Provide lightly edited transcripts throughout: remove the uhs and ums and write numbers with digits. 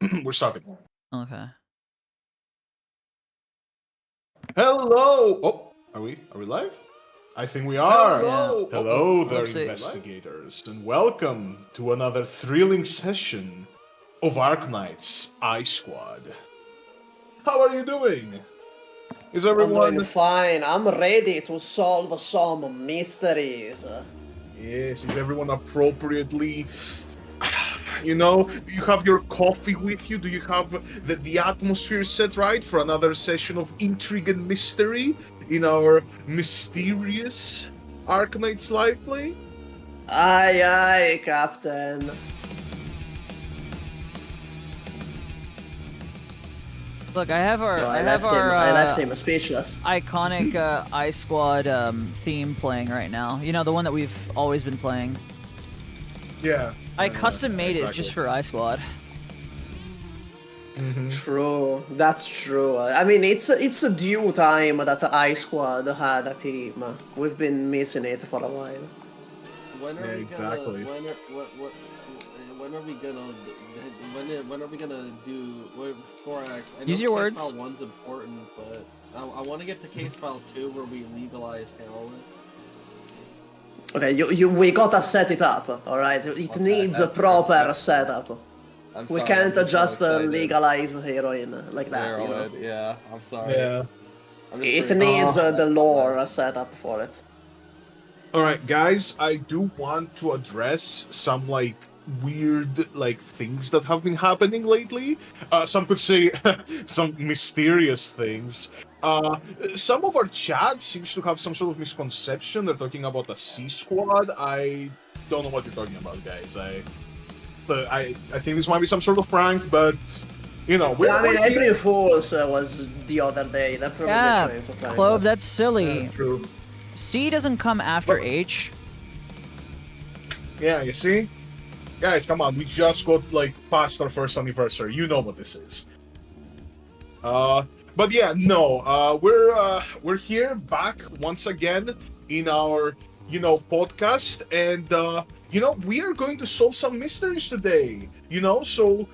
We're starting. Okay. Hello! Oh, are we live? I think we are. Hello. Yeah. Hello there, Whoopsie. investigators, and welcome to another thrilling session of Arknights I-Squad. How are you doing? Is everyone... I'm doing fine. I'm ready to solve some mysteries. Yes, is everyone appropriately... You know, do you have your coffee with you? Do you have the atmosphere set right for another session of intrigue and mystery in our mysterious Arknights live play? Aye, aye, Captain. Look, I have our I left him speechless. iconic I-Squad theme playing right now. You know, the one that we've always been playing. Yeah. I custom made it just for I-Squad. True, that's true. I mean, it's a due time that I-Squad had a team. We've been missing it for a while. When are we exactly. When are we gonna do score act? I know Use your case words. File 1's important, but I want to get to case file 2 where we legalize heroin. Okay, we gotta set it up, alright? It needs a proper setup. We can't just legalize heroin like that, you know? Yeah, I'm sorry. Yeah. It needs the lore set up for it. Alright, guys, I do want to address some, weird, things that have been happening lately. Some could say some mysterious things. Some of our chat seems to have some sort of misconception. They're talking about a C-Squad. I don't know what you're talking about, guys. I think this might be some sort of prank, but, you know... April Fool's was the other day. They're probably trying to prank Clove, us. that's silly. Yeah, true. C doesn't come after H. Yeah, you see? Guys, come on, we just got, past our first anniversary. You know what this is. But yeah, no, we're here back once again in our, podcast, and, we are going to solve some mysteries today, so,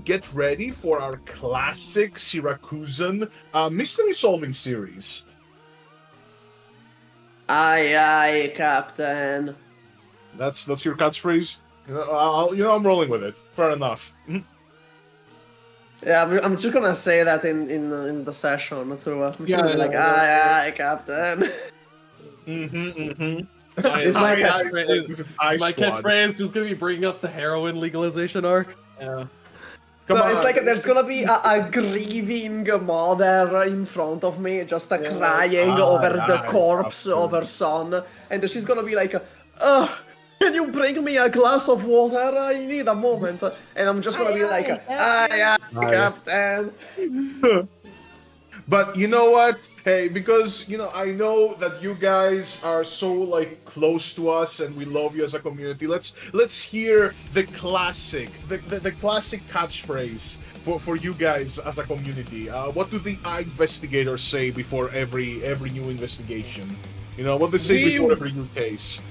get ready for our classic Syracusan mystery solving series. Aye, aye, Captain. That's your catchphrase? I'm rolling with it. Fair enough. Yeah, I'm just gonna say that in the session too. I'm just gonna be like, aye, Captain. It's like my catchphrase is just gonna be bringing up the heroin legalization arc. Yeah. It's like there's gonna be a grieving mother in front of me, just crying over the corpse of her son, and she's gonna be like, can you bring me a glass of water? I need a moment. And I'm just gonna be like, aye, Captain. But you know what? Hey, because, I know that you guys are so, close to us and we love you as a community. Let's hear the classic, the classic catchphrase for you guys as a community. What do the investigators say before every new investigation? What they say before every new case?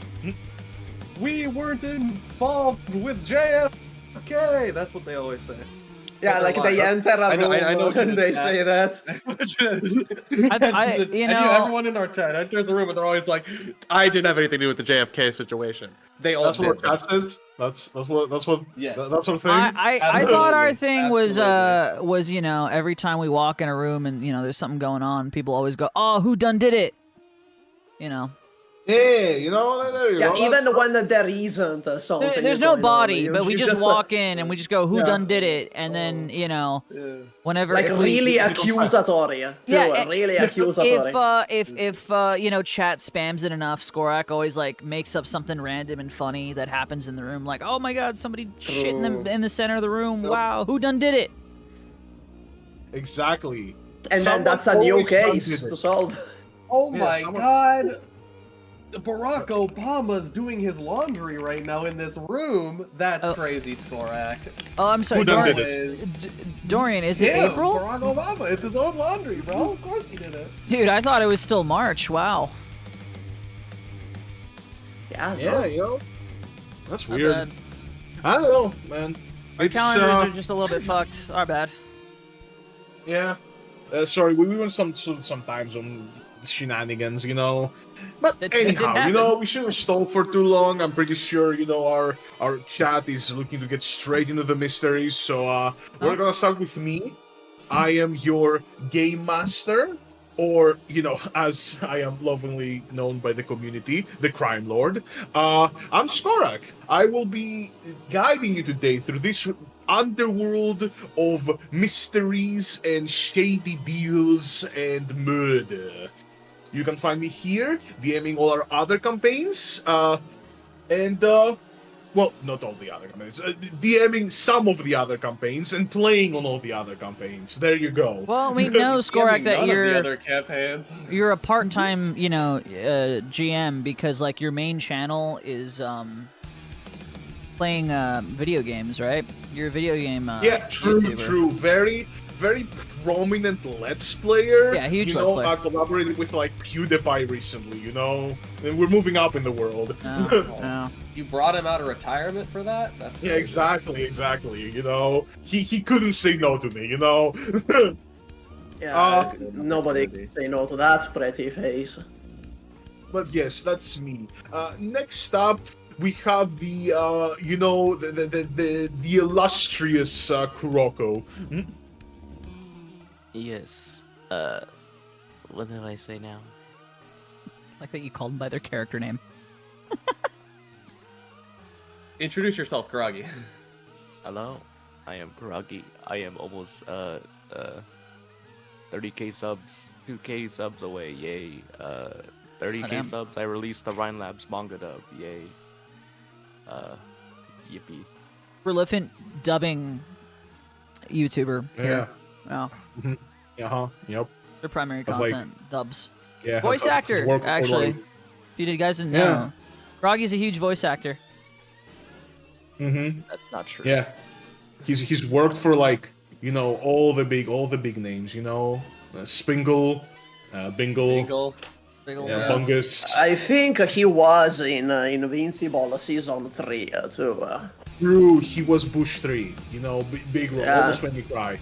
We weren't involved with JFK. That's what they always say. Yeah, they enter a room and they say that. Everyone in our chat enters the room and they're always like, "I didn't have anything to do with the JFK situation." They all. That's what our chat says. That's what. Yes. That sort of thing. I thought our thing was every time we walk in a room and there's something going on, people always go, "Oh, who done did it?" Yeah, there you go. Yeah, even when there isn't something. There's no body, but we just walk in and we just go, "Who done did it?" And then whenever really accusatory. Really accusatory. If chat spams it enough, Skorak always makes up something random and funny that happens in the room, like, "Oh my God, somebody shit in the center of the room. Wow, who done did it?" Exactly. And then that's a new case to solve. Oh my God. Barack Obama's doing his laundry right now in this room. That's crazy, Skorak. Oh, I'm sorry, Dorian, is it April? Barack Obama, it's his own laundry, bro. Of course he did it. Dude, I thought it was still March. Wow. Yeah, That's weird. I don't know, man. Our It's calendars are just a little bit fucked. Our bad. yeah. Sorry, we went some time zone shenanigans, you know. But It didn't anyhow, you happen. know, we shouldn't stall for too long. I'm pretty sure, you know, our chat is looking to get straight into the mysteries. So we're gonna start with me. I am your game master, or you know, as I am lovingly known by the community, the crime lord. I'm Skorak. I will be guiding you today through this underworld of mysteries and shady deals and murder. You can find me here, DMing all our other campaigns, well, not all the other campaigns, DMing some of the other campaigns and playing on all the other campaigns. There you go. Well, we know, Skorak, that None of the other campaigns. you're a part-time, you know, GM because like your main channel is playing video games, right? You're a video game Yeah, true, YouTuber. true. Very prominent Let's Player. Yeah, huge you Let's know, Player. I collaborated with like PewDiePie recently, you know? And we're moving up in the world. No. You brought him out of retirement for that? That's Yeah, crazy. exactly. You know, he couldn't say no to me. You know. Yeah, nobody can say no to that pretty face. But yes, that's me. Next up, we have the you know, the illustrious Kuroko. Yes. What do I say now? Like that you called them by their character name. Introduce yourself, Karagi. Hello, I am Kuragi. I am almost 30k subs, 2k subs away. Yay. 30k Damn. subs. I released the Rhine Labs manga dub. Yay. Yippee. Prolific dubbing YouTuber here. Wow. Yep. Their primary was like- content, dubs. Yeah. Voice has actor, worked for, actually. like- If you guys didn't Yeah. know. Froggy's a huge voice actor. That's not true. Yeah. He's worked for like, you know, all the big names. You know, Spingle, Bingle, Eagle. yeah, Bungus. I think he was in Invincible Season 3 too. True, he was Bush 3. You know, big role. Yeah. Almost made me cry.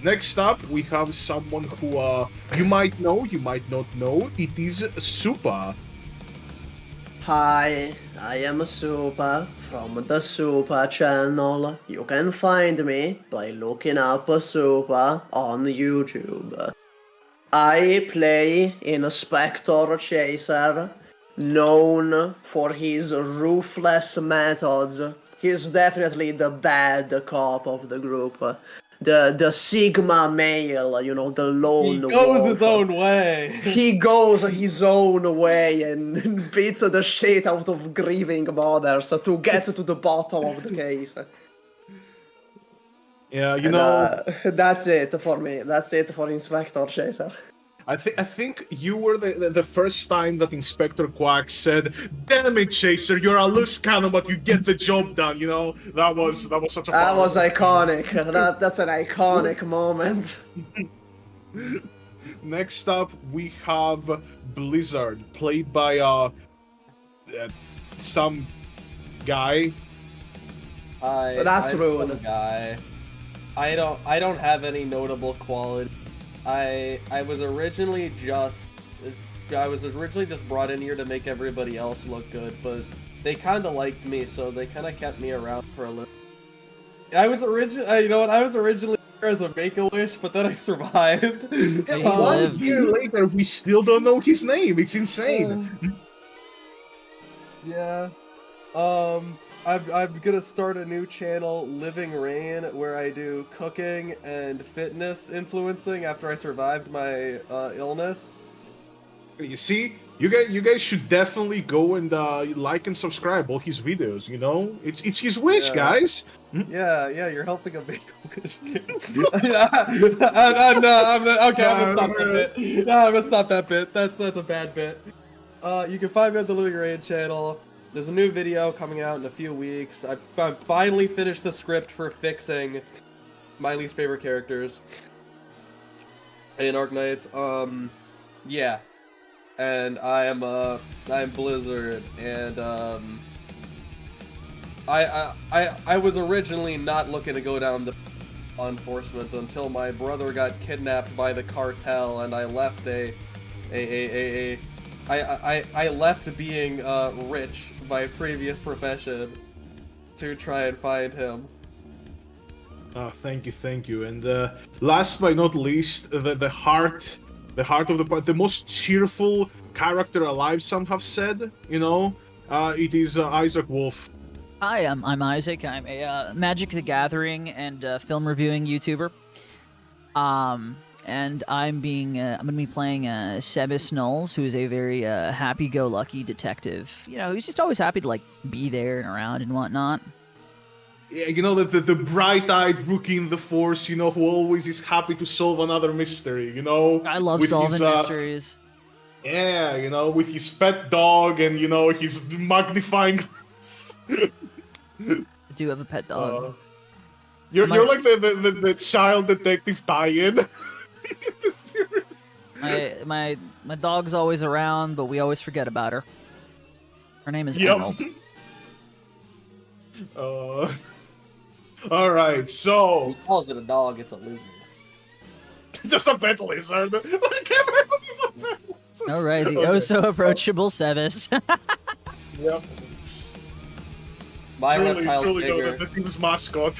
Next up, we have someone who you might know, you might not know. It is Supa. Hi, I am Super from the Super channel. You can find me by looking up Super on YouTube. I play Inspector Chaser, known for his ruthless methods. He's definitely the bad cop of the group. The Sigma male, you know, the lone He goes wolf. his own way. He goes his own way and beats the shit out of grieving mothers to get to the bottom of the case. Yeah, you And, know, that's it for me. That's it for Inspector Chaser. I think you were the first time that Inspector Quack said, "Damn it, Chaser, you're a loose cannon, but you get the job done." You know, that was such a. That was powerful- iconic. That's an iconic moment. Next up, we have Blizzard, played by some guy. That's I'm rude. some guy. I don't have any notable quality. I was originally just brought in here to make everybody else look good, but they kind of liked me, so they kind of kept me around for a little. I was originally here as a Make-A-Wish, but then I survived. He So- One lived. year later, we still don't know his name. It's insane. Yeah. I'm gonna start a new channel, Living Rain, where I do cooking and fitness influencing after I survived my illness. You see, you guys should definitely go and like and subscribe all his videos. You know, it's his wish, Yeah. guys. Yeah, you're helping a Make-A-Wish kid. I'm not, okay, I'm gonna stop that bit. No, I'm gonna stop that bit. That's a bad bit. You can find me on the Living Rain channel. There's a new video coming out in a few weeks. I've finally finished the script for fixing my least favorite characters in Arknights. Yeah. And I'm Blizzard, and I was originally not looking to go down the law enforcement until my brother got kidnapped by the cartel, and I left I left being rich, my previous profession, to try and find him. Thank you. And last but not least, the heart of the part, the most cheerful character alive. Some have said, it is Isaac Wolf. Hi, I'm Isaac. I'm a Magic the Gathering and film reviewing YouTuber. And I'm gonna be playing Sebas Knowles, who is a very happy-go-lucky detective. He's just always happy to like be there and around and whatnot. Yeah, the bright-eyed rookie in the force, who always is happy to solve another mystery, I love solving mysteries. Yeah, with his pet dog and, his magnifying glass. I do have a pet dog. You're like the child detective tie-in. My dog's always around, but we always forget about her. Her name is Emerald. All right, so He calls it a dog, it's a lizard. just a pet lizard. All right, the oh so approachable Sebas. Yep. My Truly reptile go, figure. the team's mascot.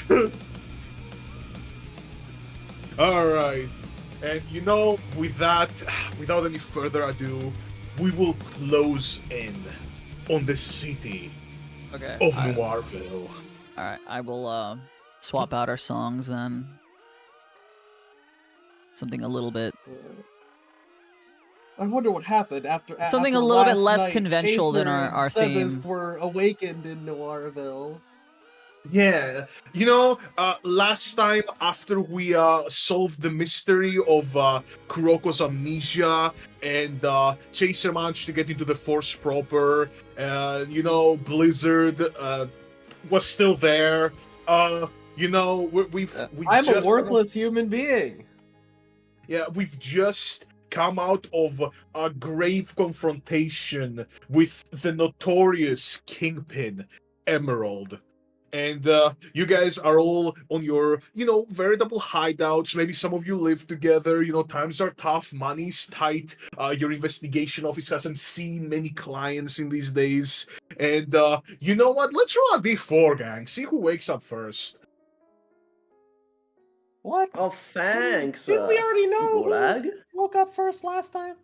All right, and with that, without any further ado, we will close in on the city Okay. of Noirville. All right, I will swap out our songs then. Something a little bit, I wonder what happened after Something after a little bit last less night, conventional than Chaser our and Sebas theme. were awakened in Noirville. Yeah, last time after we solved the mystery of Kuroko's amnesia and Chaser managed to get into the Force proper, Blizzard was still there. I'm a worthless human being. Yeah, we've just come out of a grave confrontation with the notorious Kingpin, Emerald. And you guys are all on your, veritable hideouts. Maybe some of you live together. Times are tough, money's tight. Your investigation office hasn't seen many clients in these days. And you know what? Let's roll a D4, gang. See who wakes up first. What? Oh, thanks. Didn't we already know Gulag? who woke up first last time?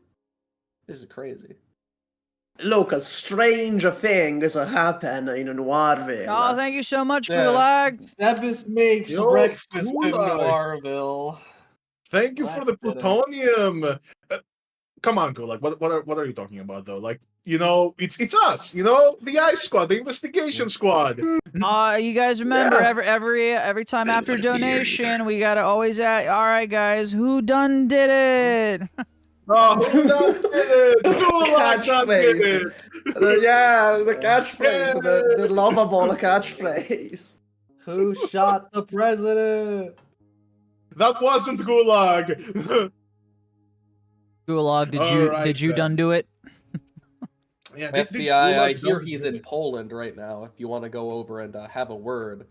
This is crazy. Look, strange things happen in Noirville. Oh, thank you so much, Yeah, Gulag. Sebas makes Yo, breakfast in Gulag. Noirville. Thank you for the Let's get it. plutonium. Come on, Gulag. What are you talking about, though? Like, it's us. The I-Squad, the investigation squad. You guys remember Yeah. every time after donation, we gotta always ask. All right, guys, who done did it? Oh, who done did it? Gulag done did it. The catchphrase, the lovable catchphrase. Who shot the president? That wasn't Gulag. Gulag, did Alright, you then. done do it? Yeah, FBI, I hear he's in Poland right now. If you want to go over and have a word.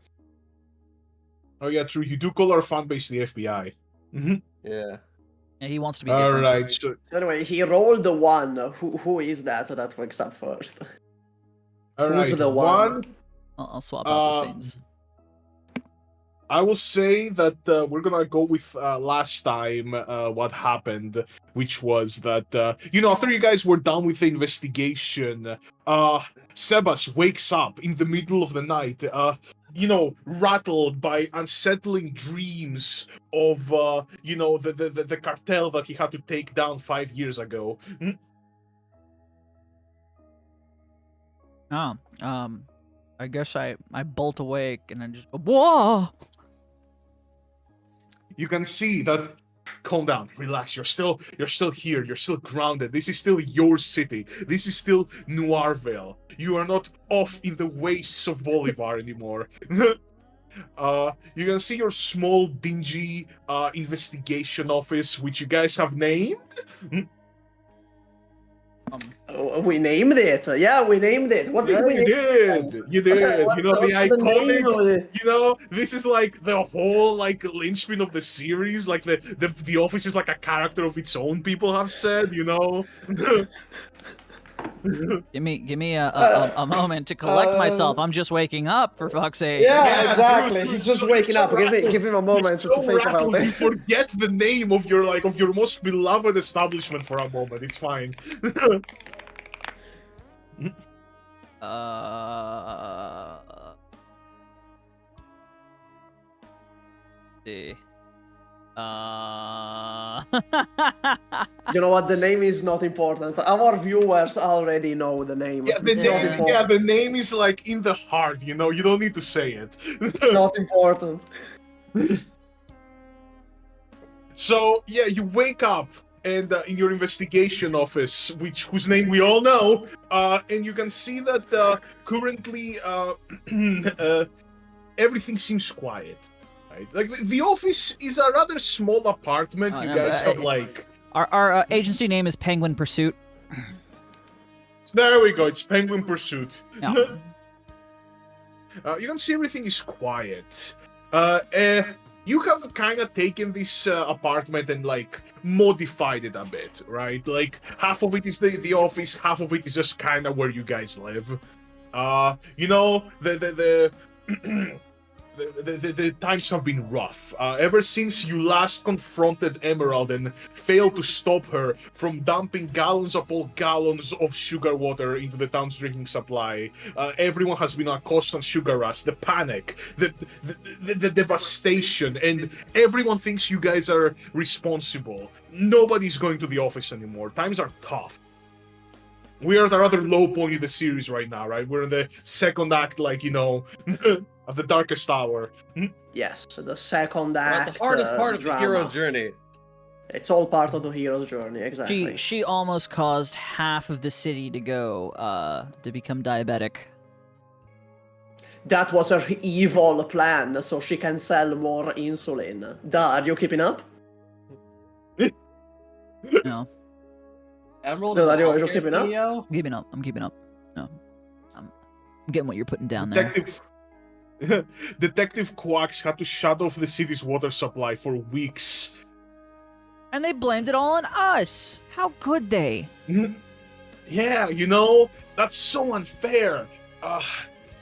Oh yeah, true. You do call our fan base the FBI. Yeah. Yeah, he wants to be. All different. right. So, So anyway, he rolled the one. Who is that wakes up first? all Who's right. the one? I'll swap out the scenes. I will say that we're gonna go with last time what happened, which was that after you guys were done with the investigation, Sebas wakes up in the middle of the night, rattled by unsettling dreams of the cartel that he had to take down 5 years ago. I guess I bolt awake and I just go, whoa. You can see that. Calm down, relax. You're still here. You're still grounded. This is still your city. This is still Noirville. You are not off in the wastes of Bolivar anymore. You can see your small, dingy investigation office, which you guys have named We named it. Yeah, we named it. What did we You name did. it? You did. What You know, the was the name of iconic. it? You know, this is like the whole like linchpin of the series. Like the Office is like a character of its own. People have said. You know. Give me a moment to collect myself. I'm just waking up, for fuck's sake. Yeah, Yeah, exactly. dude, He's just so- waking so up. Give him a moment You're to so think about rattled, you it. forget the name of your most beloved establishment for a moment. It's fine. See. You know what? The name is not important. Our viewers already know the name. Yeah, the It's not name. important. Yeah, the name is like in the heart. You know, you don't need to say it. Not important. So yeah, you wake up and in your investigation office, whose name we all know, and you can see that currently everything seems quiet. Right? Like the office is a rather small apartment. Oh, You no, guys but have like. Our agency name is Penguin Pursuit. There we go. It's Penguin Pursuit. Yeah. You can see everything is quiet. You have kind of taken this apartment and like modified it a bit, right? Like half of it is the office, half of it is just kind of where you guys live. You know, the times have been rough. Ever since you last confronted Emerald and failed to stop her from dumping gallons upon gallons of sugar water into the town's drinking supply, everyone has been on constant sugar rush, the panic, the devastation, and everyone thinks you guys are responsible. Nobody's going to the office anymore. Times are tough. We are at a rather low point in the series right now, right? We're in the second act, like, you know, of the darkest hour. Yes, the second Well, act. the hardest part of the drama. hero's journey. It's all part of the hero's journey, exactly. She almost caused half of the city to go to become diabetic. That was her evil plan, so she can sell more insulin. Duh, are you keeping up? No, Emerald No, is that a you- you're healthcare keeping up? I'm keeping up. No, I'm getting what you're putting down there. Detective Quacks had to shut off the city's water supply for weeks. And they blamed it all on us. How could they? Yeah, you know, that's so unfair.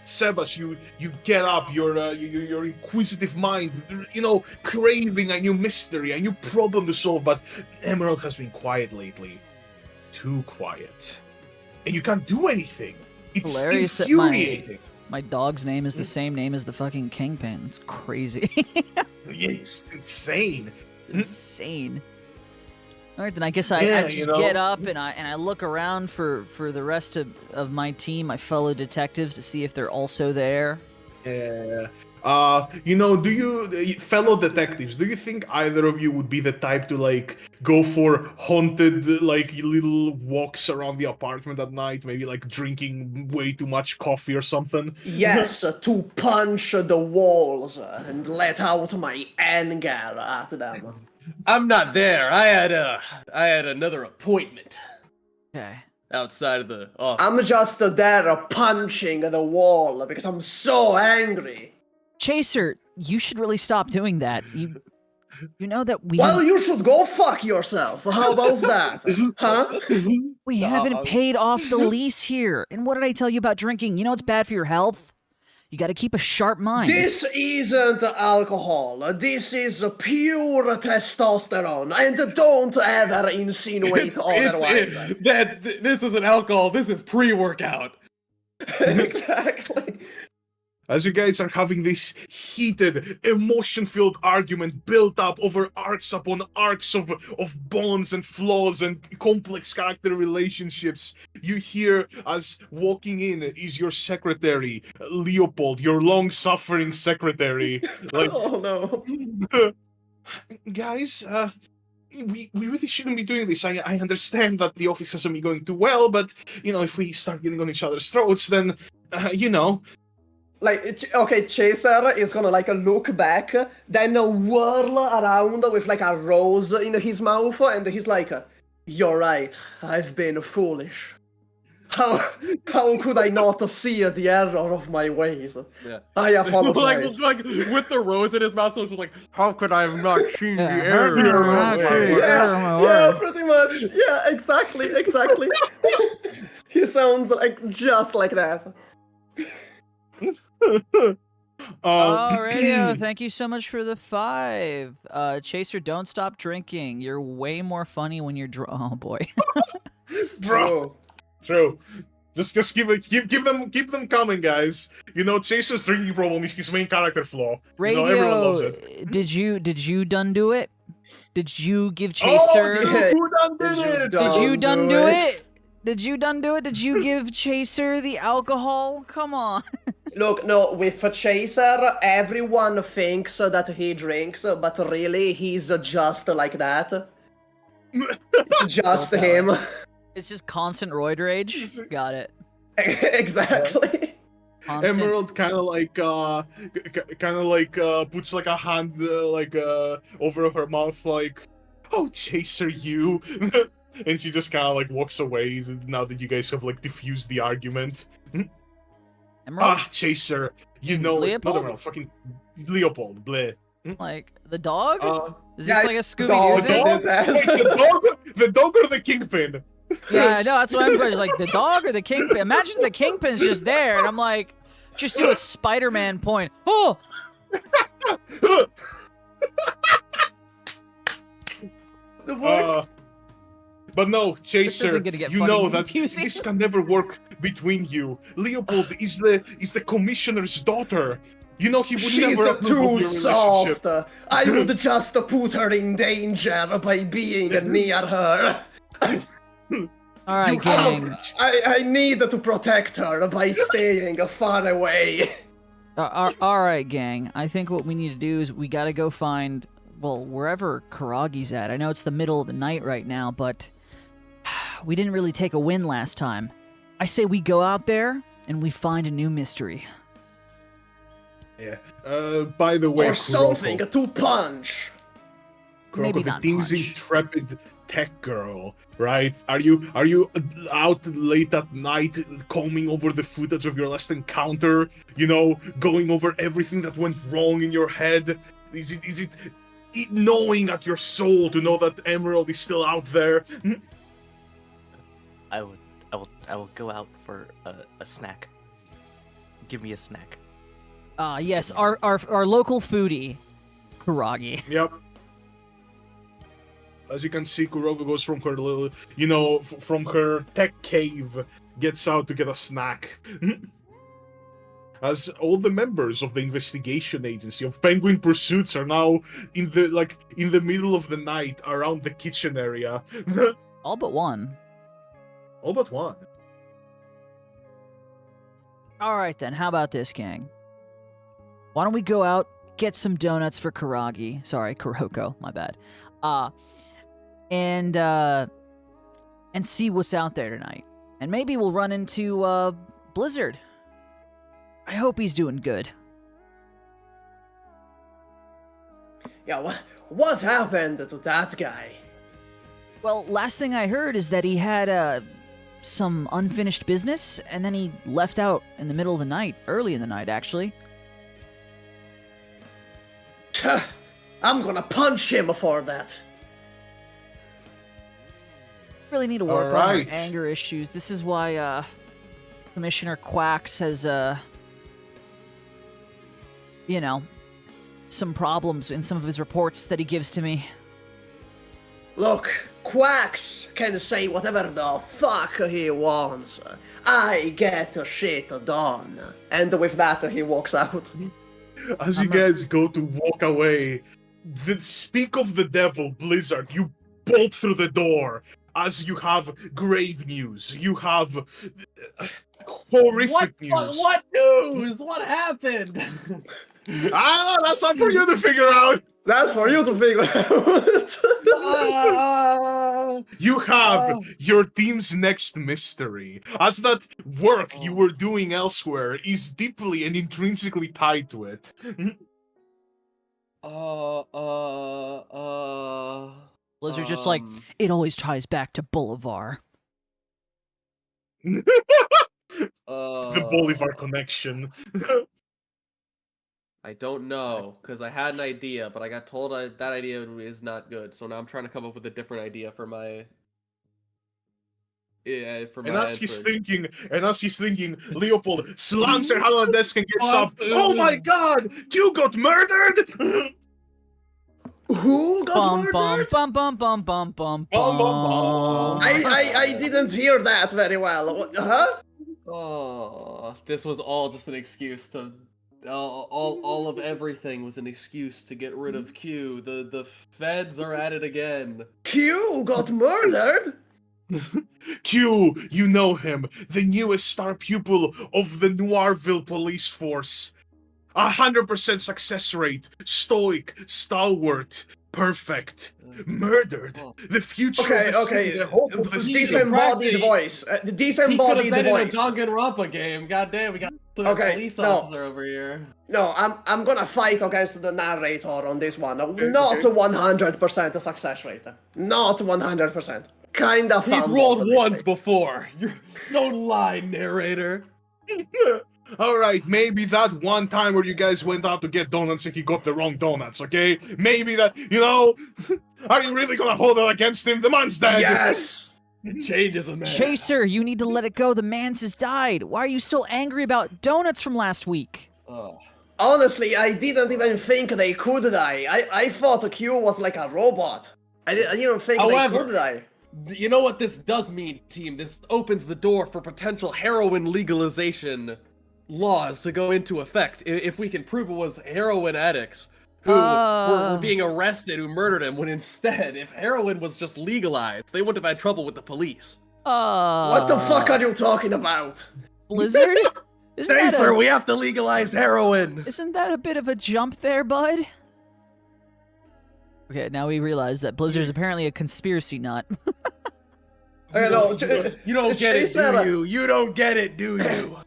Sebas, you get up, your inquisitive mind, you know, craving a new mystery, a new problem to solve, but Emerald has been quiet lately. Too quiet. And you can't do anything. It's Hilarious that infuriating. My dog's name is the same name as the fucking Kingpin. It's crazy. It's insane. It's insane. All right, then I guess I just you know. get up and I look around for the rest of my team, my fellow detectives, to see if they're also there. Yeah. You know, do you, fellow detectives, do you think either of you would be the type to, like, go for haunted, like, little walks around the apartment at night, maybe, like, drinking way too much coffee or something? Yes, to punch the walls and let out my anger at them. I'm not there. I had another appointment Okay. outside of the office. I'm just there punching the wall because I'm so angry. Chaser, you should really stop doing that. You know that we Well, you should go fuck yourself. How about that? Huh? we haven't paid off the lease here. And what did I tell you about drinking? You know it's bad for your health. You got to keep a sharp mind. This isn't alcohol. This is pure testosterone. And don't ever insinuate otherwise. This isn't alcohol. This is pre-workout. Exactly. As you guys are having this heated, emotion-filled argument built up over arcs upon arcs of bonds and flaws and complex character relationships, you hear as walking in is your secretary, Leopold, your long-suffering secretary. Like, Oh no. guys, we really shouldn't be doing this. I understand that the office hasn't been going too well, but, you know, if we start getting on each other's throats, then, you know... Like, okay, Chaser is gonna like look back, then whirl around with like a rose in his mouth, and he's like, You're right. I've been foolish. How could I not see the error of my ways? Yeah. I apologize. like with the rose in his mouth, so it's like, how could I have not seen the Yeah, error? how could I- Yeah, pretty much. Yeah, exactly. He sounds like just like that. Oh, Radio, thank you so much for the 5. Chaser, don't stop drinking. You're way more funny when you're oh boy. Bro. True. Just keep them coming, guys. You know, Chaser's drinking problem is his main character flaw. Radio, you know, everyone loves it. did you done do it? Did you give Oh, Chaser? who done did it? Did you done do it? Did you done do it? Did you give Chaser the alcohol? Come on. Look, no, with Chaser, everyone thinks that he drinks, but really, he's just like that. It's just him. It's just constant roid rage. Got it. Exactly. Constant. Emerald kind of like puts like a hand over her mouth, like, "Oh, Chaser, you," and she just kind of like walks away. Now that you guys have like diffused the argument. Emerald? Chaser, you know, Leopold? not Emerald, fucking Leopold, bleh. Like the dog? Is this yeah, like a Scooby dog. Doo The thing? dog? Wait, the dog or the kingpin? Yeah, I know. That's what I'm going. Like the dog or the kingpin. Imagine the kingpin's just there, and I'm like, just do a Spider-Man point. Oh, The fuck? But no, Chaser, isn't gonna get you funny know and that confusing. this can never work between you. Leopold is the commissioner's daughter. You know he would She's never approve of too your relationship. soft. I would just put her in danger by being near her. all right, You have- gang. I need to protect her by staying far away. All right, gang. I think what we need to do is we gotta go find, well, wherever Karagi's at. I know it's the middle of the night right now, but we didn't really take a win last time. I say we go out there and we find a new mystery. Yeah. By the way, Or something Kuroko, to punch. Maybe the not team's punch. intrepid tech girl, right? Are you out late at night combing over the footage of your last encounter? You know, going over everything that went wrong in your head? Is it knowing at your soul to know that Emerald is still out there? I will go out for a snack. Give me a snack. Yes, our local foodie, Karagi. Yep. As you can see, Kuroko goes from her little, you know, from her tech cave, gets out to get a snack. As all the members of the investigation agency of Penguin Pursuits are now in the middle of the night around the kitchen area. All but one. All but one. All right then, how about this, gang? Why don't we go out, get some donuts for Karagi? Sorry, Kuroko, my bad. And see what's out there tonight. And maybe we'll run into Blizzard. I hope he's doing good. Yeah, what happened to that guy? Well, last thing I heard is that he had some unfinished business, and then he left out in the middle of the night, early in the night, actually. I'm gonna punch him for that. Really need to work on Alright. our anger issues. This is why Commissioner Quacks has you know, some problems in some of his reports that he gives to me. Look, Quacks can say whatever the fuck he wants. I get shit done. And with that, he walks out. As you guys go to walk away, speak of the devil, Blizzard, you bolt through the door. As you have grave news, you have horrific news. What news? What happened? That's not for you to figure out. That's for you to figure out. You have your team's next mystery, as that work you were doing elsewhere is deeply and intrinsically tied to it. Blizzard's just like, it always ties back to Bolivar. The Bolivar connection. I don't know, because I had an idea, but I got told that idea is not good. So now I'm trying to come up with a different idea for my... Yeah, for my... And as he's thinking, Leopold slams her hand on the desk and gets up. Oh my god! You got murdered! Who got murdered? Bum bum bum bum bum bum Bum, bum, bum. I didn't hear that very well. Huh? Oh, this was all just an excuse to... all of everything was an excuse to get rid of Q. The feds are at it again. Q got murdered? Q, you know him, the newest star pupil of the Noirville police force. 100% success rate, stoic, stalwart, perfect, murdered. The future of the city, the hope of the city. Disembodied voice. Disembodied He could have been voice. in a Danganronpa game. Goddamn, we got the police officer over here. No, I'm gonna fight against the narrator on this one. Not 100% success rate. Not 100%. Kinda fun. He's rolled once before. Don't lie, narrator. Alright, maybe that one time where you guys went out to get donuts and he got the wrong donuts, okay? Maybe that, are you really gonna hold it against him? The man's dead! Yes! Changes a man. Chaser, you need to let it go. The man's has died. Why are you still angry about donuts from last week? Honestly, I didn't even think they could die. I thought Q was like a robot. I didn't think they could die. You know what this does mean, team? This opens the door for potential heroin legalization laws to go into effect. If we can prove it was heroin addicts who were being arrested who murdered him, when instead, if heroin was just legalized, they wouldn't have had trouble with the police. What the fuck are you talking about? Blizzard? Chaser, we have to legalize heroin! Isn't that a bit of a jump there, bud? Okay, now we realize that Blizzard is apparently a conspiracy nut. You don't get it, do you? You don't get it, do you?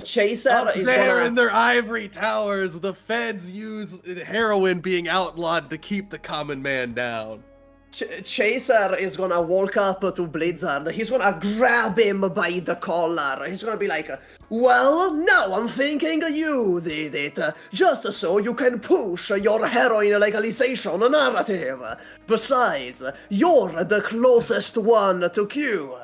Chaser Up is there in their ivory towers, the feds use heroin being outlawed to keep the common man down. Chaser is gonna walk up to Blizzard. He's gonna grab him by the collar. He's gonna be like, well, now I'm thinking you did it. Just so you can push your heroin legalization narrative. Besides, you're the closest one to Q.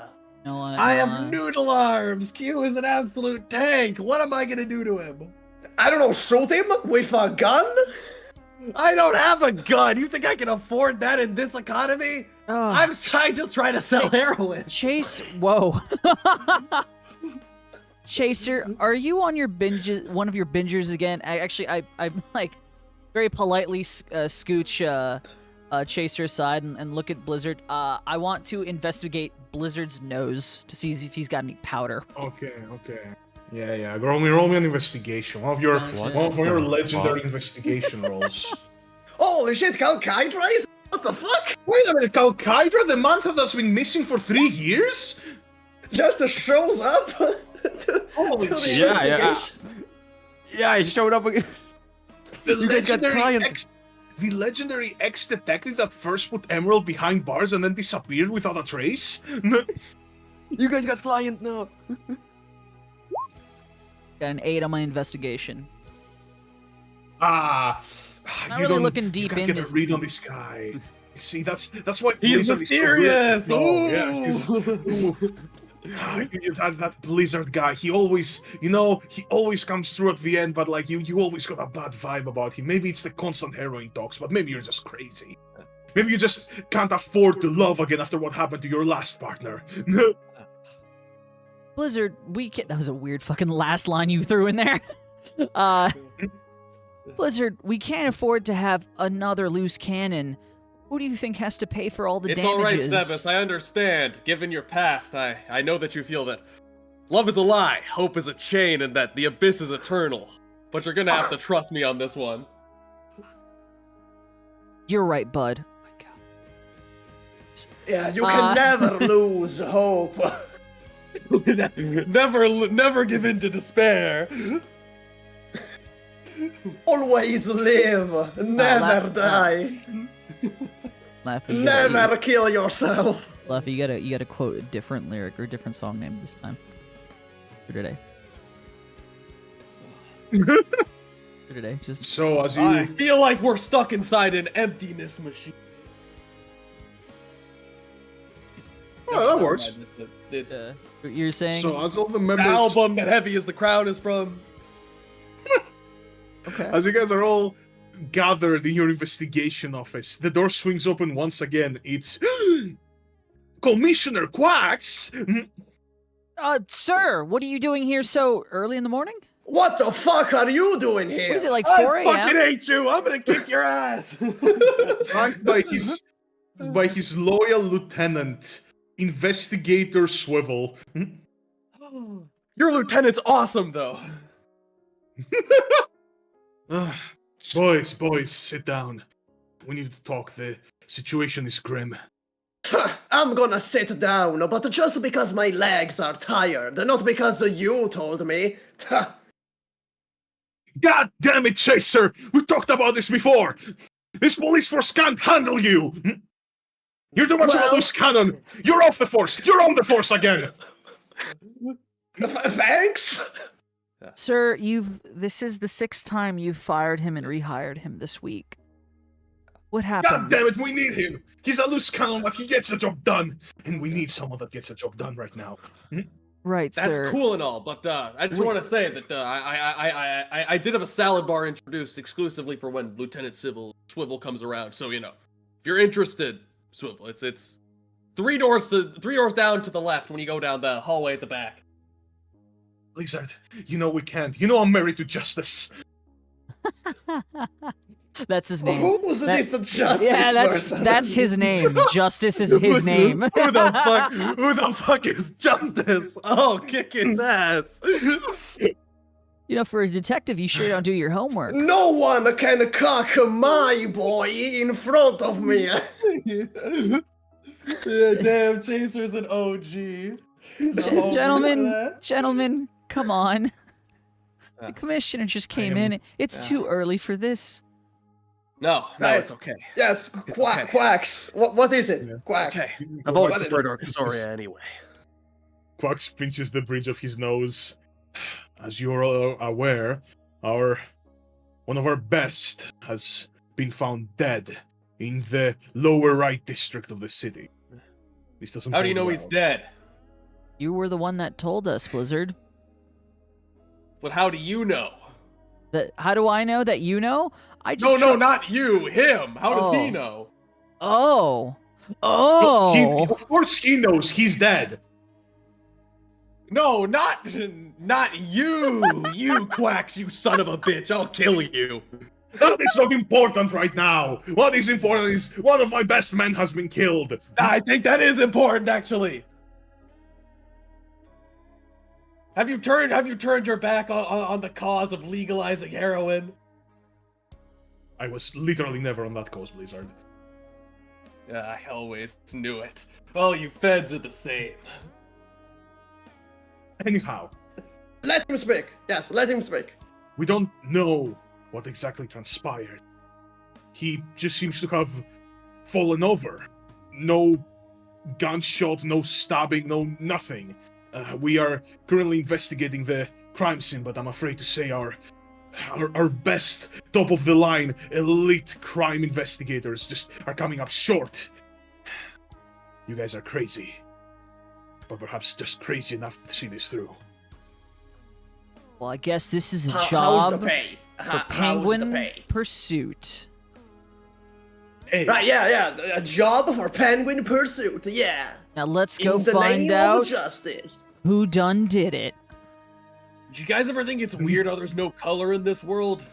No, I have noodle arms. Q is an absolute tank. What am I gonna do to him? I don't know, shoot him with a gun? I don't have a gun. You think I can afford that in this economy? I'm just trying to sell heroin. Whoa. Chaser, are you on your binges? One of your bingers again? I'm like very politely scooch Chaser aside and look at Blizzard. I want to investigate Blizzard's nose to see if he's got any powder. Okay. Yeah. Roll me an investigation. One of your legendary investigation rolls. Holy shit, Calchydra? What the fuck? Wait a minute, Calchydra, the man that's been missing for 3 years? Just shows up? Holy shit. Yeah, I showed up again. You guys got clients. The legendary ex-detective that first put Emerald behind bars and then disappeared without a trace? You guys got client now. Got an 8 on my investigation. Not really looking deep you in get this. a read on this guy. See, that's why He's Blizzard mysterious. Is so good. That Blizzard guy. He always, he always comes through at the end. But like you always got a bad vibe about him. Maybe it's the constant heroin talks, but maybe you're just crazy. Maybe you just can't afford to love again after what happened to your last partner. Blizzard, that was a weird fucking last line you threw in there. Blizzard, we can't afford to have another loose cannon. Who do you think has to pay for all the damages? It's alright, Sebas, I understand. Given your past, I know that you feel that love is a lie, hope is a chain, and that the abyss is eternal. But you're gonna have to trust me on this one. You're right, bud. Oh my god. Yeah, you can never lose hope. Never give in to despair. Always live, never die. Laffy, Never kill yourself. Laffy, you gotta quote a different lyric or a different song name this time. For today. For today. Just So as you I feel like we're stuck inside an emptiness machine. Oh, that works. It's you're saying So as all the the members, album that Heavy as the Crown is from. okay. as you guys are all gathered in your investigation office, the door swings open once again. It's Commissioner Quacks. Sir, what are you doing here so early in the morning? What the fuck are you doing here? What is it, like I 4 fucking a.m.? hate you. I'm gonna kick your ass. Flanked by his loyal lieutenant, Investigator Swivel. Your lieutenant's awesome, though. Boys, sit down. We need to talk. The situation is grim. I'm gonna sit down, but just because my legs are tired, not because you told me. God damn it, Chaser! We talked about this before! This police force can't handle you! You're too much of a loose cannon! You're off the force! You're on the force again! Thanks. Sir, this is the 6th time you've fired him and rehired him this week. What happened? God damn it, we need him! He's a loose cannon, but he gets the job done! And we need someone that gets the job done right now. Right, That's sir. cool and all, but I just want to say that I did have a salad bar introduced exclusively for when Lieutenant Swivel comes around. So if you're interested, Swivel, it's 3 doors down to the left when you go down the hallway at the back. Lizard, you know we can't. You know I'm married to Justice. That's his name. Who's this justice Yeah, person? that's his name. Justice is his name. Who the fuck is Justice? Oh, kick his ass. For a detective, you sure don't do your homework. No one can cock my boy in front of me. Yeah, damn, Chaser's an OG. Gentlemen, come on. The commissioner just came in. It's too early for this. No, Right. it's okay. Yes, Quacks. What is it? Yeah. Quacks. Okay. I've always destroyed Arcasoria anyway. Quacks pinches the bridge of his nose. As you're all aware, one of our best has been found dead in the lower right district of the city. This doesn't How do you bode know well. he's dead? You were the one that told us, Blizzard. But how do you know? How do I know that you know? I just No, not you. Him. How does he Oh. know? Oh. Of course he knows he's dead. No, not you. You Quacks, you son of a bitch. I'll kill you. That is not important right now. What is important is one of my best men has been killed. I think that is important, actually. Have you turned your back on the cause of legalizing heroin? I was literally never on that cause, Blizzard. I always knew it. All you feds are the same. Anyhow, Let him speak. Yes, let him speak. we don't know what exactly transpired. He just seems to have fallen over. No gunshot, no stabbing, no nothing. We are currently investigating the crime scene, but I'm afraid to say our best, top-of-the-line, elite crime investigators just are coming up short. You guys are crazy. But perhaps just crazy enough to see this through. Well, I guess this is a How's job the pay? for How's the Penguin pay? Pursuit. Hey, Right, yeah, a job for Penguin Pursuit, yeah. Now let's go In the find name out of justice. who done did it. Do you guys ever think it's weird how there's no color in this world?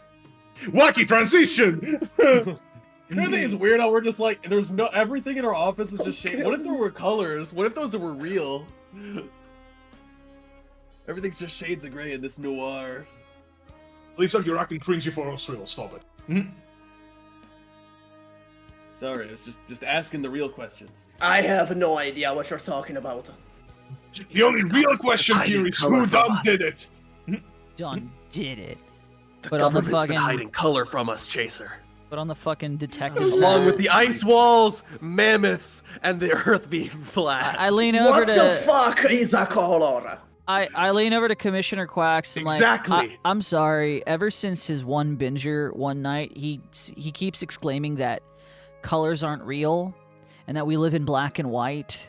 wacky transition! You know, think it's weird how we're just like, there's no, everything in our office is just shade. What if there were colors? What if those were real? Everything's just shades of gray in this noir. Lisa, you're acting cringy for us, Swivel. Stop it. Sorry, it's just asking the real questions. I have no idea what you're talking about. The only real question here is who done did it? Done did it. The But on the government's been fucking- hiding color from us, Chaser. Put on the fucking detective Along hat. with the ice walls, mammoths, and the earth being flat. I lean over What to... the fuck is a color? I lean over to Commissioner Quacks and Exactly. I'm sorry. Ever since his one binger one night, he keeps exclaiming that colors aren't real and that we live in black and white.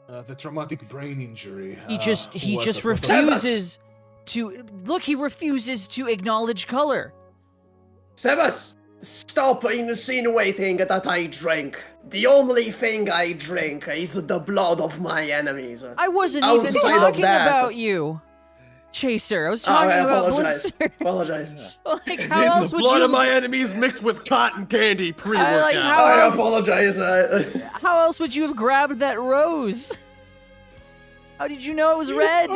The traumatic brain injury. He just was refuses to look. He refuses to acknowledge color. Sebas, stop insinuating that I drink. The only thing I drink is the blood of my enemies. I wasn't even Outside of talking that- about you, Chaser. I was Oh, talking I about apologize. Blister. Apologize. Like, how It's else the would blood you? of my enemies mixed with cotton candy pre-workout. like how- I else- apologize. How else would you have grabbed that rose? How did you know it was red?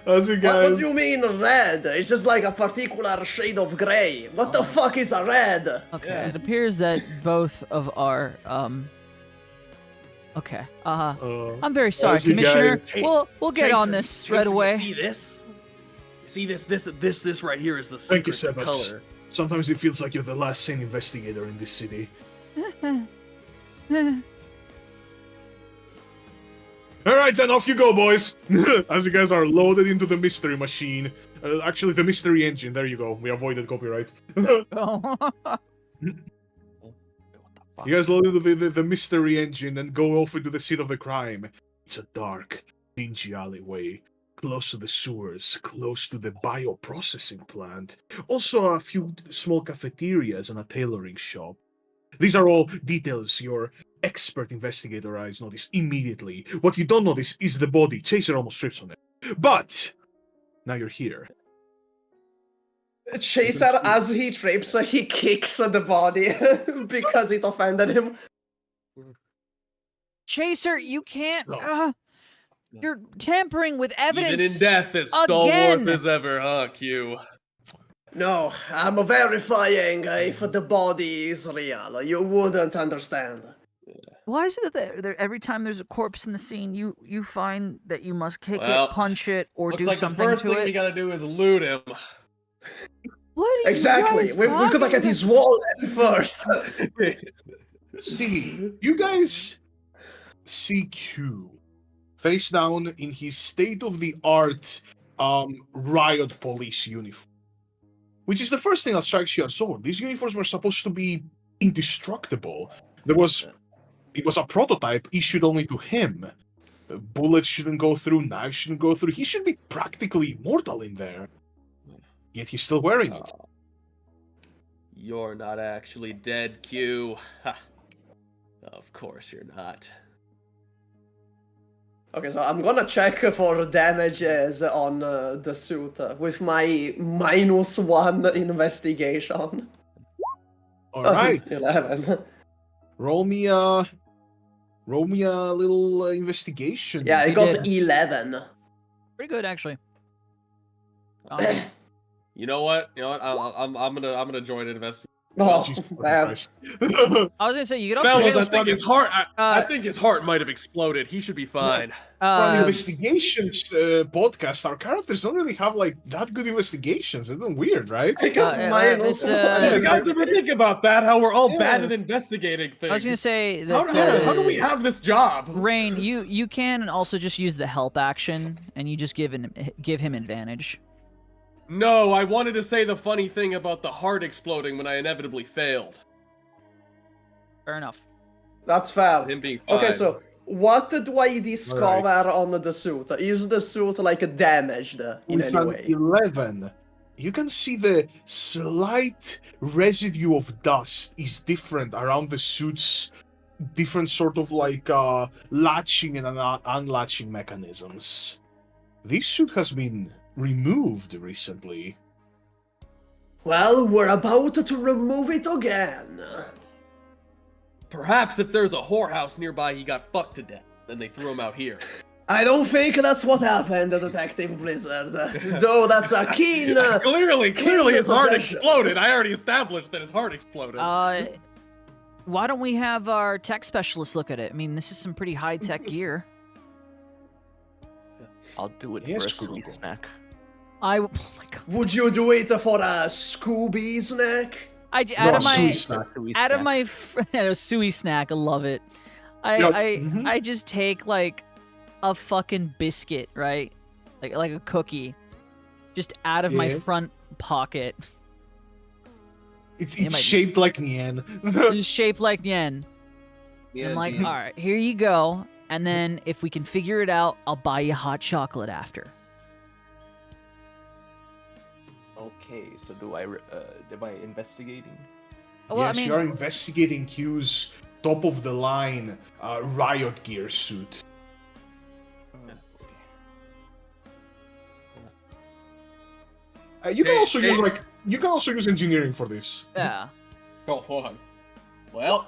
How's it, What guys? do you mean red? It's just like a particular shade of gray. What the fuck is a red? Okay, it appears that both of our Okay. I'm very sorry, how's it Commissioner. going? We'll get on this right away. You see this? You see this right here is the Thank you, secret Sebas. color. Sometimes it feels like you're the last sane investigator in this city. Alright, then off you go, boys! As you guys are loaded into the mystery machine. Actually, the mystery engine. There you go. We avoided copyright. You guys load into the mystery engine and go off into the scene of the crime. It's a dark, dingy alleyway. Close to the sewers, close to the bioprocessing plant. Also a few small cafeterias and a tailoring shop. These are all details your expert investigator eyes notice immediately. What you don't notice is the body. Chaser almost trips on it. But now you're here. Chaser, as he trips, he kicks the body because it offended him. Chaser, you can't. So- You're tampering with evidence. Even in death, as Again. stalwart as ever, huh, Q? No, I'm verifying if the body is real. You wouldn't understand. Why is it that every time there's a corpse in the scene, you find that you must kick Well, it, punch it, or Looks do like the something first to thing it? we gotta do is loot him. What are you Exactly. guys We could look at talking his wallet first. See, you guys see Q face down in his state-of-the-art riot police uniform. Which is the first thing that strikes you as sword. These uniforms were supposed to be indestructible. It was a prototype issued only to him. Bullets shouldn't go through, knives shouldn't go through. He should be practically immortal in there. Yet he's still wearing it. You're not actually dead, Q. Ha. Of course you're not. Okay, so I'm gonna check for damages on the suit with my -1 investigation. Alright, 11. roll me a little investigation. Yeah, I You got did. 11. Pretty good, actually. You know what? I'm gonna join an investigation. Oh, Jesus fucking damn. Christ. I was gonna say you could also. Fellas, I Fellas, think his heart. I Uh, think his heart might have explauded. He should be fine. For an Uh, investigations podcast, our characters don't really have like that good investigations. It's weird, right? I got it's, -1. You guys ever think about that? How we're all bad Yeah. at investigating things. I was gonna say How that. do we have this job? Rain, you can also just use the help action, and you just give him advantage. No, I wanted to say the funny thing about the heart exploding when I inevitably failed. Fair enough. That's fair. Him being fine. Okay, so what do I discover on the suit? Is the suit like damaged in With any an way? 11, you can see the slight residue of dust is different around the suit's different sort of like latching and unlatching mechanisms. This suit has been removed recently. Well, we're about to remove it again. Perhaps if there's a whorehouse nearby, he got fucked to death. Then they threw him out here. I don't think that's what happened, Detective Blizzard. Though that's a keen... Clearly his heart suggestion. exploded. I already established that his heart exploded. Why don't we have our tech specialist look at it? I mean, this is some pretty high tech gear. I'll do it Yes, for a sweet Google. snack. Oh my god. Would you do it for a Scooby snack? Out of a my sweet snack. out of my a suey snack, I love it. Yep. I just take like a fucking biscuit, right? Like a cookie, just out of my Yeah. front pocket. It's might- shaped like Nyan. It's shaped like yen. And I'm like, all right, here you go. And then if we can figure it out, I'll buy you hot chocolate after. Okay, so am I investigating? Well, Yes, I mean, you're investigating Q's top of the line riot gear suit. You can also use you can also use engineering for this. yeah. Oh, fuck. Well,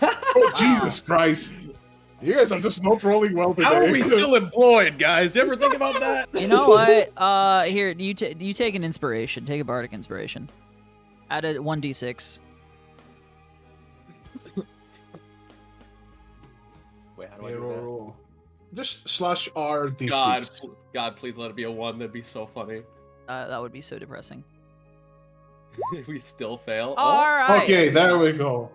Oh Jesus Christ! You guys are just not rolling well today. how are we still employed, guys? You ever think about that? You know what? Here, you take an inspiration. Take a bardic inspiration. Add a 1d6. Wait, how do I Yeah, do that? roll. Just slash R D6. God, please let it be a 1. That'd be so funny. That would be so depressing. If we still fail. All right. Okay, there we go.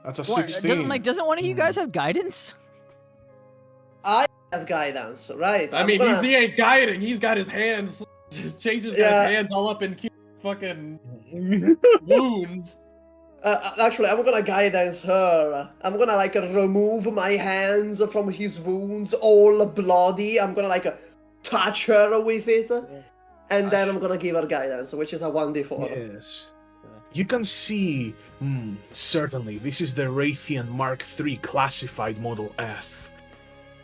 That's a What, 16. doesn't one of you guys have guidance? I have guidance, right? I I'm mean, gonna- he ain't guiding. He's got his hands. Chaser's got Yeah. his hands all up in Q's fucking wounds. Actually, I'm gonna guidance her. I'm gonna like remove my hands from his wounds, all bloody. I'm gonna like touch her with it, and then I'm gonna give her guidance, which is a 1d4. Yes. You can see, certainly, this is the Raytheon Mark III classified Model F.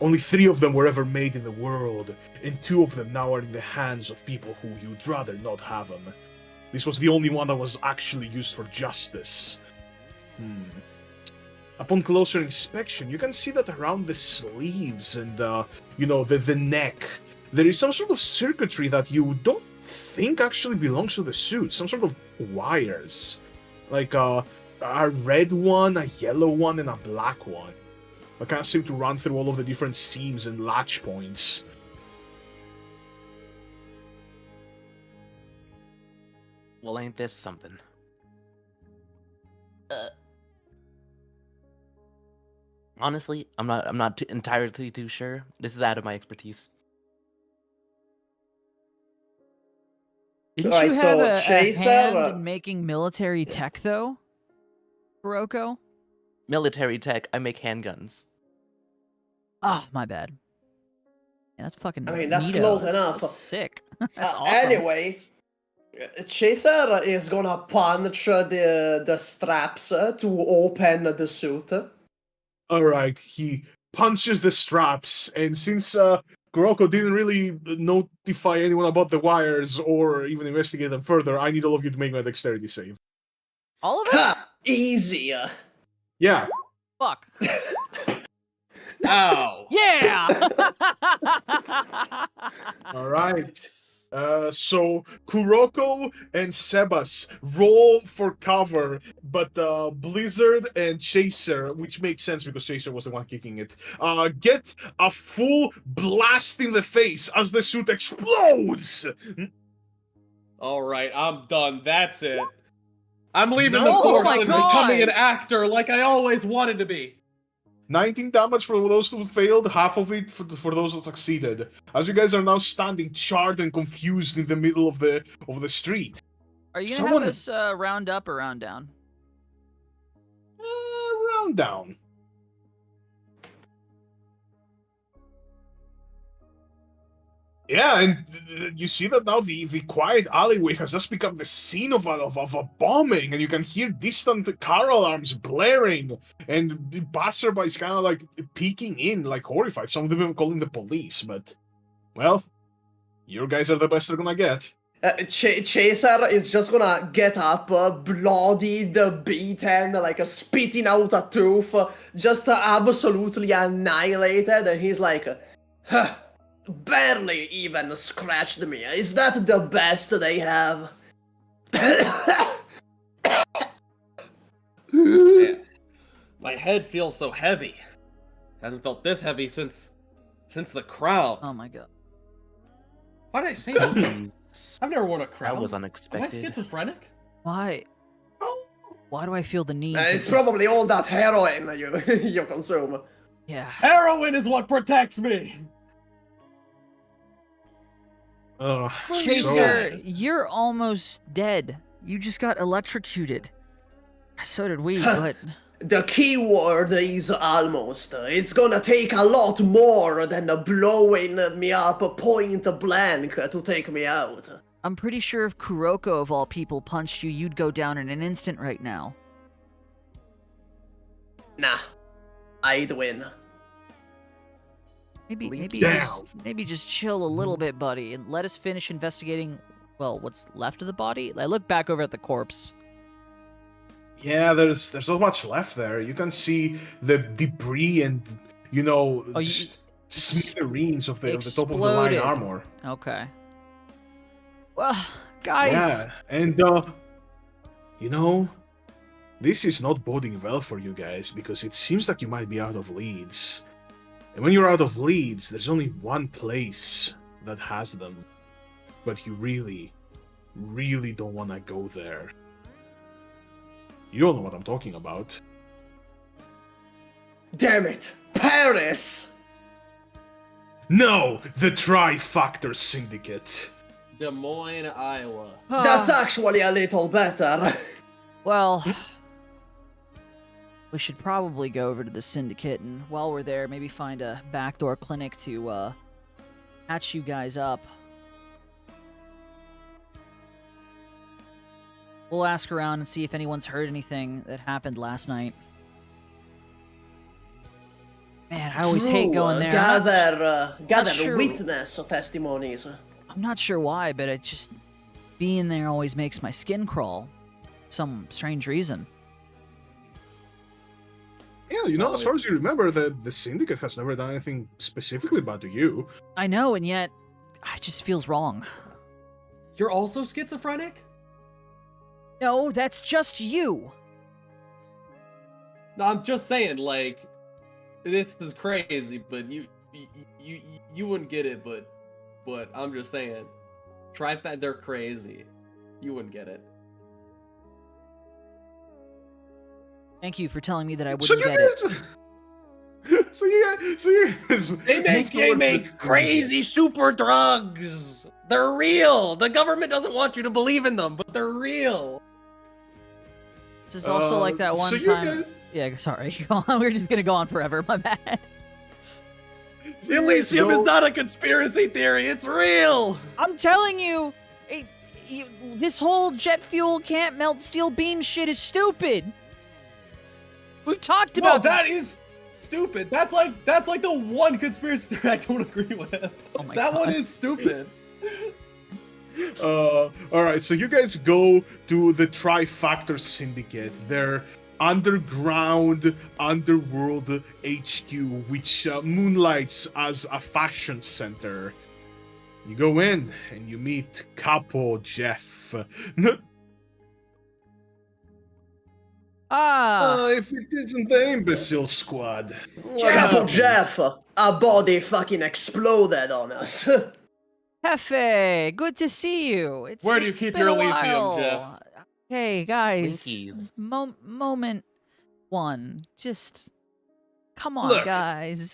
Only 3 of them were ever made in the world, and 2 of them now are in the hands of people who you'd rather not have them. This was the only one that was actually used for justice. Upon closer inspection, you can see that around the sleeves and, the neck, there is some sort of circuitry that you don't think actually belongs to the suit. Some sort of wires. Like a red one, a yellow one, and a black one. I can't seem to run through all of the different seams and latch points. Well, ain't this something? Honestly, I'm not entirely too sure. This is out of my expertise. Didn't Alright, you so have a Chaser, hand uh, in making military tech, though? Kuroko? Military tech, I make handguns. Ah, my bad. Yeah, that's fucking I mean, that's neato. close That's- enough. That's sick. That's awesome. Anyway, Chaser is gonna punch the straps to open the suit. Alright, he punches the straps, and since Kuroko didn't really notify anyone about the wires or even investigate them further, I need all of you to make my dexterity save. All of us? Ha! Easy. Yeah. Fuck. Ow. Yeah! Alright. So Kuroko and Sebas roll for cover, but Blizzard and Chaser, which makes sense because Chaser was the one kicking it, get a full blast in the face as the suit explodes! All right, I'm done. That's it. I'm leaving No, the oh force my and God. becoming an actor like I always wanted to be. 19 damage for those who failed, half of it for those who succeeded. As you guys are now standing charred and confused in the middle of the street. Are you gonna Someone- have us round up or round down? Round down. Yeah, and you see that now the quiet alleyway has just become the scene of a bombing, and you can hear distant car alarms blaring, and the passerbys kind of like peeking in, like horrified. Some of them even calling the police, but, well, your guys are the best they're gonna get. Chaser is just gonna get up, bloodied, beaten, like spitting out a tooth, just absolutely annihilated, and he's like, huh, barely even scratched me. Is that the best they have? Yeah. My head feels so heavy. Hasn't felt this heavy since the crown. Oh my god. Why did I say that? Cookies. I've never worn a crown. That was Am I unexpected. schizophrenic? Why? Why do I feel the need to It's just- probably all that heroin you consume. Yeah. Heroin is what protects me. Chaser, you're almost dead. You just got electrocuted. So did we, but... The key word is almost. It's gonna take a lot more than blowing me up point blank to take me out. I'm pretty sure if Kuroko, of all people, punched you, you'd go down in an instant right now. Nah, I'd win. Maybe just chill a little bit, buddy, and let us finish investigating, well, what's left of the body? I look back over at the corpse. Yeah, there's not much left there. You can see the debris and, just smithereens of the top of the line Exploded. armor. Okay. Well, guys... Yeah, and, this is not boding well for you guys, because it seems like you might be out of leads. And when you're out of leads, there's only one place that has them. But you really, really don't want to go there. You all know what I'm talking about. Damn it, Paris! No, the Tri-Factor Syndicate. Des Moines, Iowa. That's actually a little better. Well, we should probably go over to the Syndicate, and while we're there, maybe find a backdoor clinic to, hatch you guys up. We'll ask around and see if anyone's heard anything that happened last night. Man, I always hate going there. Gather sure. witness testimonies. I'm not sure why, but it just... being there always makes my skin crawl. Some strange reason. Yeah, as far as you remember, the Syndicate has never done anything specifically bad to you. I know, and yet... it just feels wrong. You're also schizophrenic? No, that's just you! No, I'm just saying, like, this is crazy, but you wouldn't get it, but I'm just saying, they're crazy. You wouldn't get it. Thank you for telling me that I wouldn't get it. So you guys... They make crazy super drugs! They're real! The government doesn't want you to believe in them, but they're real! This is also like that one time... Yeah, sorry. We're just gonna go on forever, my bad. Elysium is not a conspiracy theory, it's real! I'm telling you, this whole jet fuel can't melt steel beam shit is stupid! We've talked No, about that is stupid. That's like the one conspiracy theory I don't agree with. Oh my that God. one is stupid. Alright, so you guys go to the Tri-Factor Syndicate, their underground underworld HQ, which moonlights as a fashion center. You go in and you meet Capo Jeff. If it isn't the Imbecile Squad. Capo Jeff, a body fucking exploded on us. Hefe, good to see you. Where do you it's keep been your a Elysium, while. Jeff? Hey, guys. Winkies. Moment one. Just... come on, Look. guys.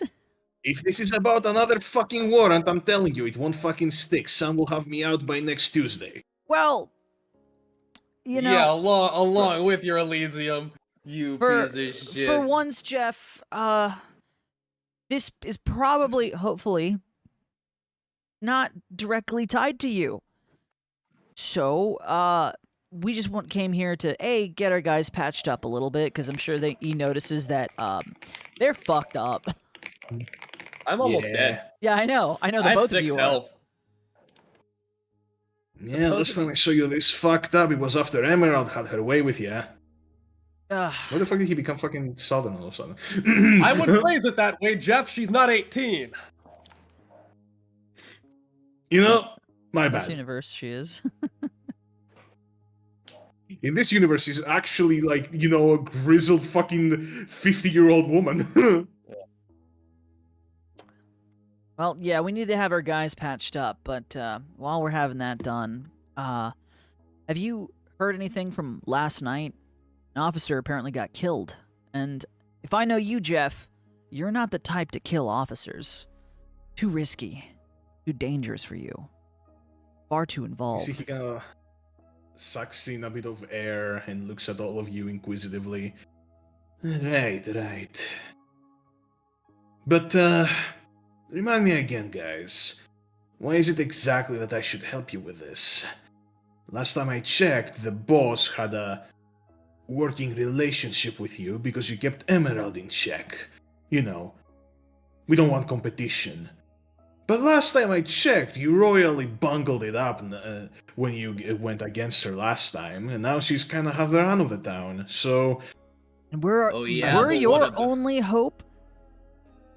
If this is about another fucking warrant, I'm telling you, it won't fucking stick. Some will have me out by next Tuesday. Well... you know... yeah, along with your Elysium, you piece of shit. For once, Jeff, this is probably, hopefully, not directly tied to you. So, we just came here to, get our guys patched up a little bit, because I'm sure he notices that, they're fucked up. I'm almost dead. Yeah, I know I that have both of 6 you health. Yeah, last time I saw you this fucked up, it was after Emerald had her way with you. are. Where the fuck did he become fucking southern all of a sudden? I would phrase it that way, Jeff. She's not 18. You know, my In this bad. universe, she is. In this universe, she's actually like, a grizzled fucking 50-year-old woman. Well, yeah, we need to have our guys patched up, but while we're having that done, have you heard anything from last night? An officer apparently got killed, and if I know you, Jeff, you're not the type to kill officers. Too risky, too dangerous for you. Far too You involved. see, he kind of sucks in a bit of air and looks at all of you inquisitively. Right. But, remind me again, guys. Why is it exactly that I should help you with this? Last time I checked, the boss had a working relationship with you because you kept Emerald in check. You know, we don't want competition. But last time I checked, you royally bungled it up when you went against her last time, and now she's kind of had the run of the town, so... And we're, Oh, yeah, we're but your what of the- only hope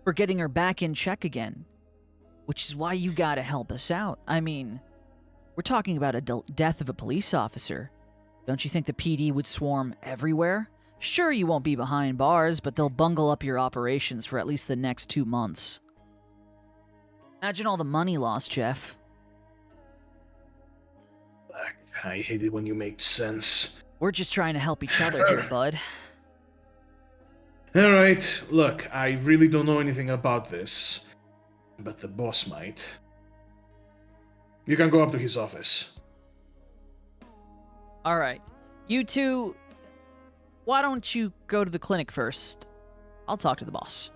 for getting her back in check again. Which is why you gotta help us out. I mean, we're talking about a death of a police officer. Don't you think the PD would swarm everywhere? Sure, you won't be behind bars, but they'll bungle up your operations for at least the next 2 months. Imagine all the money lost, Jeff. I hate it when you make sense. We're just trying to help each other here, bud. Alright, look, I really don't know anything about this, but the boss might. You can go up to his office. Alright. You two, why don't you go to the clinic first? I'll talk to the boss.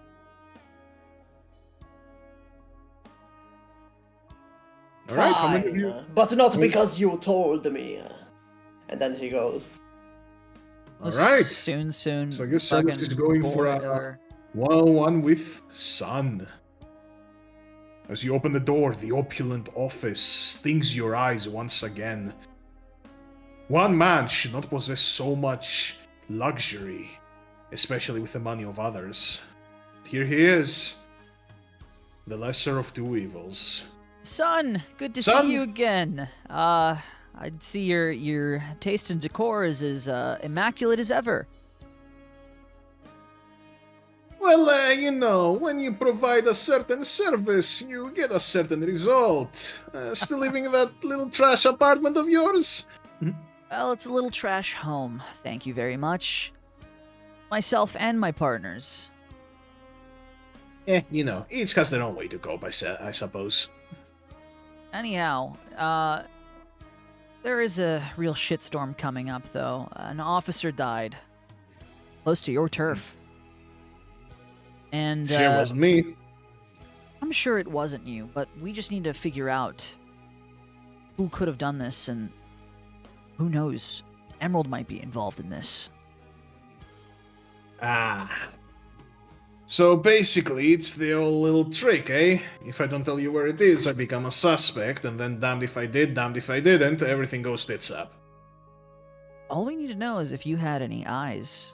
Alright, how many of Fine, you... but not because you told me. And then he goes. Alright. Soon. So I guess Solus fucking is going for a- boiler. One-on-one with Sun. As you open the door, the opulent office stings your eyes once again. One man should not possess so much luxury, especially with the money of others. Here he is, the lesser of two evils. Son, good to Son. see you again. I'd see your taste in decor is as immaculate as ever. Well, you know, when you provide a certain service, you get a certain result. Still living in that little trash apartment of yours? Well, it's a little trash home, thank you very much. Myself and my partners. You know, each has their own way to cope, I suppose. Anyhow, there is a real shitstorm coming up, though. An officer died. Close to your turf. And, Sure wasn't me. I'm sure it wasn't you, but we just need to figure out who could have done this, and who knows, Emerald might be involved in this. So basically, it's the old little trick, eh? If I don't tell you where it is, I become a suspect, and then damned if I did, damned if I didn't, everything goes tits up. All we need to know is if you had any eyes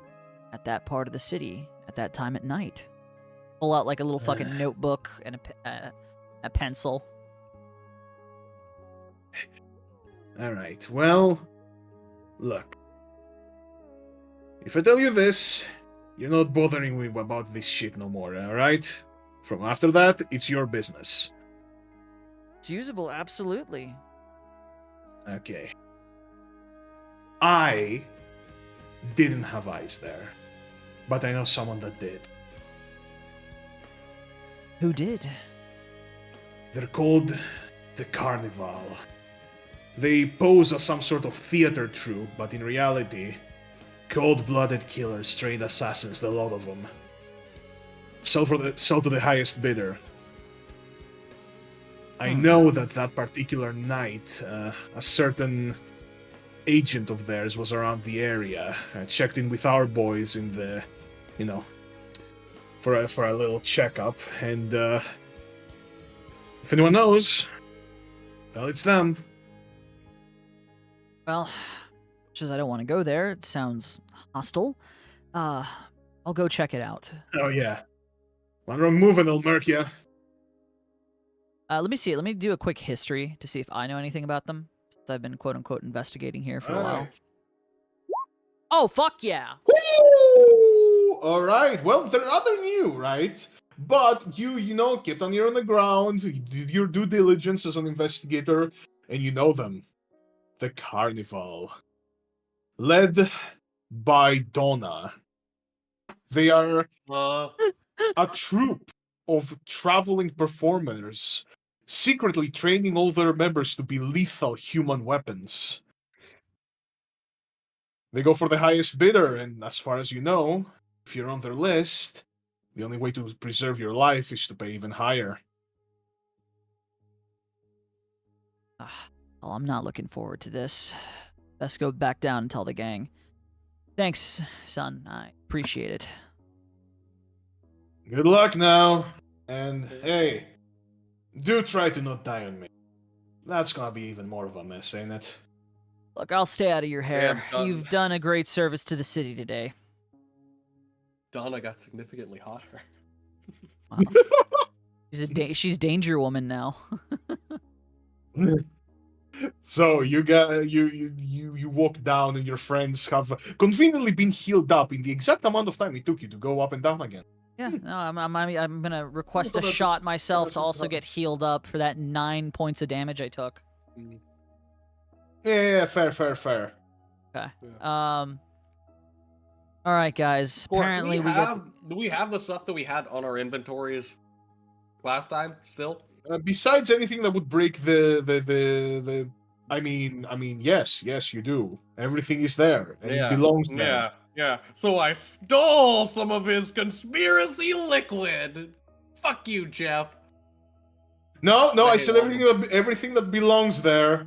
at that part of the city at that time at night. Pull out like a little fucking notebook and a pencil. Alright, well, look. If I tell you this, you're not bothering me about this shit no more, alright? From after that, it's your business. It's usable, absolutely. Okay. I didn't have eyes there, but I know someone that did. Who did? They're called the Carnival. They pose as some sort of theater troupe, but in reality, cold-blooded killers, trained assassins, the lot of them. Sell to the highest bidder. I know that particular night, a certain agent of theirs was around the area. I checked in with our boys in the, you know, for a little checkup, and if anyone knows, well, it's them. Well, just as I don't want to go there, it sounds hostile. I'll go check it out. Oh yeah, one wrong move and they'll murk ya. Let me see. Let me do a quick history to see if I know anything about them. Since I've been quote unquote investigating here for a while. Oh fuck yeah! Woo! All right. Well, they're rather new, right? But you know, kept on ear on the ground, you did your due diligence as an investigator, and you know them. The carnival. Led by Donna. They are a troupe of traveling performers, secretly training all their members to be lethal human weapons. They go for the highest bidder, and as far as you know, if you're on their list, the only way to preserve your life is to pay even higher. Well, I'm not looking forward to this. Best go back down and tell the gang. Thanks, son. I appreciate it. Good luck now, and hey, do try to not die on me. That's gonna be even more of a mess, ain't it? Look, I'll stay out of your hair. Done. You've done a great service to the city today. Donna got significantly hotter. Wow. She's Danger Woman now. So you walk down, and your friends have conveniently been healed up in the exact amount of time it took you to go up and down again. Yeah, no, I'm gonna request a That's shot just- myself that's to also just- get healed up for that 9 points of damage I took. Yeah, fair. Okay. All right, guys. Apparently we get. Do we have the stuff that we had on our inventories last time still? Besides anything that would break the I mean, yes, you do. Everything is there, and it belongs there. Yeah. So I stole some of his conspiracy liquid. Fuck you, Jeff. No, I Okay, said well- everything that belongs there.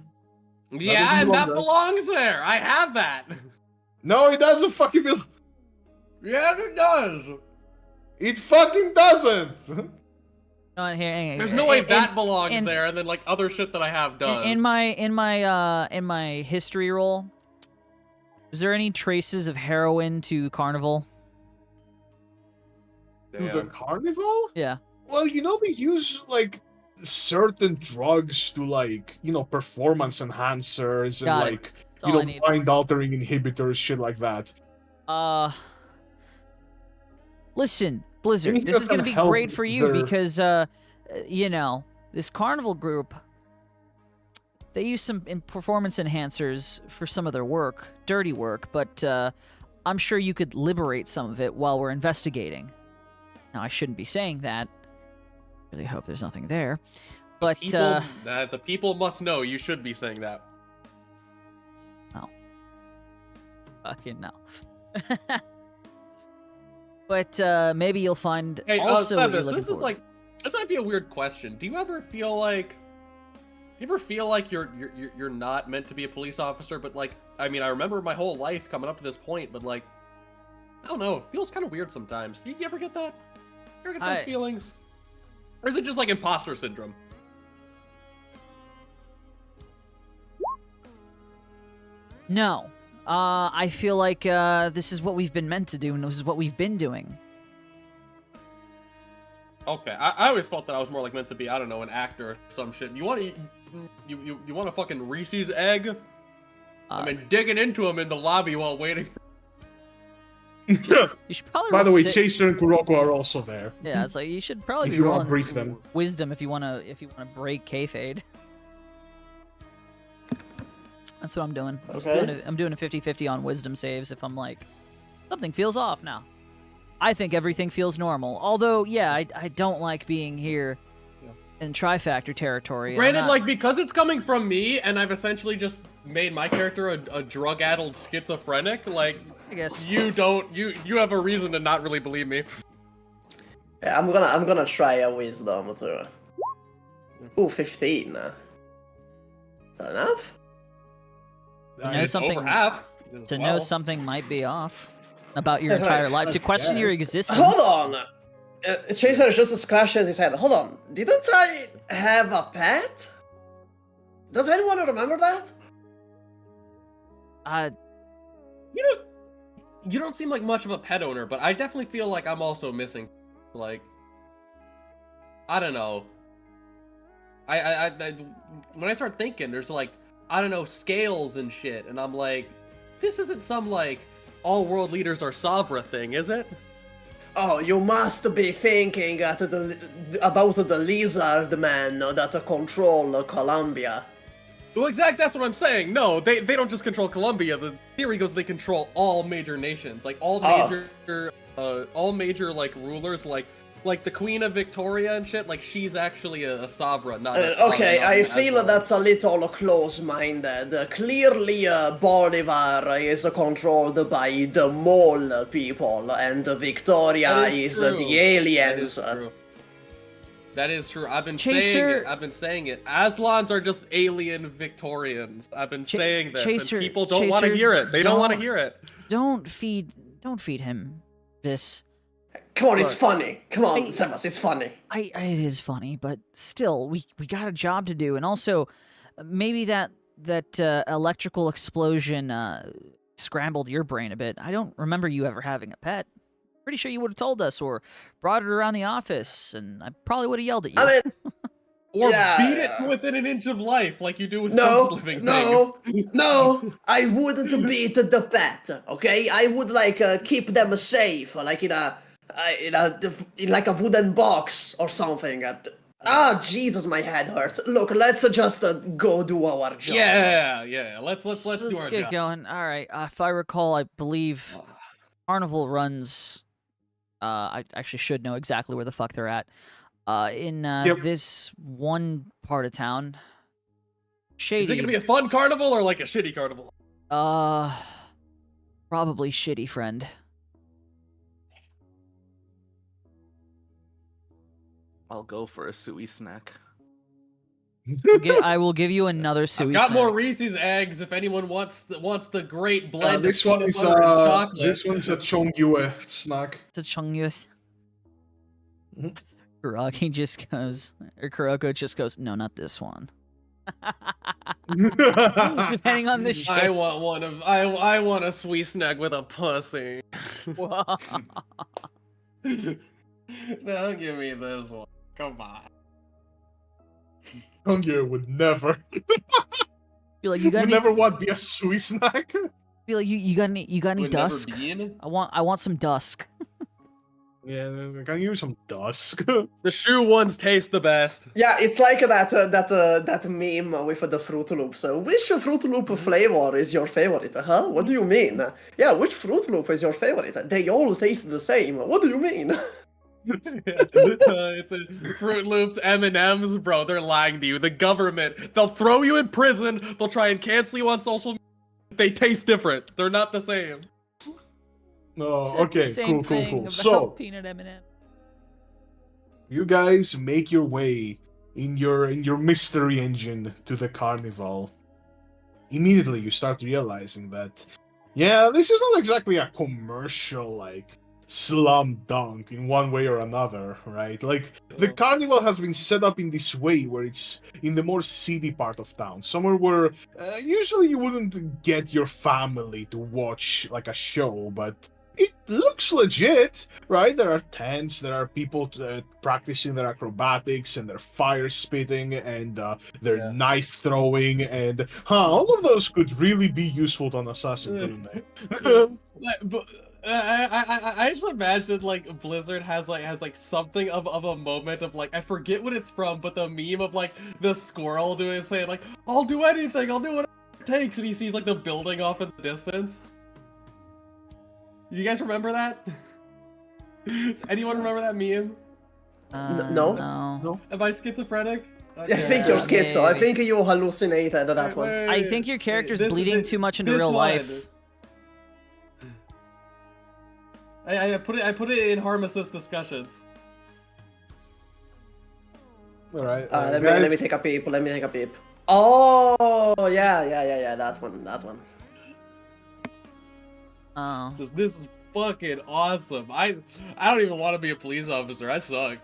Yeah, doesn't and belong that there. belongs there. I have that. No, it doesn't fucking belong. Yeah, it does. It fucking doesn't. Hang on. There's no way that belongs in- there, and then like other shit that I have does. In my history roll, is there any traces of heroin to Carnival? To the Damn. carnival? Yeah. Well, you know, they use like certain drugs to performance enhancers and Got it. like That's all I need. mind altering inhibitors, shit like that. Listen, Blizzard, Anything this is that's gonna gonna be help great for you their- because this Carnival group, they use some performance enhancers for some of their work, dirty work, but I'm sure you could liberate some of it while we're investigating. Now, I shouldn't be saying that. Really hope there's nothing there. But The people must know. You should be saying that. fucking no. But maybe you'll find Hey, also what you're Sebas, looking this is for. like, this might be a weird question. Do you ever feel like you're not meant to be a police officer? But like, I mean, I remember my whole life coming up to this point, but like, I don't know, it feels kind of weird sometimes. You ever get that? You ever get those feelings? Or is it just like imposter syndrome? No. I feel like this is what we've been meant to do, and this is what we've been doing. Okay, I always felt that I was more like meant to be, I don't know, an actor or some shit. You want a fucking Reese's egg? I've been digging into him in the lobby while waiting for... You should probably By the roll way, sit- Chaser and Kuroko are also there. Yeah, it's like you should probably If be you wanna rolling brief them. wisdom if you wanna break kayfabe. That's what I'm doing. Okay. I'm doing a 50-50 on wisdom saves if I'm like, something feels off now. I think everything feels normal. Although, yeah, I don't like being here in Trifactor territory. I'm Granted, not- like, because it's coming from me, and I've essentially just made my character a drug-addled schizophrenic, like, I guess. you have a reason to not really believe me. Yeah, I'm gonna try a wisdom too. Ooh, 15. Is that enough? To know something, Over half. to know something might be off about your That's right. entire life, to question your existence. Hold on. Chaser just scratches his head. Hold on. Didn't I have a pet? Does anyone remember that? You don't seem like much of a pet owner, but I definitely feel like I'm also missing. Like, I don't know. I when I start thinking, there's like, I don't know, scales and shit, and I'm like, this isn't some like all world leaders are Savra thing, is it? Oh, you must be thinking about the lizard man that control Columbia. Well, that's what I'm saying. No, they don't just control Colombia. The theory goes they control all major nations, like all major like rulers, like the Queen of Victoria and shit. Like she's actually a sovereign, not. Okay, I feel that's a little close-minded. Clearly, Bolivar is controlled by the mole people, and Victoria is the aliens. That is true. I've been Chaser, saying it. Aslans are just alien Victorians. I've been saying this, Chaser, and people don't want to hear it. They don't want to hear it. Don't feed him this. Come on, it's funny. Come on, Sebas, it's funny. It is funny, but still, we got a job to do, and also maybe that electrical explosion scrambled your brain a bit. I don't remember you ever having a pet. Pretty sure you would have told us or brought it around the office, and I probably would have yelled at you. I mean, or beat it within an inch of life, like you do with most living things. No, I wouldn't beat the pet. Okay, I would keep them safe, like in like a wooden box or something. Jesus, my head hurts. Look, let's just go do our job. Yeah. Let's do our job. Let's get going. All right. If I recall, I believe Carnival runs. I actually should know exactly where the fuck they're at. In this one part of town. Shady. Is it gonna be a fun carnival or like a shitty carnival? Probably shitty, friend. I'll go for a suey snack. I will give you another suey I've got snack. more Reese's eggs if anyone wants the great blend this of one peanut is butter and chocolate. this one's a Chongyue snack. It's a Chongyus. Kuragi just goes, or Kuroko just goes, no, not this one. Depending on the shit. I want a sweet snack with a pussy. No, give me this one. Come on. Chongyue would never. Feel like you got would never want to be a sweet snack. Feel like you got any Would dusk? never be in? I want some dusk. Yeah, can you use some dusk? The shoe ones taste the best. Yeah, it's like that meme with the Fruit Loops. Which Fruit Loop flavor is your favorite? Huh? What do you mean? Yeah, which Fruit Loop is your favorite? They all taste the same. What do you mean? It's a Fruit Loops, M&Ms, bro. They're lying to you. The government, they'll throw you in prison. They'll try and cancel you on social media. They taste different. They're not the same. No, Said okay, the same cool. thing about So, peanut M&M. you guys make your way in your mystery engine to the carnival. Immediately, you start realizing that, yeah, this is not exactly a commercial, like, slam dunk in one way or another, right? Like, the carnival has been set up in this way where it's in the more seedy part of town, somewhere where usually you wouldn't get your family to watch, like, a show, but it looks legit, right? There are tents, there are people practicing their acrobatics and their fire spitting and their knife throwing, and all of those could really be useful to an assassin, couldn't they? I just imagine like Blizzard has something of a moment of like, I forget what it's from, but the meme of like the squirrel saying like, I'll do anything, I'll do whatever it takes, and he sees like the building off in the distance. You guys remember that? Does anyone remember that meme? No. Am I schizophrenic? I think you're schizo. I think you hallucinated that one. I think your character's bleeding too much into real life. I put it in Harmacists discussions. All right, let me take a peep. Let me take a peep. Oh, yeah. That one. Oh. This is fucking awesome. I don't even want to be a police officer. I suck.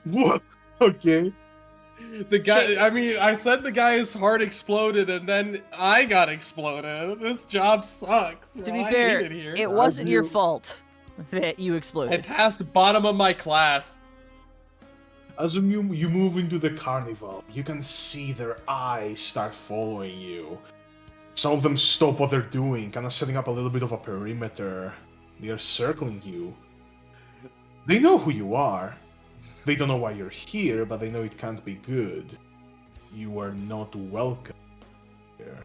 What? Okay. The guy, I mean, I said the guy's heart exploded and then I got exploded. This job sucks. To be fair, it wasn't your fault that you exploded. I passed bottom of my class. As you move into the carnival, you can see their eyes start following you. Some of them stop what they're doing, kind of setting up a little bit of a perimeter. They are circling you. They know who you are. They don't know why you're here, but they know it can't be good. You are not welcome here.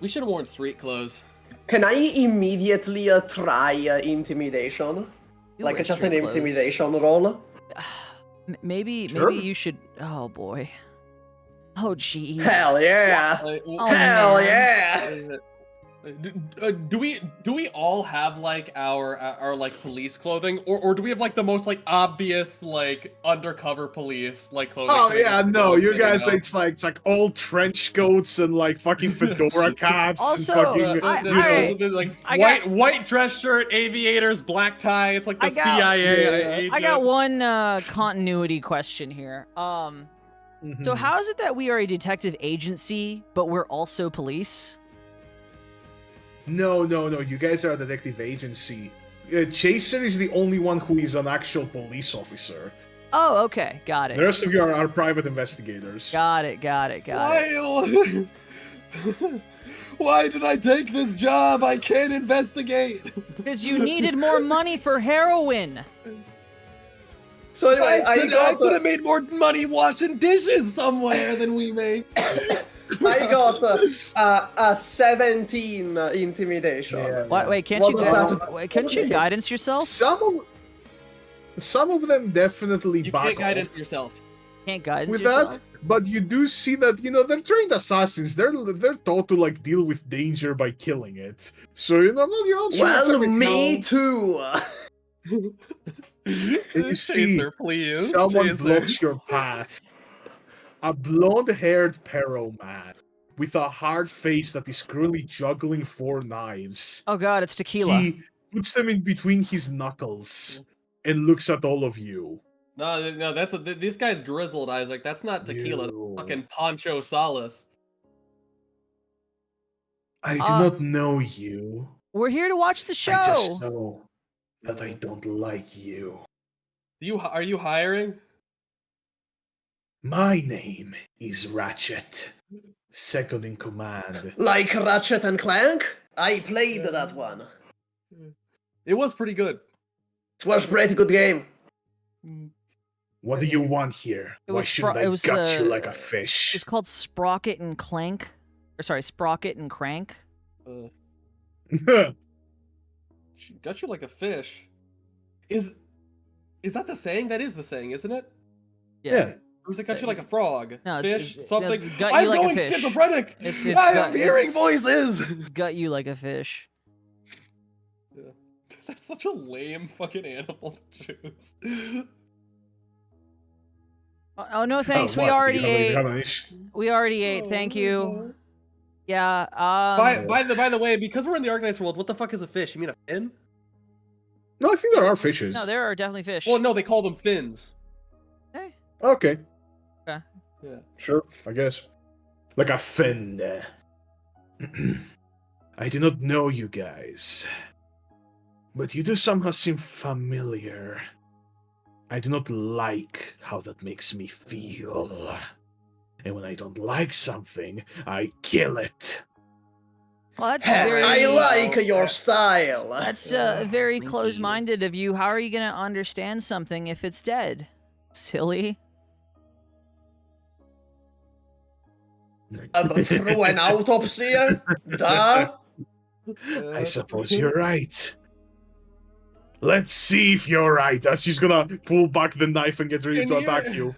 We should have worn street clothes. Can I immediately try intimidation? You Like wear just an street clothes. intimidation roll? Maybe Sure. you should. Oh boy. Oh jeez. Hell yeah! Oh, Hell man. yeah! Do we all have like our like police clothing, or do we have like the most like obvious like undercover police like clothing? Oh so we yeah, just no, don't you get guys, out? it's like all trench coats and like fucking fedora caps Also, and fucking. White dress shirt, aviators, black tie. It's like the I got- CIA agent. I got one continuity question here. So how is it that we are a detective agency, but we're also police? No, you guys are a detective agency. Chaser is the only one who is an actual police officer. Oh, okay, got The it. rest of you are private investigators. Got it. Why did I take this job? I can't investigate. Because you needed more money for heroin. So anyway, I could have made more money washing dishes somewhere than we make. got a 17 intimidation. Yeah. Wait, can't What you? was that? Wait, couldn't you guidance yourself? Some of them definitely You back can't guide off it yourself. Can't guidance with yourself. that, but you do see that they're trained assassins. They're taught to like deal with danger by killing it. So you're not sure. Well, exactly me how- too. And you see Chaser, please. someone Chaser. blocks your path. A blonde-haired Perro man with a hard face that is currently juggling 4 knives. Oh god, it's tequila. He puts them in between his knuckles and looks at all of you. No, this guy's grizzled, Isaac. That's not tequila. That's You. fucking Poncho Salas. I do not know you. We're here to watch the show. I just know that I don't like you. Are you hiring? My name is Ratchet, second in command. Like Ratchet and Clank? I played that one. It was pretty good. It was a pretty good game. What do you want here? It Why was shouldn't Spro- I it was, gut you like a It's fish? called Sprocket and Clank. Or sorry, Sprocket and Crank. She got you like a fish. Is that the saying? That is the saying, isn't it? Yeah. Or is it got you like a frog? No, Fish? it's Something? got you I'm like a going fish. schizophrenic! It's I got- am hearing it's- voices! It's got you like a fish. That's such a lame fucking animal to choose. Oh no, thanks. Oh, we what? already You have ate. an issue? We already ate. Thank you. Yeah. By the way, because we're in the Arknights world, what the fuck is a fish? You mean a fin? No, I think there are fishes. No, there are definitely fish. Well, no, they call them fins. Hey. Okay. Okay. Yeah. Sure, I guess. Like a fin. I do not know you guys. But you do somehow seem familiar. I do not like how that makes me feel. And when I don't like something, I kill it. Well, that's I very. like your style. That's very close-minded of you. How are you gonna understand something if it's dead? Silly. Through an autopsy? Duh. I suppose you're right. Let's see if you're right. As she's gonna pull back the knife and get ready to attack you.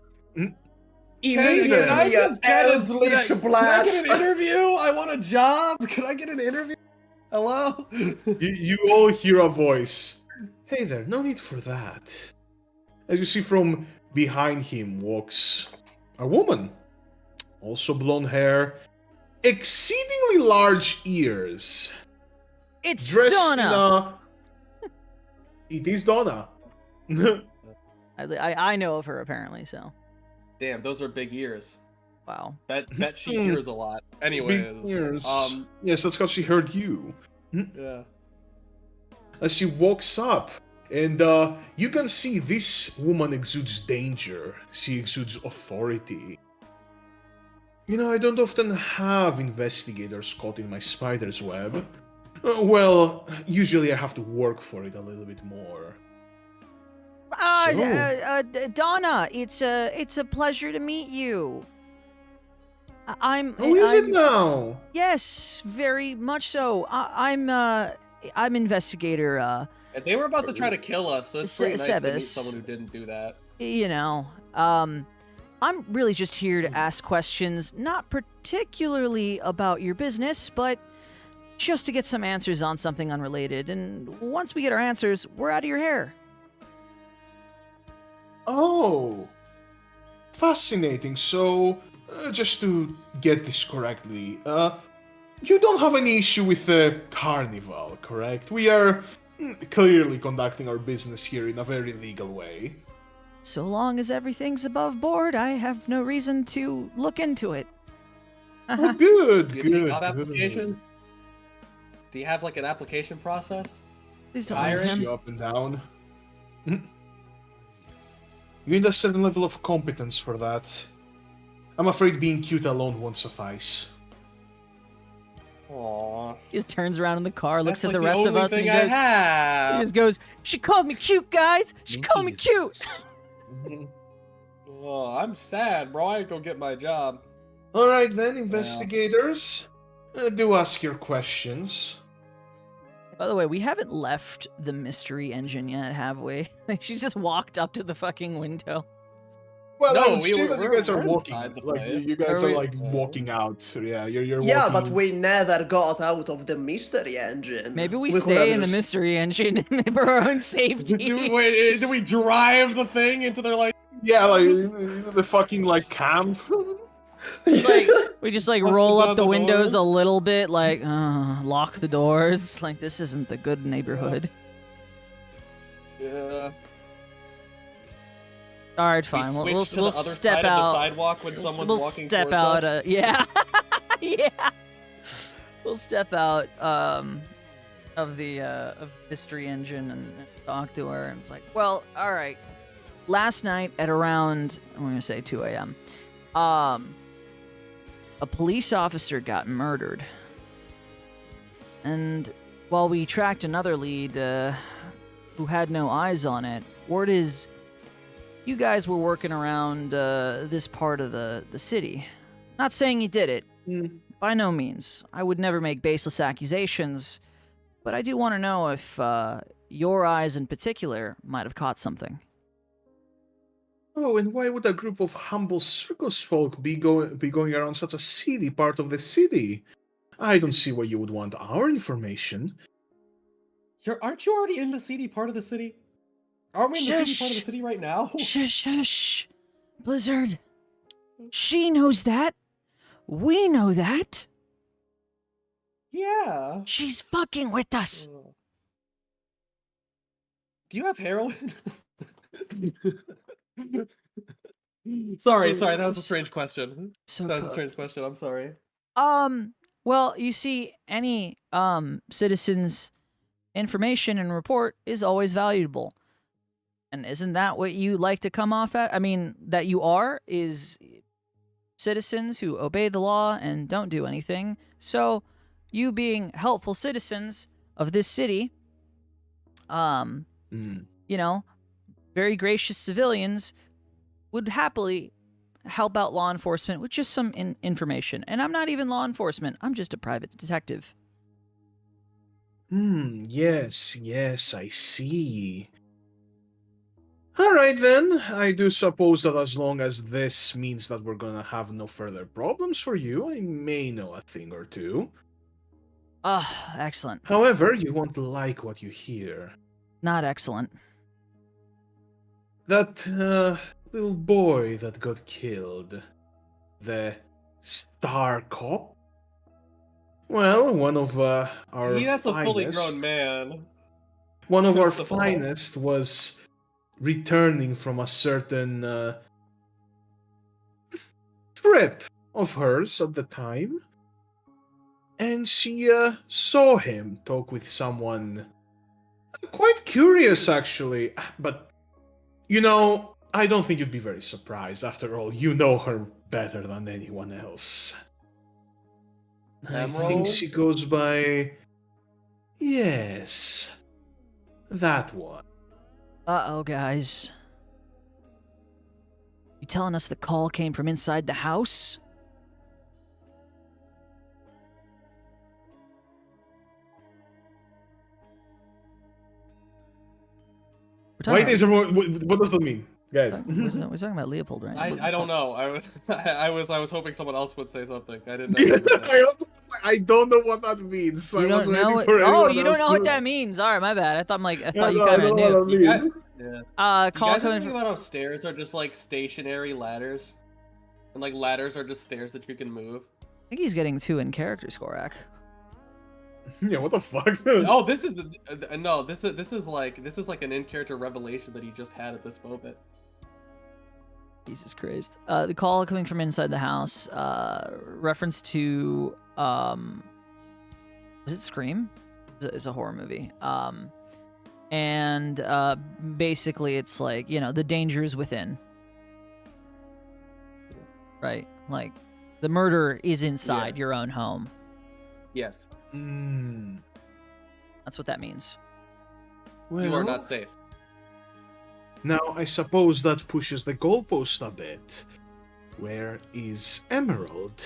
Immediately, Eldritch Can I Blast. get an interview? I want a job. Can I get an interview? Hello? You all hear a voice. Hey there, no need for that. As you see from behind him walks a woman. Also blonde hair, exceedingly large ears. It's Dressed Donna. It is Donna. I know of her apparently. So. Damn, those are big ears. Wow. Bet she hears a lot. Anyways, Big ears. Yes, that's because she heard you. yeah. As she walks up, and you can see this woman exudes danger. She exudes authority. You know, I don't often have investigators caught in my spider's web, Well, usually I have to work for it a little bit more. Donna, it's a pleasure to meet you. How is it now? Yes, very much so. I'm investigator. And they were about to try to kill us, so it's pretty nice to meet Sebas. someone who didn't do that. You know, I'm really just here to ask questions, not particularly about your business, but just to get some answers on something unrelated. And once we get our answers, we're out of your hair. Oh, fascinating. So, just to get this correctly, you don't have any issue with the carnival, correct? We are clearly conducting our business here in a very legal way. So long as everything's above board, I have no reason to look into it. Oh, good, Do you good. take job good. applications? Do you have like an application process? Please don't Hire mind him? him. You up and down. You need a certain level of competence for that. I'm afraid being cute alone won't suffice. Aww. He just turns around in the car, looks That's at the like rest of only us, and thing he I goes, have. he just goes, "She called me cute, guys. She called me cute." Oh, I'm sad, bro. I ain't gonna get my job. Alright then, investigators. Do ask your questions. By the way, we haven't left the mystery engine yet, have we? She's just walked up to the fucking window. Well, No, I would we say were- that you we're- guys are we're walking. inside the Like, place. you guys Are are we- like walking out. Yeah, you're Yeah, walking. but we never got out of the mystery engine. Maybe we could stay have in the just- mystery engine for our own safety. Do we drive the thing into their like? Yeah, like the fucking like camp. It's like we just like Bust roll down up the the windows doors. a little bit, like lock the doors. Like this isn't the good neighborhood. Yeah. All right, We fine. switch We'll to the other step side of the out. sidewalk when someone's We'll walking step towards out. us. Yeah, yeah. We'll step out of the mystery engine and talk to her. And it's like, well, all right. Last night at around, I'm gonna say 2 a.m. A police officer got murdered, and while we tracked another lead who had no eyes on it, word is you guys were working around this part of the city. Not saying you did it, by no means. I would never make baseless accusations, but I do want to know if your eyes in particular might have caught something. Oh, and why would a group of humble circus folk be going around such a seedy part of the city? I don't see why you would want our information. Aren't you already in the seedy part of the city? Aren't we in the seedy part of the Shush. city right now? Shush, shush. Blizzard. She knows that. We know that. Yeah. She's fucking with us. Do you have heroin? sorry, that was a strange question. So That was a cool. strange question. I'm sorry. Well, you see, any citizen's information and report is always valuable. And isn't that what you like to come off at? I mean, that you are is citizens who obey the law and don't do anything. So, you being helpful citizens of this city, you know, very gracious civilians would happily help out law enforcement with just some information. And I'm not even law enforcement. I'm just a private detective. Yes, I see. Alright then, I do suppose that as long as this means that we're gonna have no further problems for you, I may know a thing or two. Ah, excellent. However, you won't like what you hear. Not excellent. That, little boy that got killed. The star cop? Well, one of our That's a fully finest- grown man. One of our First of all. finest was returning from a certain trip of hers at the time. And she saw him talk with someone quite curious, actually. But, you know, I don't think you'd be very surprised. After all, you know her better than anyone else. I think Emerald? she goes by Yes. That one. Uh-oh, guys. You telling us the call came from inside the house? We're Why talking is everyone? What does that mean, guys? we're talking about Leopold, right? I don't know. I was hoping someone else would say something. I didn't know. You would say. I don't know what that means. So You I was don't waiting know? for Oh, anyone you don't else know to- what that means. All right, my bad. I thought Yeah, you no, I kind of don't know knew. what that You guys, means. yeah. You Call guys ever coming think from. about how stairs are just like stationary ladders, and like ladders are just stairs that you can move? I think he's getting 2 in character, Skorak. Yeah, what the fuck? Oh, this is no. This is like an in-character revelation that he just had at this moment. Jesus Christ. The call coming from inside the house, reference to, was it Scream? It's a horror movie. And basically it's like, the danger is within. Right? Like, the murder is inside your own home. Yes, That's what that means. Well, you are not safe. Now, I suppose that pushes the goalpost a bit. Where is Emerald?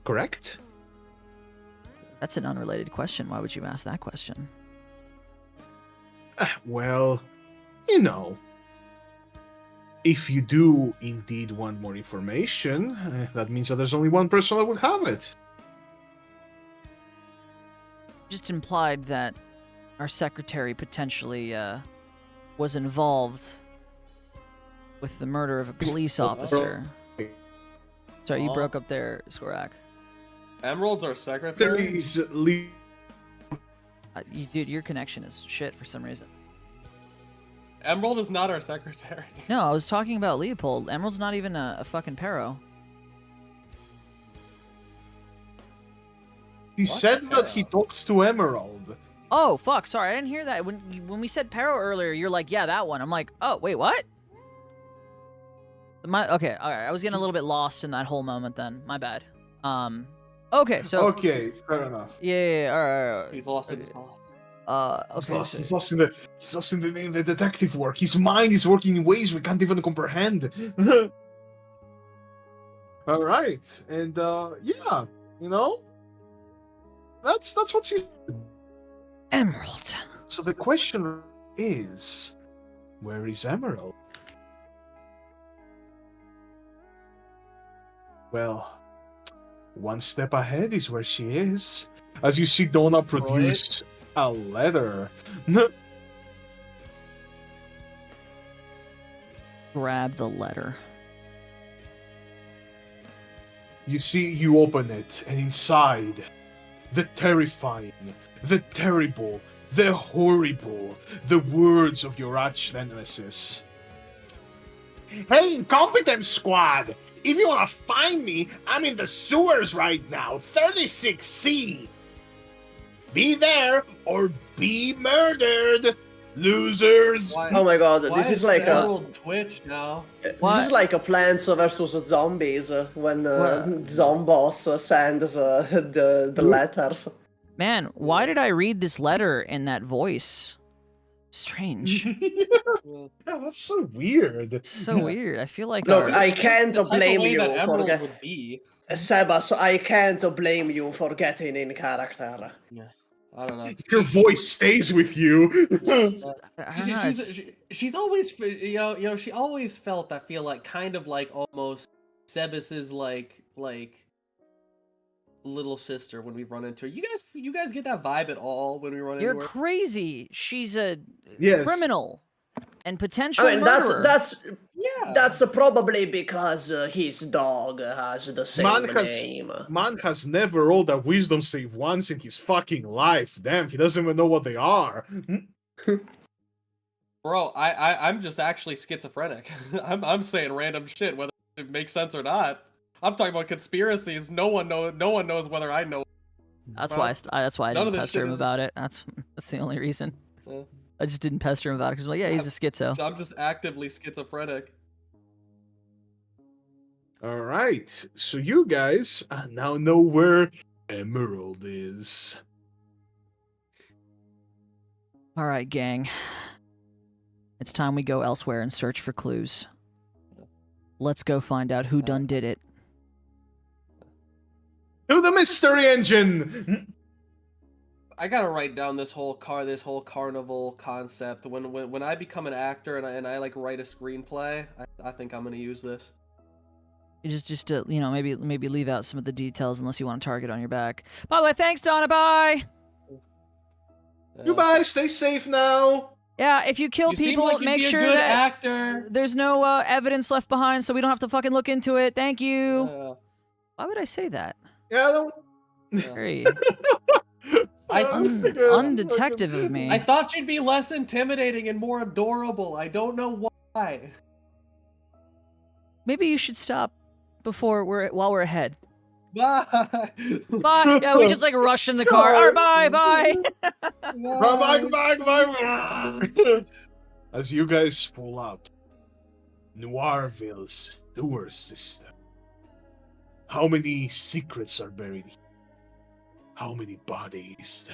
Correct? That's an unrelated question. Why would you ask that question? Well, you know. If you do indeed want more information, that means that there's only one person that would have it. Just implied that our secretary potentially was involved with the murder of a police officer. Sorry, you broke up there, Skorak. Emerald's our secretary. Dude, your connection is shit for some reason. Emerald is not our secretary. No, I was talking about Leopold. Emerald's not even a fucking Pero. He said that he talked to Emerald. Oh, fuck, sorry, I didn't hear that. When we said Pero earlier, you're like, yeah, that one. I'm like, oh, wait, what? Okay, alright, I was getting a little bit lost in that whole moment then. My bad. Okay, so... Okay, fair enough. Yeah, alright. He's lost in his thoughts. Okay. He's lost in the detective work. His mind is working in ways we can't even comprehend. All right, and yeah, that's what she's. Emerald. So the question is, where is Emerald? Well, one step ahead is where she is. As you see Donna produce a letter. Grab the letter. You see, you open it, and inside, the terrifying, the terrible, the horrible, the words of your arch nemesis. Hey, Incompetent Squad! If you want to find me, I'm in the sewers right now, 36C! Be there or be murdered, losers! Oh my god, Why this is like a Emerald Twitch now. this is like a Plants vs Zombies when the Zomboss sends the letters. Man, why did I read this letter in that voice? Strange. Yeah, that's so weird. So weird. I feel like Look, our- I can't The type of blame way you that for Emerald would be. Sebas, I can't blame you for getting in character. Yeah, I don't know. Your voice stays with you. I don't know, it's- She's always she always felt, I feel like, kind of like almost Sebas's like little sister when we run into her. You guys get that vibe at all when we run You're into her? crazy. She's a Yes. criminal and potential I mean, murderer. that's probably because his dog has the same name. Man has never rolled a wisdom save once in his fucking life. Damn, he doesn't even know what they are. Bro, I'm just actually schizophrenic. I'm saying random shit whether it makes sense or not. I'm talking about conspiracies. No one knows whether I know. That's why I None didn't of this pester shit him is- about it. That's the only reason. Yeah. I just didn't pester him about it because I'm like, yeah, he's a schizo. So I'm just actively schizophrenic. All right, so you guys now know where Emerald is. All right, gang. It's time we go elsewhere and search for clues. Let's go find out who done did it. To the mystery engine. I gotta write down this whole carnival concept. When I become an actor and I like write a screenplay, I think I'm gonna use this. You just you know, maybe leave out some of the details unless you want a target on your back. By the way, thanks, Donna. Bye. Goodbye. Stay safe now. Yeah, if you kill You seem people, like you'd make be a sure good that actor. there's no evidence left behind, so we don't have to fucking look into it. Thank you. Yeah. Why would I say that? Yeah, I don't. Very I undetective of me. I thought you'd be less intimidating and more adorable. I don't know why. Maybe you should stop while we're ahead. Bye. Bye. Yeah, we just like rush in the car. All right, bye. Bye. As you guys pull up, Noirville's sewer system. How many secrets are buried here? How many bodies?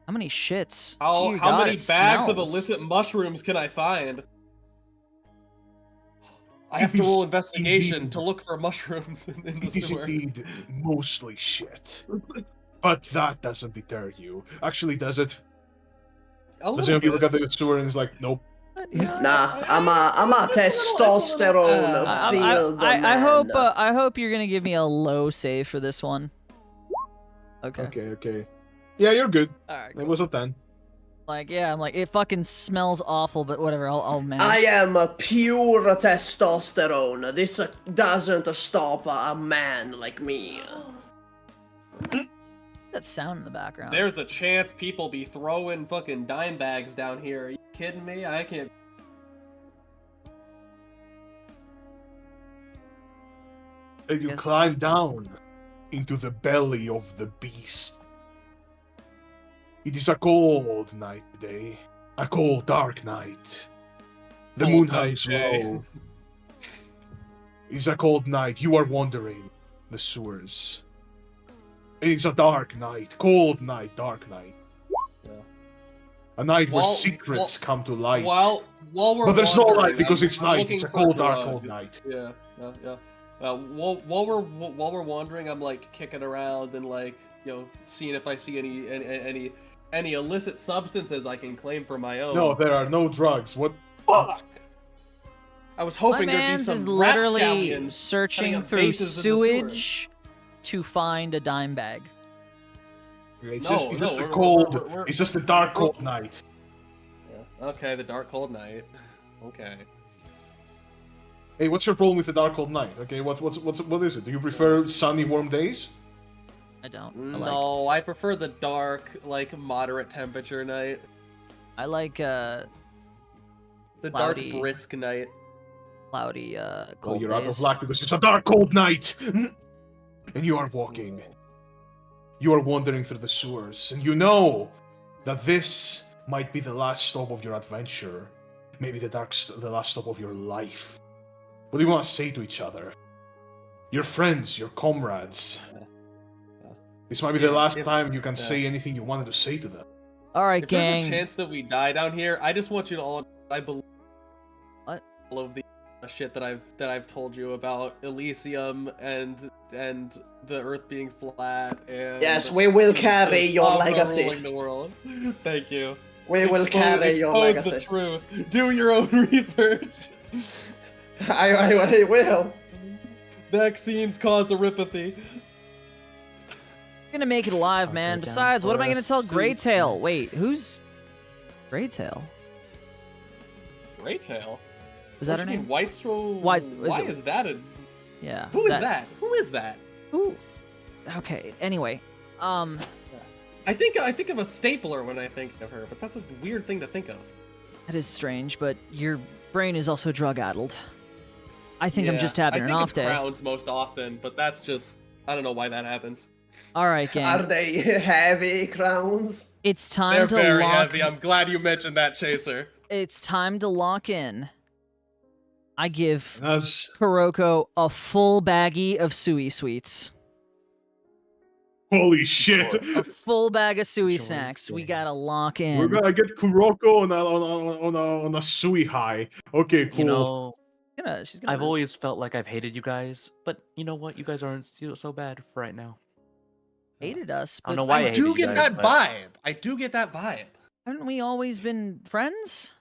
How many shits? How Dear God, many it bags of smells. illicit mushrooms can I find? I have It to roll is investigation indeed- to look for mushrooms in the It is sewer. indeed mostly shit. But that doesn't deter you. Actually, does it? A Does little any of you bit. look at the sewer and is like, nope. Yeah. Nah, I'm a testosterone filled man. I hope you're gonna give me a low save for this one. Okay. Okay. Yeah, you're good. All right. It was a 10. Like, yeah, I'm like, it fucking smells awful, but whatever. I'll manage. I am a pure testosterone. This doesn't stop a man like me. That sound in the background. There's a chance people be throwing fucking dime bags down here. Are you kidding me? I can't. And you Yes. climb down into the belly of the beast. It is a cold night today. A cold, dark night. The Cold moon night hangs day. low. It's a cold night. You are wandering the sewers. It is a dark night. Cold night, dark night. Yeah. A night where While- secrets come to light. While we're But there's no wandering, light because I'm- it's I'm night. looking It's a for cold, dark, drugs. cold night. Yeah. While we're wandering, I'm like kicking around and like seeing if I see any illicit substances I can claim for my own. No, there are no drugs. What? Fuck. I was My hoping there'd be man's some is rat literally scallions cutting searching up through bases in the sewer. sewage to find a dime bag. It's No, just no, a cold. we're- It's just a dark, cold night. Yeah. Okay, the dark cold night. Okay. Hey, what's your problem with the dark, cold night? Okay, what is it? Do you prefer sunny, warm days? I don't. I like, No, I prefer the dark, like moderate temperature night. I like The Cloudy. dark brisk night. cloudy, Well, cold you're out of days. luck because it's a dark, cold night, and you are walking. You are wandering through the sewers, and you know that this might be the last stop of your adventure, maybe the last stop of your life. What do you want to say to each other? Your friends, your comrades. This might be the last time you can say anything you wanted to say to them. All right, If there's gang. a chance that we die down here, I just want you to all. I believe What? all of the shit that I've told you about Elysium and the Earth being flat and. Yes, we will carry your Avra legacy. ruling the world. Thank you. We will carry your expose the legacy. truth. Do your own research. I will. Vaccines cause erypathy. I'm gonna make it alive, man. Besides, what am I gonna tell Greytail? Wait, who's Greytail? Greytail. Was that her name? White Straw. Why- Why is is that a? Yeah. Who is that? Who is that? Who? Okay. Anyway, I think of a stapler when I think of her, but that's a weird thing to think of. that is strange, but your brain is also drug-addled. I think I'm just having an off I think day. of crowns most often, but that's just I don't know why that happens. All right, gang. Are they heavy crowns? It's time They're to very lock. heavy. I'm glad you mentioned that, Chaser. It's time to lock in. I give As Kuroko a full baggie of Sui sweets. Holy shit! A full bag of suey Joy snacks. We Sting. gotta lock in. We're gonna get Kuroko on a sui high. Okay, cool. You know, She's gonna I've always felt like I've hated you guys, but you know what? You guys aren't so bad for right now. hated us, I don't but know why I I hated do you get guys, that but- vibe. I do get that vibe. haven't we always been friends?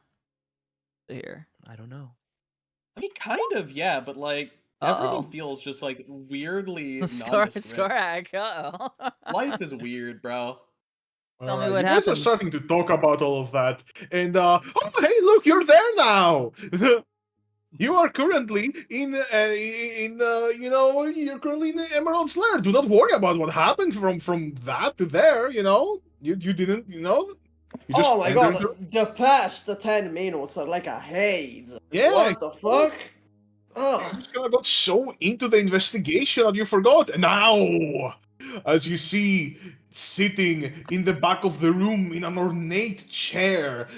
Here. I don't know. I mean, kind of, yeah, but like Uh-oh. everything feels just like weirdly Skorak. nondescript. Uh-oh. Life is weird, bro. Tell me Alright, what you guys are happens. starting to talk about all of that, and oh hey, look, you're there now. You are currently in you know, you're currently in the Emerald's Lair. Do not worry about what happened from that to there. You know, you didn't, you know. You just Oh my entered god, the past 10 minutes are like a haze. Yeah. What the fuck? Oh. You just kinda got so into the investigation that you forgot. And now, as you see, sitting in the back of the room in an ornate chair,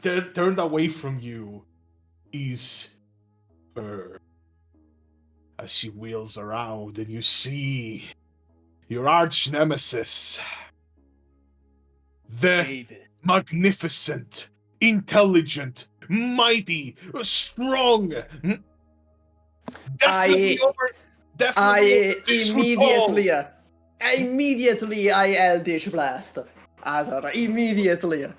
turned away from you, is her. As she wheels around, and you see your arch nemesis, the David. magnificent, intelligent, mighty, strong. Definitely I over 6 foot tall. immediately I Eldritch Blast. Adder, immediately.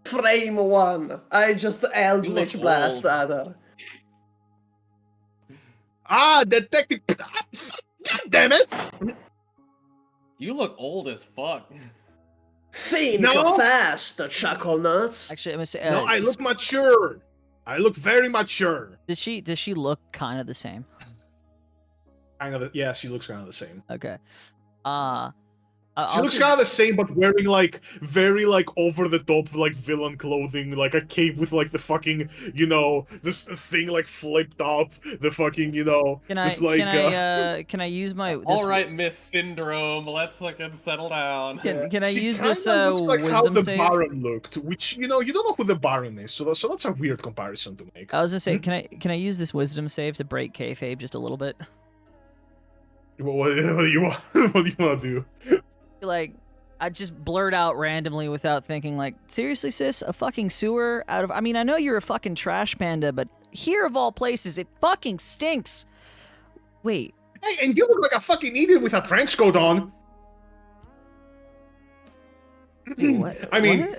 Frame 1. I just Eldritch look Blast, old. Adder. Ah, detective. God damn it! You look old as fuck. Think No. fast, Chuckle Nuts. Actually, I'm gonna say. No, I look mature. I look very mature. Does she look kind of the same? Kind of, yeah, she looks kind of the same. Okay. She looks kind of the same, but wearing like very like over the top like villain clothing, like a cape with like the fucking, you know, this thing like flipped up, the fucking, you know, Can I just like can I use my this, All right, Miss Syndrome, let's fucking settle down. Can I she use kinda this looks like how wisdom the save? Baron looked, which, you know, you don't know who the Baron is, so that's a weird comparison to make. I was gonna say, can I use this wisdom save to break kayfabe just a little bit? What do you want? What do you want to do? Like, I just blurt out randomly without thinking. Like, seriously, sis, a fucking sewer out of? I mean, I know you're a fucking trash panda, but here of all places, it fucking stinks. Wait, Hey, and you look like a fucking idiot with a trench coat on. what? I mean,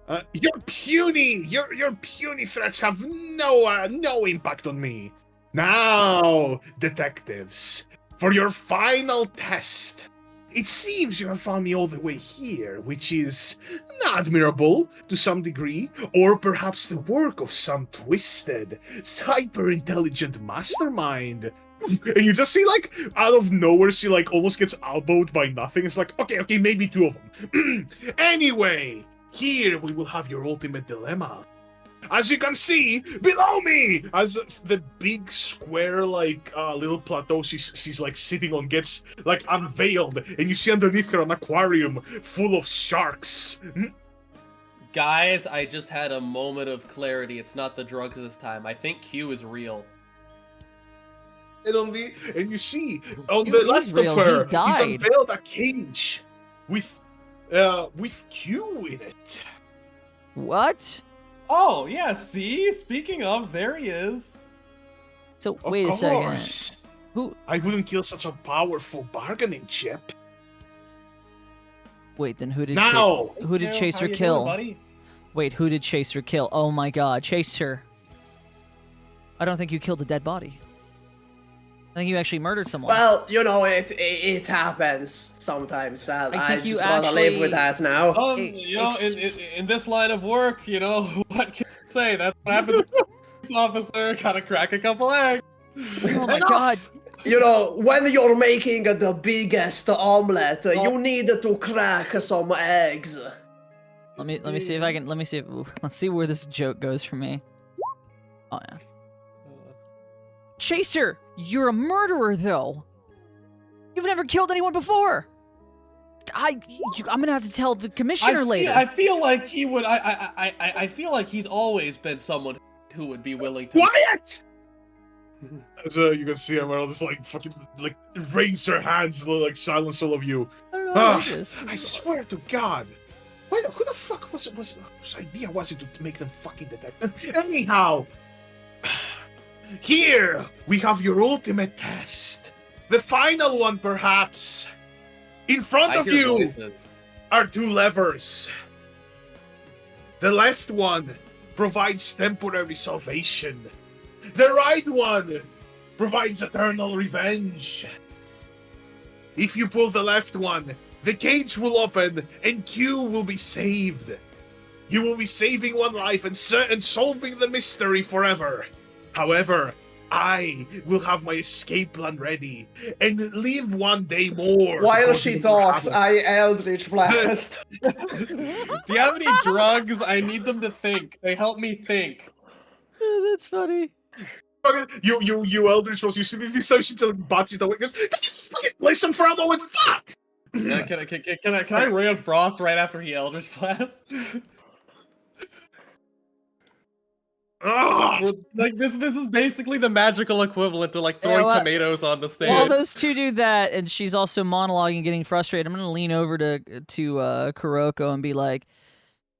what? your puny threats have no impact on me. Now, detectives, for your final test. It seems you have found me all the way here, which is admirable to some degree, or perhaps the work of some twisted, hyper-intelligent mastermind. And you just see, like, out of nowhere, she, like, almost gets elbowed by nothing. It's like, okay, maybe 2 of them. Anyway, here we will have your ultimate dilemma. As you can see, below me, as the big square, like, little plateau she's like, sitting on gets, like, unveiled, and you see underneath her an aquarium full of sharks. Guys, I just had a moment of clarity. It's not the drugs this time. I think Q is real. And you see, on He the is left real, of he her, he's died. unveiled a cage with Q in it. What? Oh, yeah, see? Speaking of, there he is. So Of wait a second. course. Who? I wouldn't kill such a powerful bargaining chip. Wait, then who did? Now! Who did How Chaser you kill? doing, buddy? Wait, who did Chaser kill? Oh my God, Chaser! I don't think you killed a dead body. I think you actually murdered someone. Well, you know, it happens sometimes. I I think you just gotta live actually- with that now. You know, in this line of work, you know, what can I say? That's what happens to a police officer. Gotta crack a couple eggs. Oh my Enough! God! You know, when you're making the biggest omelet, you need to crack some eggs. Let me see if I can. Let's see where this joke goes for me. Oh yeah. Chaser, you're a murderer, though. You've never killed anyone before. I'm gonna have to tell the commissioner later. I feel like he would. I feel like he's always been someone who would be willing to. Quiet! As you can see, Emerald just like fucking like raise her hands and like silence all of you. I don't know how to do this. I swear to God. Who the fuck was whose idea was it to make them fucking detective? Anyhow, here we have your ultimate test. The final one, perhaps. In front of you are two levers. The left one provides temporary salvation. The right one provides eternal revenge. If you pull the left one, the cage will open and Q will be saved. You will be saving one life and solving the mystery forever. However, I will have my escape plan ready and live one day more. While she talks, I Eldritch Blast. Do you have any drugs? I need them to think. They help me think. That's funny. You Eldritch was you see this time she just bats it away. Can you just fucking listen for a moment? Fuck! Yeah, can I Ray of Frost right after he Eldritch Blast? Like this is basically the magical equivalent to like throwing tomatoes on the stage. While those two do that, and she's also monologuing and getting frustrated, I'm gonna lean over to Kuroko and be like,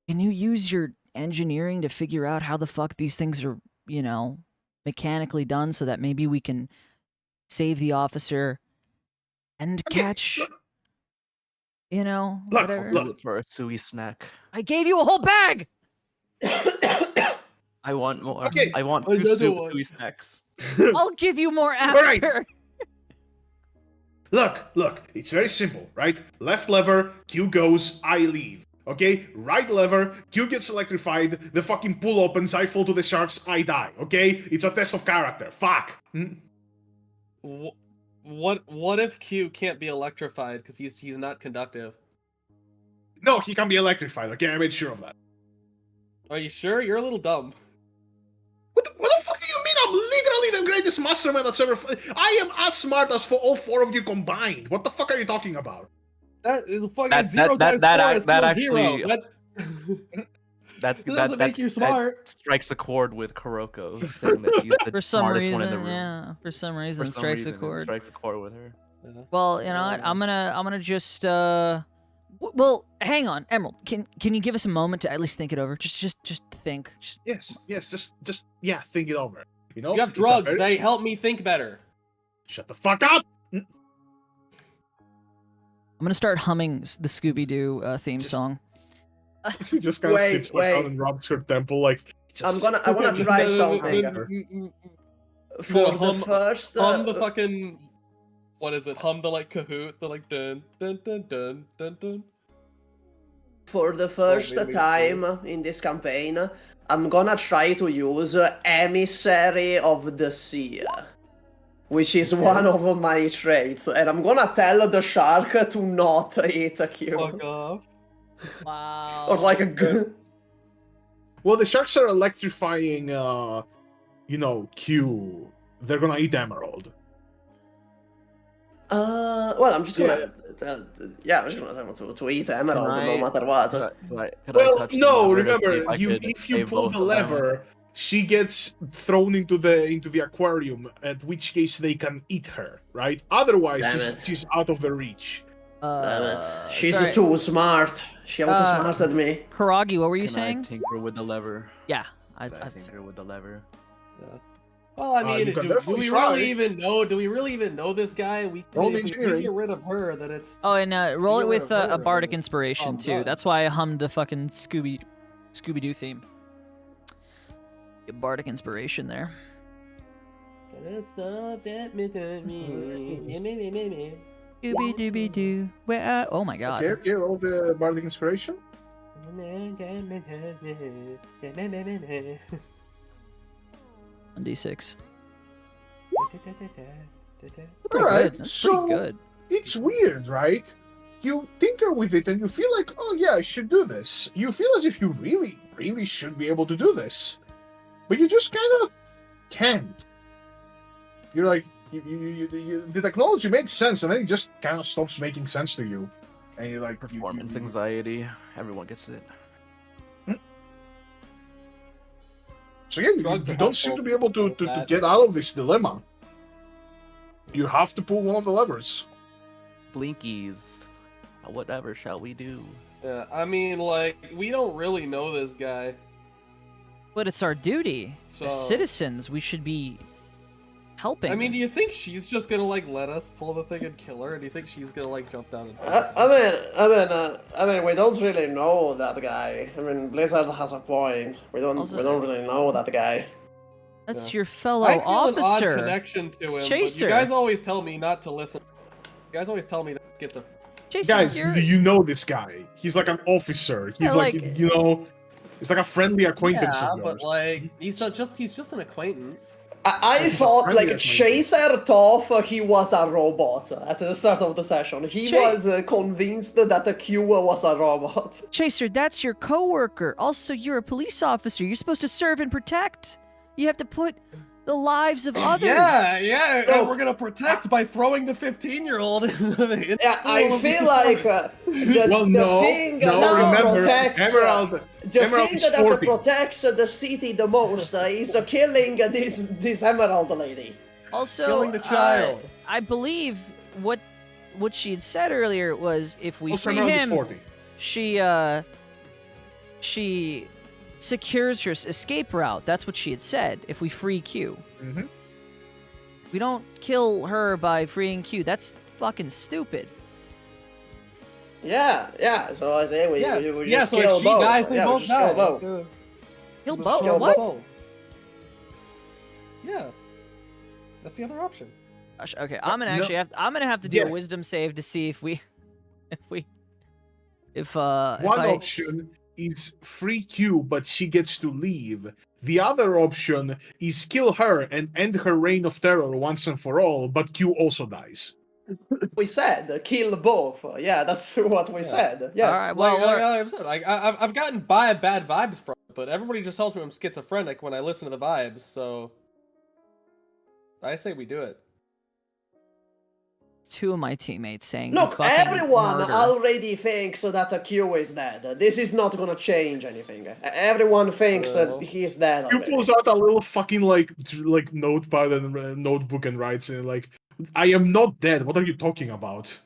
"Can you use your engineering to figure out how the fuck these things are, you know, mechanically done, so that maybe we can save the officer and catch, you know, whatever." Look for a sui snack. I gave you a whole bag. I want more. Okay. I want Another two one. sui snacks. I'll give you more after. Look, it's very simple, right? Left lever, Q goes, I leave. Okay? Right lever, Q gets electrified, the fucking pool opens, I fall to the sharks, I die. Okay? It's a test of character. Fuck. What if Q can't be electrified because he's not conductive? No, he can be electrified. Okay, I made sure of that. Are you sure? You're a little dumb. What the fuck do you mean? I'm literally the greatest mastermind that's ever. I am as smart as for all four of you combined. What the fuck are you talking about? That is fucking That- zero that- times that- four that- is that still actually- zero. That's That doesn't make you smart. That strikes a chord with Kuroko, saying that she's the For some smartest reason, one in the room. yeah. For some reason, For some strikes reason, a it chord. strikes a chord with her. Well, you know what? I'm gonna just well, hang on, Emerald. Can you give us a moment to at least think it over? Just think. Yes, just think it over. You know, You have it's a drugs. very- They help me think better. Shut the fuck up. I'm gonna start humming the Scooby-Doo theme song. She just kind of Wait, sits back wait. down and rubs her temple like. I wanna try something. For the first... Hum the fucking... What is it? Hum the like Kahoot, the like dun dun dun dun dun dun. For the first maybe time in this campaign, I'm gonna try to use Emissary of the Sea, which is one of my traits, and I'm gonna tell the shark to not eat Q. Fuck off. Wow. Or like a Well, the sharks are electrifying. Q. They're gonna eat Emerald. well, I'm just gonna... I'm just gonna tell him to eat Emerald no matter what. Could I Well, touch the no. lever to see Remember, I could if you save pull both the of them? lever, she gets thrown into the aquarium. At which case they can eat her, right? Otherwise, Damn it. she's out of their reach. Damn it. She's sorry. too smart. She outsmarted me. Karagi, what were you Can saying? I tinker with the lever? Yeah. Can I tinker with the lever? Well, I mean, you can do definitely we try. really even know? Do we really even know this guy? If we engineering. get rid of her, then it's... Oh, and roll it Get rid with of her, a bardic then it's inspiration all too. done. That's why I hummed the fucking Scooby-Doo theme. Get bardic inspiration there. Gonna stop that mystery. Scooby-Dooby-Doo. Where? Oh my god. Okay, roll the bardic inspiration. On D6. All right, Good. That's so pretty good. it's weird, right? You tinker with it and you feel like, oh yeah, I should do this. You feel as if you really, really should be able to do this, but you just kind of can't. You're like, the technology makes sense, and then it just kind of stops making sense to you, and you're like, Performance anxiety. Everyone gets it. So yeah, Drugs you are don't seem to be able to helpful. get out of this dilemma. You have to pull one of the levers. Blinkies. Whatever shall we do? Yeah, I mean, like, we don't really know this guy. But it's our duty. So... As citizens, we should be helping. I mean, do you think she's just gonna, like, let us pull the thing and kill her? Or do you think she's gonna, like, jump down and I mean, we don't really know that guy. I mean, Blizzard has a point. We don't really know that guy. That's Yeah. your fellow I feel officer. an odd connection to him, Chaser. but you guys always tell me not to listen. You guys always tell me that schizophrenia. Jason, Guys, you're... you know this guy. He's like an officer. He's Yeah, like, like- you know, he's like a friendly acquaintance Yeah, of yours. but like he's just an acquaintance. I thought, friendly like, as my- Chaser thought he was a robot at the start of the session. He was convinced that the Q was a robot. Chaser, that's your coworker. Also, you're a police officer. You're supposed to serve and protect. You have to put the lives of others. Yeah, No. and we're gonna protect by throwing the 15-year-old. Yeah, I feel like the thing that remember, protects Emerald thing is that 40. protects the city the most is killing this Emerald lady. Also, Killing the child. I believe what she had said earlier was if we Also, free Emerald is him, 40. she secures her escape route. That's what she had said. If we free Q, Mhm. we don't kill her by freeing Q. That's fucking stupid. Yeah. So I say we Yeah, just yeah. So kill if she both. dies, they Yeah, we both just kill die. both. Kill Just both. kill What? both. Yeah, that's the other option. Gosh, okay, I'm gonna no. actually have to do a Yeah. wisdom save to see if One I- option is free Q, but she gets to leave. The other option is kill her and end her reign of terror once and for all, but Q also dies. We said kill both. Yeah, that's what we said. Yes. All right, well, I've gotten bad vibes from it, but everybody just tells me I'm schizophrenic when I listen to the vibes. So I say we do it. two of my teammates saying Look, fucking everyone murder. already thinks that the Q is dead. This is not gonna change anything. Everyone thinks that he's dead Q already. pulls out a little fucking like notepad and notebook and writes in like, "I am not dead. What are you talking about?"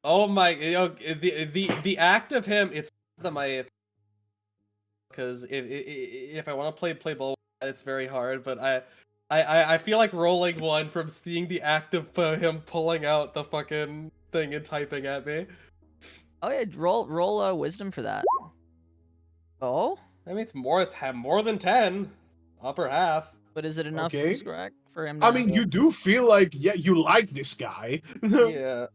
Oh my! The act of him, it's my because if I want to play ball, it's very hard. But I feel like rolling one from seeing the act of him pulling out the fucking thing and typing at me. Oh yeah, roll a wisdom for that. Oh, I mean, it's more than 10, upper half. but is it enough Okay. correct for him? I to- mean, you do feel like, yeah, you like this guy. Yeah.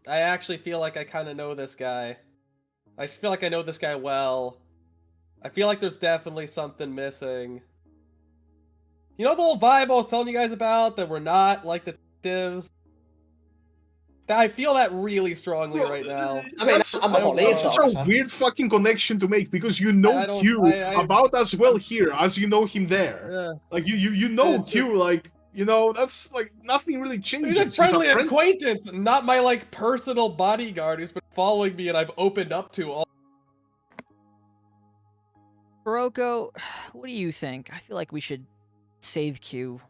I actually feel like I kind of know this guy. I just feel like I know this guy well. I feel like there's definitely something missing. You know the whole vibe I was telling you guys about, that we're not like detectives? I feel that really strongly right now. I mean, I'm a I don't know. police It's such a officer. weird fucking connection to make because you know I don't- Q I- about as well here as you know him there. Yeah. Like you know It's Q, just- like, you know, that's like nothing really changes. He's a friendly friend- acquaintance, not my like personal bodyguard who's been following me and I've opened up to all. Kuroko, what do you think? I feel like we should save Q.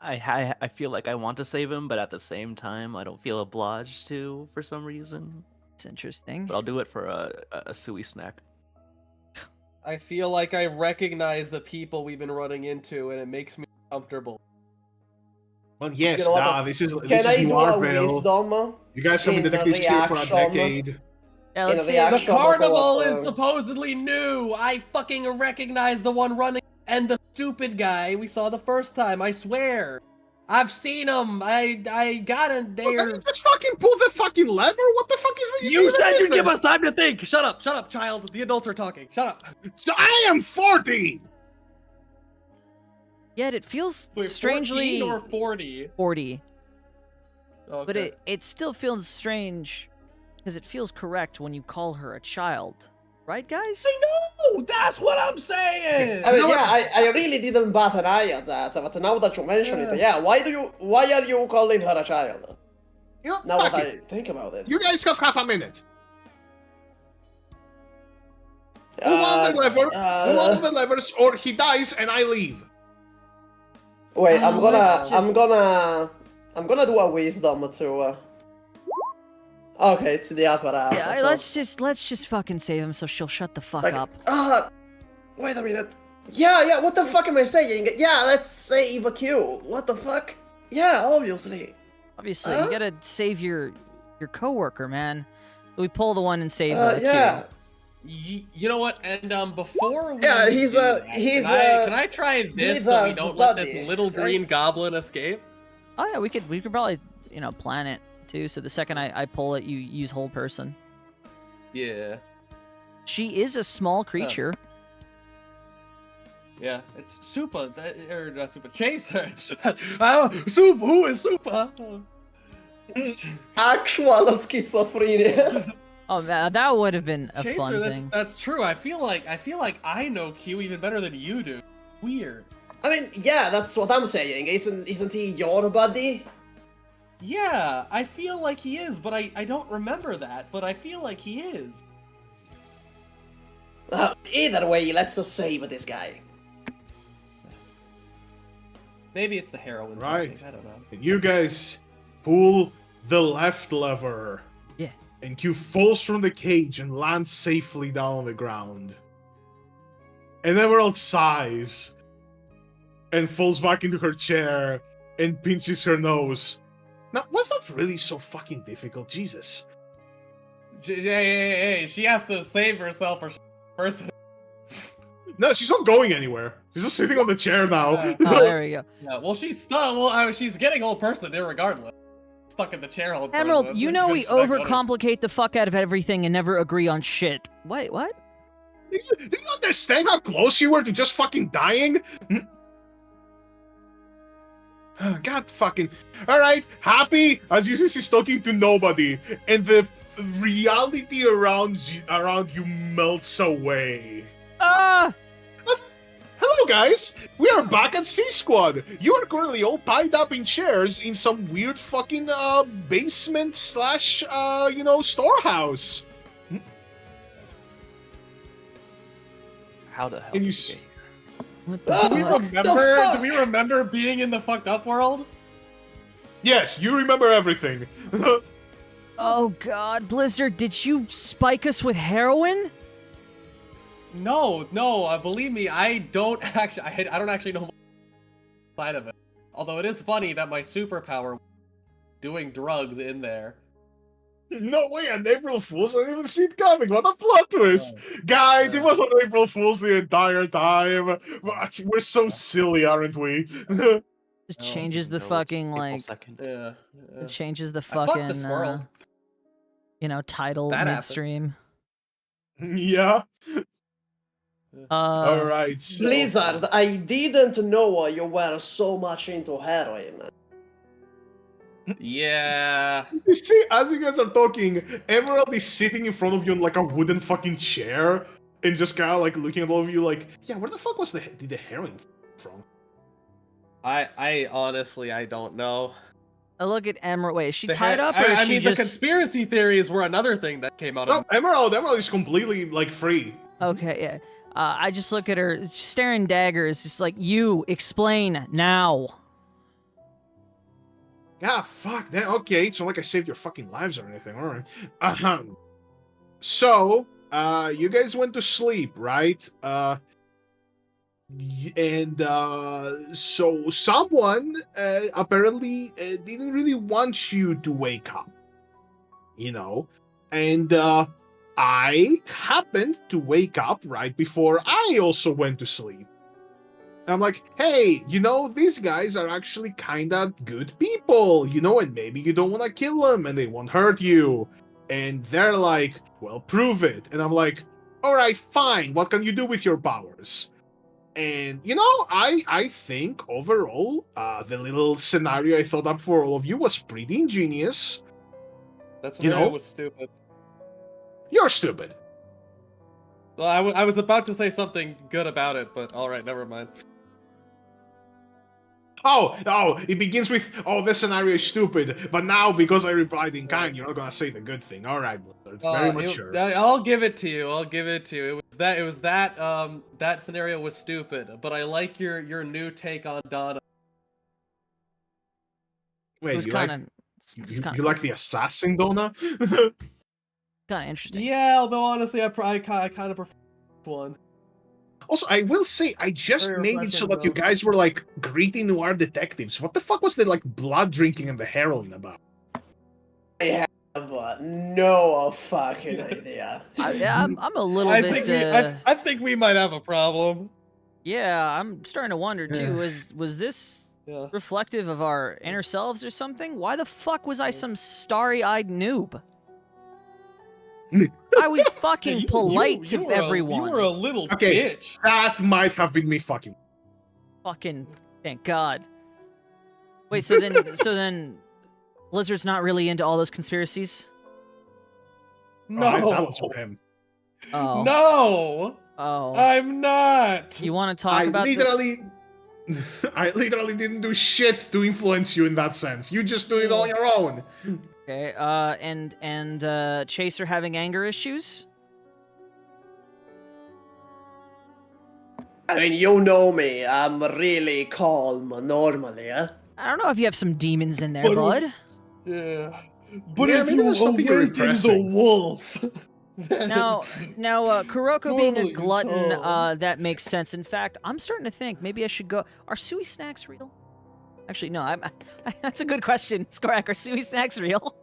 I feel like I want to save him, but at the same time, I don't feel obliged to for some reason. It's interesting. But I'll do it for a suey snack. I feel like I recognize the people we've been running into and it makes me comfortable. Well, yes, You know what, this is Can I do a Marville. wisdom? You guys have been in detectives here for a reaction? decade. Yeah, in let's a see. reaction- The Actual carnival what, is supposedly new. I fucking recognize the one running and the stupid guy we saw the first time. I swear, I've seen him. I got him Well, there. then you just fucking pull the fucking lever. What the fuck is with You said you'd business? give us time to think. Shut up, child. The adults are talking. Shut up. So I am 40. Yet it feels Wait, strangely 14 or 40. 40, Okay. but it still feels strange because it feels correct when you call her a child, right, guys? I know. That's what I'm saying. I mean, yeah, I really didn't bat an eye at that, but now that you mention it, yeah, why are you calling her a child? You know, Now fuck that it. I think about it. You guys have half a minute. Pull on the lever, pull uh, on the levers, or he dies and I leave. Wait, I'm gonna, let's just- I'm gonna do a wisdom to. Okay, it's the upper half. Yeah, so- let's just fucking save him so she'll shut the fuck Like, up. wait a minute. Yeah, what the fuck am I saying? Yeah, let's save a Q. What the fuck? Yeah, obviously. Obviously, Huh? you gotta save your coworker, man. We pull the one and save Yeah. You know what? And before we Yeah, do that, can I try this so we Blizzard's don't let buddy, this little right? green goblin escape? Oh yeah, we could probably plan it too. So the second I pull it, you use hold person. Yeah. She is a small creature. Yeah, it's Supa, or not Supa, Chaser. Supa, who is Supa? Actual schizophrenia. Oh, that would have been a Chaser, fun that's thing. that's true. I feel like I know Q even better than you do. Weird. I mean, yeah, that's what I'm saying. Isn't he your buddy? Yeah, I feel like he is, but I don't remember that. But I feel like he is. Either way, let's just save this guy. Maybe it's the heroin. Right. Talking, I don't know. And you guys pull the left lever. Yeah. And Q falls from the cage and lands safely down on the ground. And Emerald sighs and falls back into her chair and pinches her nose. Now, was that really so fucking difficult? Jesus. Hey, she has to save herself or person. No, she's not going anywhere. She's just sitting on the chair now. Oh, there we go. Yeah, well, she's stuck. Well, she's getting old person irregardless. Stuck in the chair. Old Emerald, person. you know we She's not going. overcomplicate the fuck out of everything and never agree on shit. Wait, what? Do you understand how close you were to just fucking dying? God fucking... Alright, happy as you see she's talking to nobody, and the reality around you melts away. Ah! Hello guys, we are back at C-Squad. You are currently all tied up in chairs in some weird fucking basement slash, storehouse. How the hell? Can you did s- we get here? What the Do we fuck? remember? fuck? Do we remember being in the fucked up world? Yes, you remember everything. Oh god, Blizzard, did you spike us with heroin? No. Believe me, I don't actually. I don't actually know much side of it. Although it is funny that my superpower, doing drugs in there. No way, an April Fool's! I didn't even see it coming. What a plot twist, guys! It was on April Fool's the entire time. We're so silly, aren't we? Just changes the No, it's fucking April like 2nd. Yeah. it changes the fucked fucking this world. title That happened. midstream. Yeah. All Uh right. So, Blizzard, I didn't know you were so much into heroin. Yeah. you see, as you guys are talking, Emerald is sitting in front of you on like a wooden fucking chair, and just kind of like looking at all of you, like, yeah, where the fuck did the heroin from? I honestly I don't know. I look at Emerald. Wait, is she The tied he- up or is I she mean, just the conspiracy theories were another thing that came out No, of. Emerald is completely like free. Okay, yeah. I just look at her, staring daggers, just like, you explain now. Yeah, fuck that. Okay, it's not like I saved your fucking lives or anything. All right. So, you guys went to sleep, right? So someone apparently didn't really want you to wake up, and I happened to wake up right before I also went to sleep. I'm like, hey, these guys are actually kinda good people, and maybe you don't want to kill them and they won't hurt you. And they're like, well, prove it. And I'm like, all right, fine. What can you do with your powers? And, I think overall, the little scenario I thought up for all of you was pretty ingenious. That's You know? was stupid. You're stupid. Well, I was about to say something good about it, but all right, never mind. Oh, it begins with, this scenario is stupid, but now, because I replied in kind, you're not gonna say the good thing. All right, Blizzard. Very mature. I'll give it to you. It was that scenario was stupid, but I like your new take on Donna. It Wait, was you kind like of you like the assassin, Donna? interesting. Yeah, although honestly, I kind of prefer one. Also, I will say, I just Very made it so refreshing, that you though. guys were like gritty noir detectives. What the fuck was the like blood drinking and the heroin about? I have no fucking idea. I'm a little I bit. think we might have a problem. Yeah, I'm starting to wonder too. Was this Yeah. reflective of our inner selves or something? Why the fuck was I some starry-eyed noob? I was fucking polite to everyone. You were a little Okay. bitch. That might have been me fucking. Fucking thank God. Wait, so then Blizzard's not really into all those conspiracies? No. Oh, that was for him. Oh. No. Oh. I'm not. You want to talk about I literally didn't do shit to influence you in that sense. You just do it on your own. Okay, and Chaser having anger issues? I mean, you know me. I'm really calm normally, huh? I don't know if you have some demons in there, bud. Yeah. But Yeah, if maybe you there's something you're awaken the repressing. wolf. Now, Kuroko being a Normally he's glutton, calm. that makes sense. In fact, I'm starting to think maybe I should go. Are suey snacks real? Actually, no. That's a good question, Skorak. Are suey snacks real?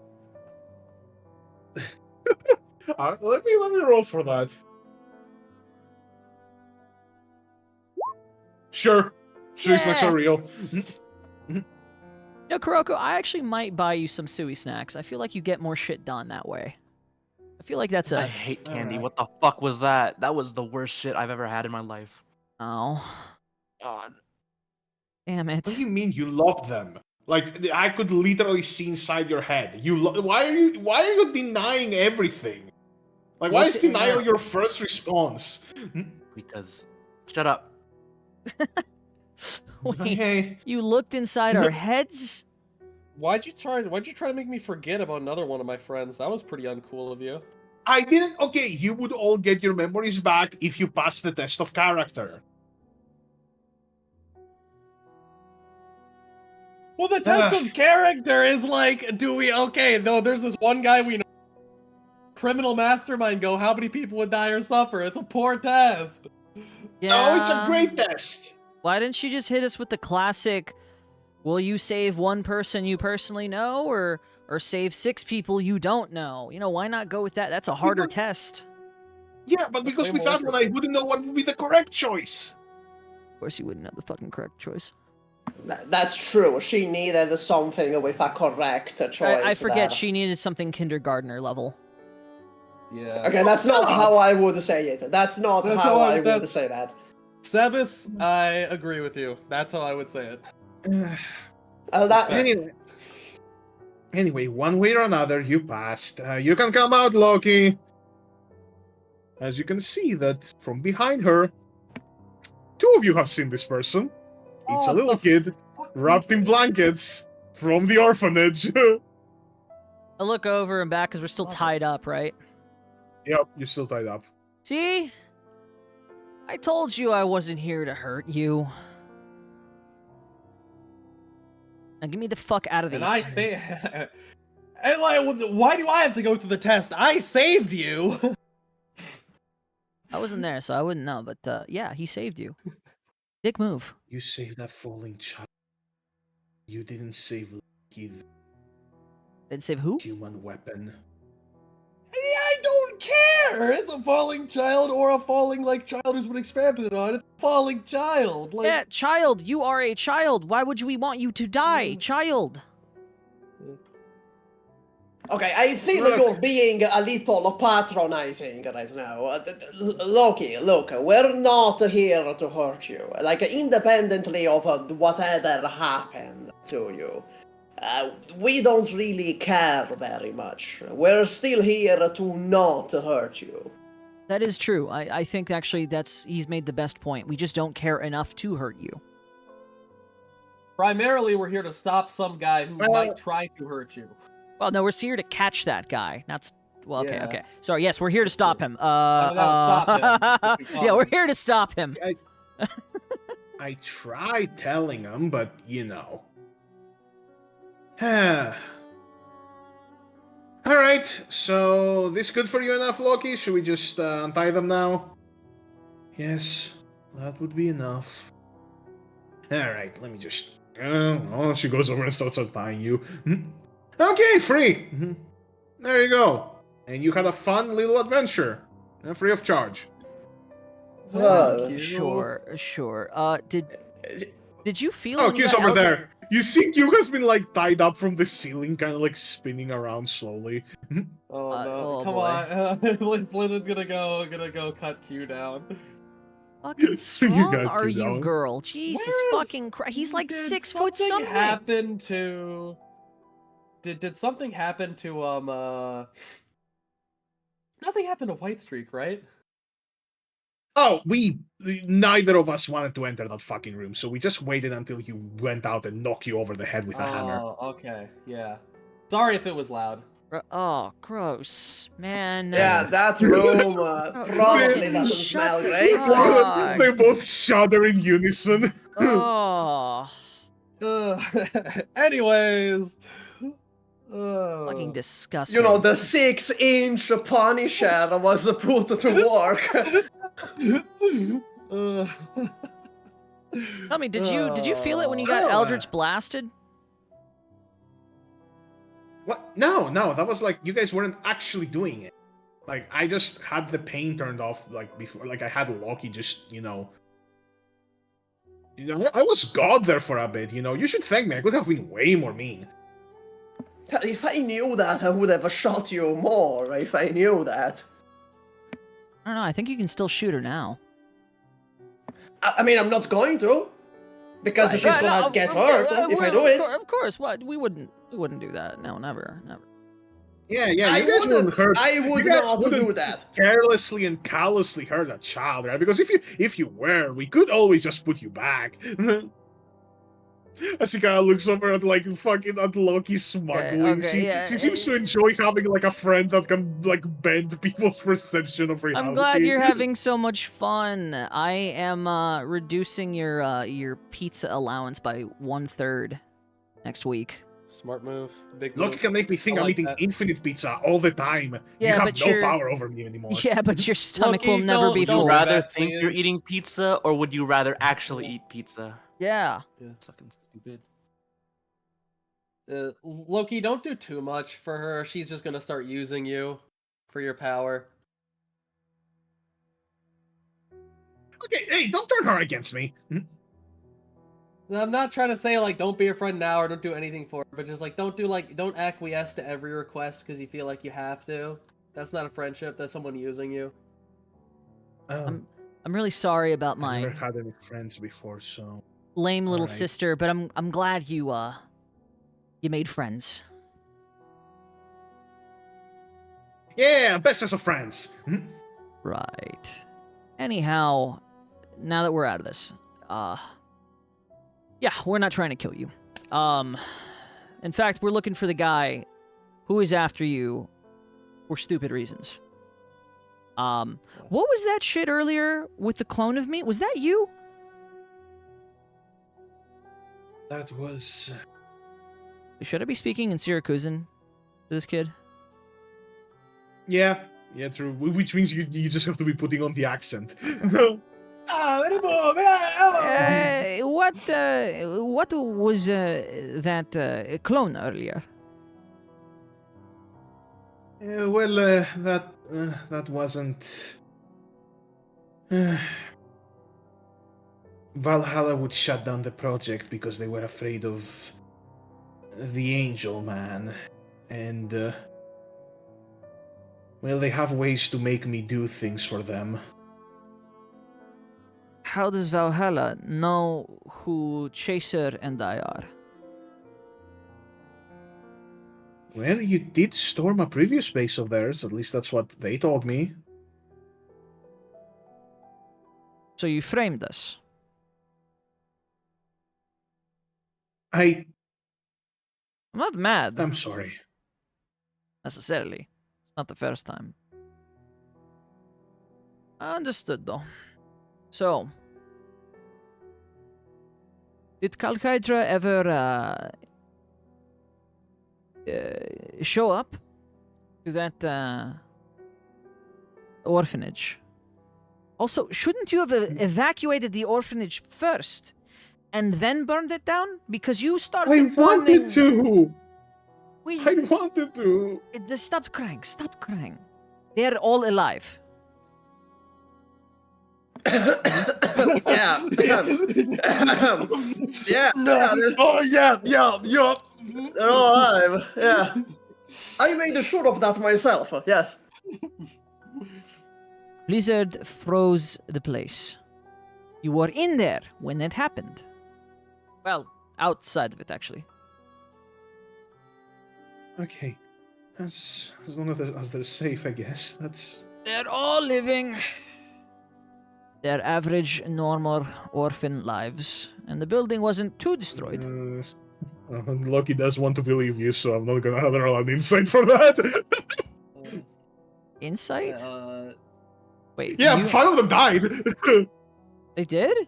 Let me roll for that. Sure. Snacks Yeah. are real. No, Kuroko, I actually might buy you some suey snacks. I feel like you get more shit done that way. I feel like that's I a. hate candy. Alright. What the fuck was that? That was the worst shit I've ever had in my life. Oh, God. damn it. What do you mean you love them? Like I could literally see inside your head. Why are you denying everything? Like why is denial your first response? Because shut up. Wait, Hey, you looked inside our heads? Why'd you try to make me forget about another one of my friends? That was pretty uncool of you. I didn't. Okay, you would all get your memories back if you pass the test of character. Well, the test of character is like, there's this one guy we know, criminal mastermind go, how many people would die or suffer? It's a poor test. Yeah. No, it's a great test. Why didn't you just hit us with the classic, will you save one person you personally know, or save 6 people you don't know? You know, why not go with that? That's a harder test. Yeah, but because way with more that one I wouldn't know what would be the correct choice. Of course you wouldn't have the fucking correct choice. That's true. She needed something with a correct choice. I forget there. she needed something kindergartner level. Yeah. Okay, that's not how I would say it. That's not That's how how I would that's- say that. Sebas, I agree with you. That's how I would say it. Anyway, one way or another, you passed. You can come out, Loki. As you can see that from behind her, 2 of you have seen this person. It's a little kid wrapped in blankets from the orphanage. I look over and back because we're still tied up, right? Yep, you're still tied up. See? I told you I wasn't here to hurt you. Now get me the fuck out of these. And I say, and like, why do I have to go through the test? I saved you. I wasn't there, so I wouldn't know. But yeah, he saved you. Dick move. You saved that falling child. You didn't save the Didn't save who? human weapon. I don't care. It's a falling child or a falling child who's been experimented on. It's a falling child. Like, Yeah, child. You are a child. Why would we want you to die, child? Okay, I feel you're being a little patronizing right now. Loki, look, we're not here to hurt you. Like, independently of whatever happened to you. We don't really care very much. We're still here to not hurt you. That is true. I think actually he's made the best point. We just don't care enough to hurt you. primarily, we're here to stop some guy who might try to hurt you. Well, no, we're here to catch that guy. That's Well, okay, Yeah. okay. Sorry, yes, we're here to stop him. mean, that would stop him. Yeah, we're here to stop him. I tried telling him, but you know. Alright, so this good for you enough, Loki? Should we just untie them now? Yes, that would be enough. Alright, let me just... oh, she goes over and starts untying you. Okay, free! There you go. And you had a fun little adventure. Free of charge. Well, Sure. Did you feel? Oh, when you Q's got over Eldritch- there. You see Q has been like tied up from the ceiling, kind of like spinning around slowly. Oh no! oh, Come boy. on, Blizzard's gonna go cut Q down. Fucking strong got are you you, down. girl? Jesus Where is- fucking Christ! He's like Did 6 foot something. Happen to? Did something happen to Nothing happened to White Streak, right? Oh, neither of us wanted to enter that fucking room, so we just waited until you went out and knocked you over the head with a hammer. Oh, okay, yeah. Sorry if it was loud. Oh, gross, man. yeah, that room probably doesn't Shut smell the great. fuck. They both shudder in unison. Oh, Anyways. fucking disgusting. You know, the 6-inch Punisher was put to work. Tell me, did you feel it when you got Oh, Eldritch blasted? What? No, that was like, you guys weren't actually doing it. Like, I just had the pain turned off, like, before, like, I had Loki just, I was God there for a bit, you should thank me, I could have been way more mean. If I knew that, I would have shot you more, if I knew that. I don't know. I think you can still shoot her now. I mean, I'm not going to. Because Right, she's right, gonna no, get of- hurt if I do it. Of course, what? We wouldn't do that. No, never. Yeah, I you guys wouldn't hurt. I would you guys not wouldn't do that. carelessly and callously hurt a child, right? Because if you were, we could always just put you back. As she kind of looks over at like fucking at Loki smuggling. She seems to enjoy having like a friend that can like bend people's perception of reality. I'm glad you're having so much fun. I am reducing your pizza allowance by 1/3 next week. Smart move. Big Loki move. can make me think I I'm like eating that. infinite pizza all the time. Yeah, you have but no you're- power over me anymore. Yeah, but your stomach will Loki, never be don't- Would full. you don't- rather That think you're is- eating pizza, or would you rather actually eat pizza? Yeah. Fucking stupid. Loki, don't do too much for her. She's just gonna start using you for your power. Okay, hey, don't turn her against me. I'm not trying to say like don't be a friend now or don't do anything for her, but just like don't acquiesce to every request because you feel like you have to. That's not a friendship. That's someone using you. I'm really sorry about I my never had any friends before, so lame little Alright. sister, but I'm glad you made friends. yeah, best as of friends. Right. Anyhow, now that we're out of this, yeah, we're not trying to kill you. In fact, we're looking for the guy who is after you for stupid reasons. What was that shit earlier with the clone of me? Was that you? That was. Should I be speaking in Syracusan to this kid? Yeah, true. Which means you just have to be putting on the accent. No. What was that clone earlier? That wasn't. Valhalla would shut down the project because they were afraid of the Angel Man, and well, they have ways to make me do things for them. How does Valhalla know who Chaser and I are? Well, you did storm a previous base of theirs, at least that's what they told me. So you framed us. I'm I'm not mad sorry. necessarily. Not the first time. Understood, though. So, did Kalkaidra ever show up to that orphanage? Also, shouldn't you have evacuated the orphanage first and then burned it down? Because you started I burning... wanted to. We... I wanted to. Just stop crying. Stop crying. They're all alive. Yeah. Yeah. Oh yeah. They're all alive. Yeah. I made sure of that myself. Yes. Blizzard froze the place. You were in there when it happened. Well, outside of it, actually. Okay. As long as they're safe, I guess. That's... They're all living their average, normal orphan lives, and the building wasn't too destroyed. Loki does want to believe you, so I'm not gonna roll an insight for that. Insight? Wait. Yeah, you... 5 of them died. They did?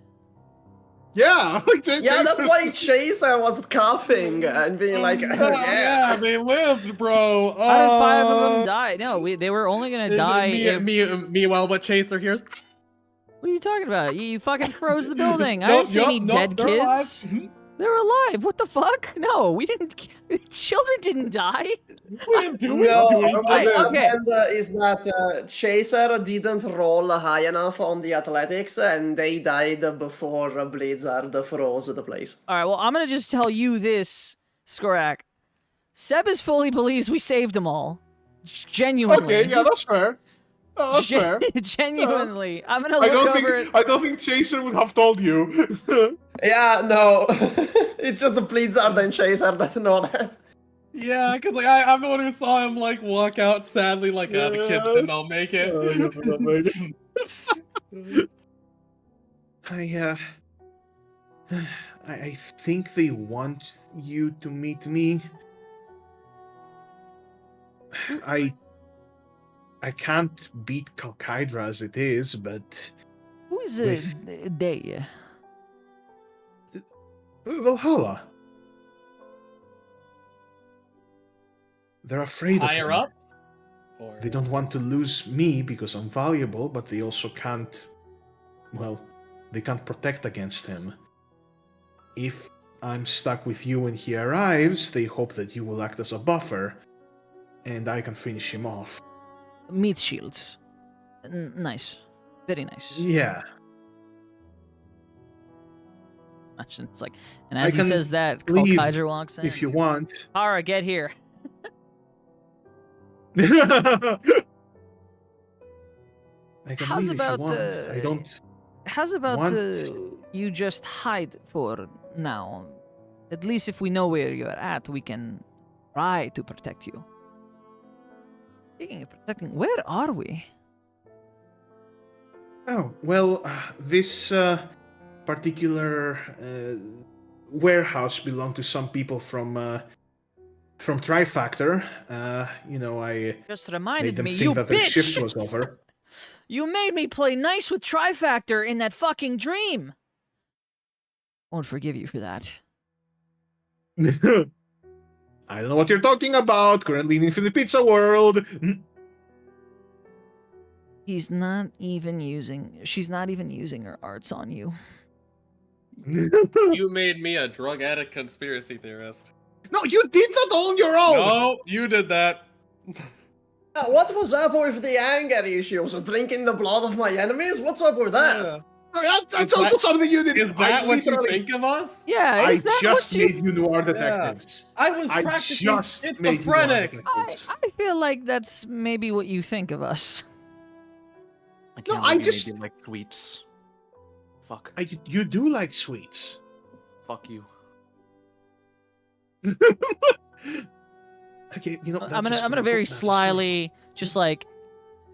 Yeah, like Yeah, that's why Chaser was coughing and being like, yeah, they lived, bro. How did 5 of them die? No, they were only gonna die if... Meanwhile, what Chaser here's... What are you talking about? You fucking froze the building. I Nope, didn't see any dead they're kids. alive. They're alive. What the fuck? No, we didn't. Children didn't die. We didn't do no, anything. what Okay. happened is that Chaser didn't roll high enough on the athletics, and they died before Blizzard froze the place. All right. Well, I'm gonna just tell you this, Skorak. Sebas fully believes we saved them all. Genuinely. Okay, yeah, that's fair. Oh, that's fair. Genuinely. I'm gonna look over it. I don't think Chaser would have told you. Yeah, no. It's just Blizzard and Chaser that know that. Yeah, because like I'm the one who saw him like walk out sadly, like the kids didn't all make it. I think they want you to meet me. I can't beat Kalkaidra as it is, but Who is they? Valhalla. They're afraid of Higher me. up? Or... They don't want to lose me because I'm valuable, but they also can't... Well, they can't protect against him. If I'm stuck with you when he arrives, they hope that you will act as a buffer, and I can finish him off. Meat shields. Nice. Very nice. Yeah. It's like, and as I he can says that, leave Kalkaidra walks in. if you want. Hara, get here. I can How's leave about if you want. I don't... How's about want- you just hide for now? At least if we know where you're at, we can try to protect you. Speaking of protecting, where are we? Oh, well, this particular warehouse belonged to some people from Trifactor. I Just made reminded them me, think you that their shift bitch! was over. You made me play nice with Trifactor in that fucking dream! Won't forgive you for that. I don't know what you're talking about. Currently in Infinite Pizza World. She's not even using her arts on you. You made me a drug addict conspiracy theorist. No, you did that on your own. No, you did that. What was up with the anger issues? Drinking the blood of my enemies? What's up with that? That's also something you did. Is that what you literally- think of us? Yeah, I is that just what you... made you noir detectives. I was I practicing just made you noir schizophrenic. detectives. I feel like that's maybe what you think of us. I can't I believe you just- made me like sweets. Fuck. You do like sweets. Fuck you. Okay, you know. I'm gonna very slyly just like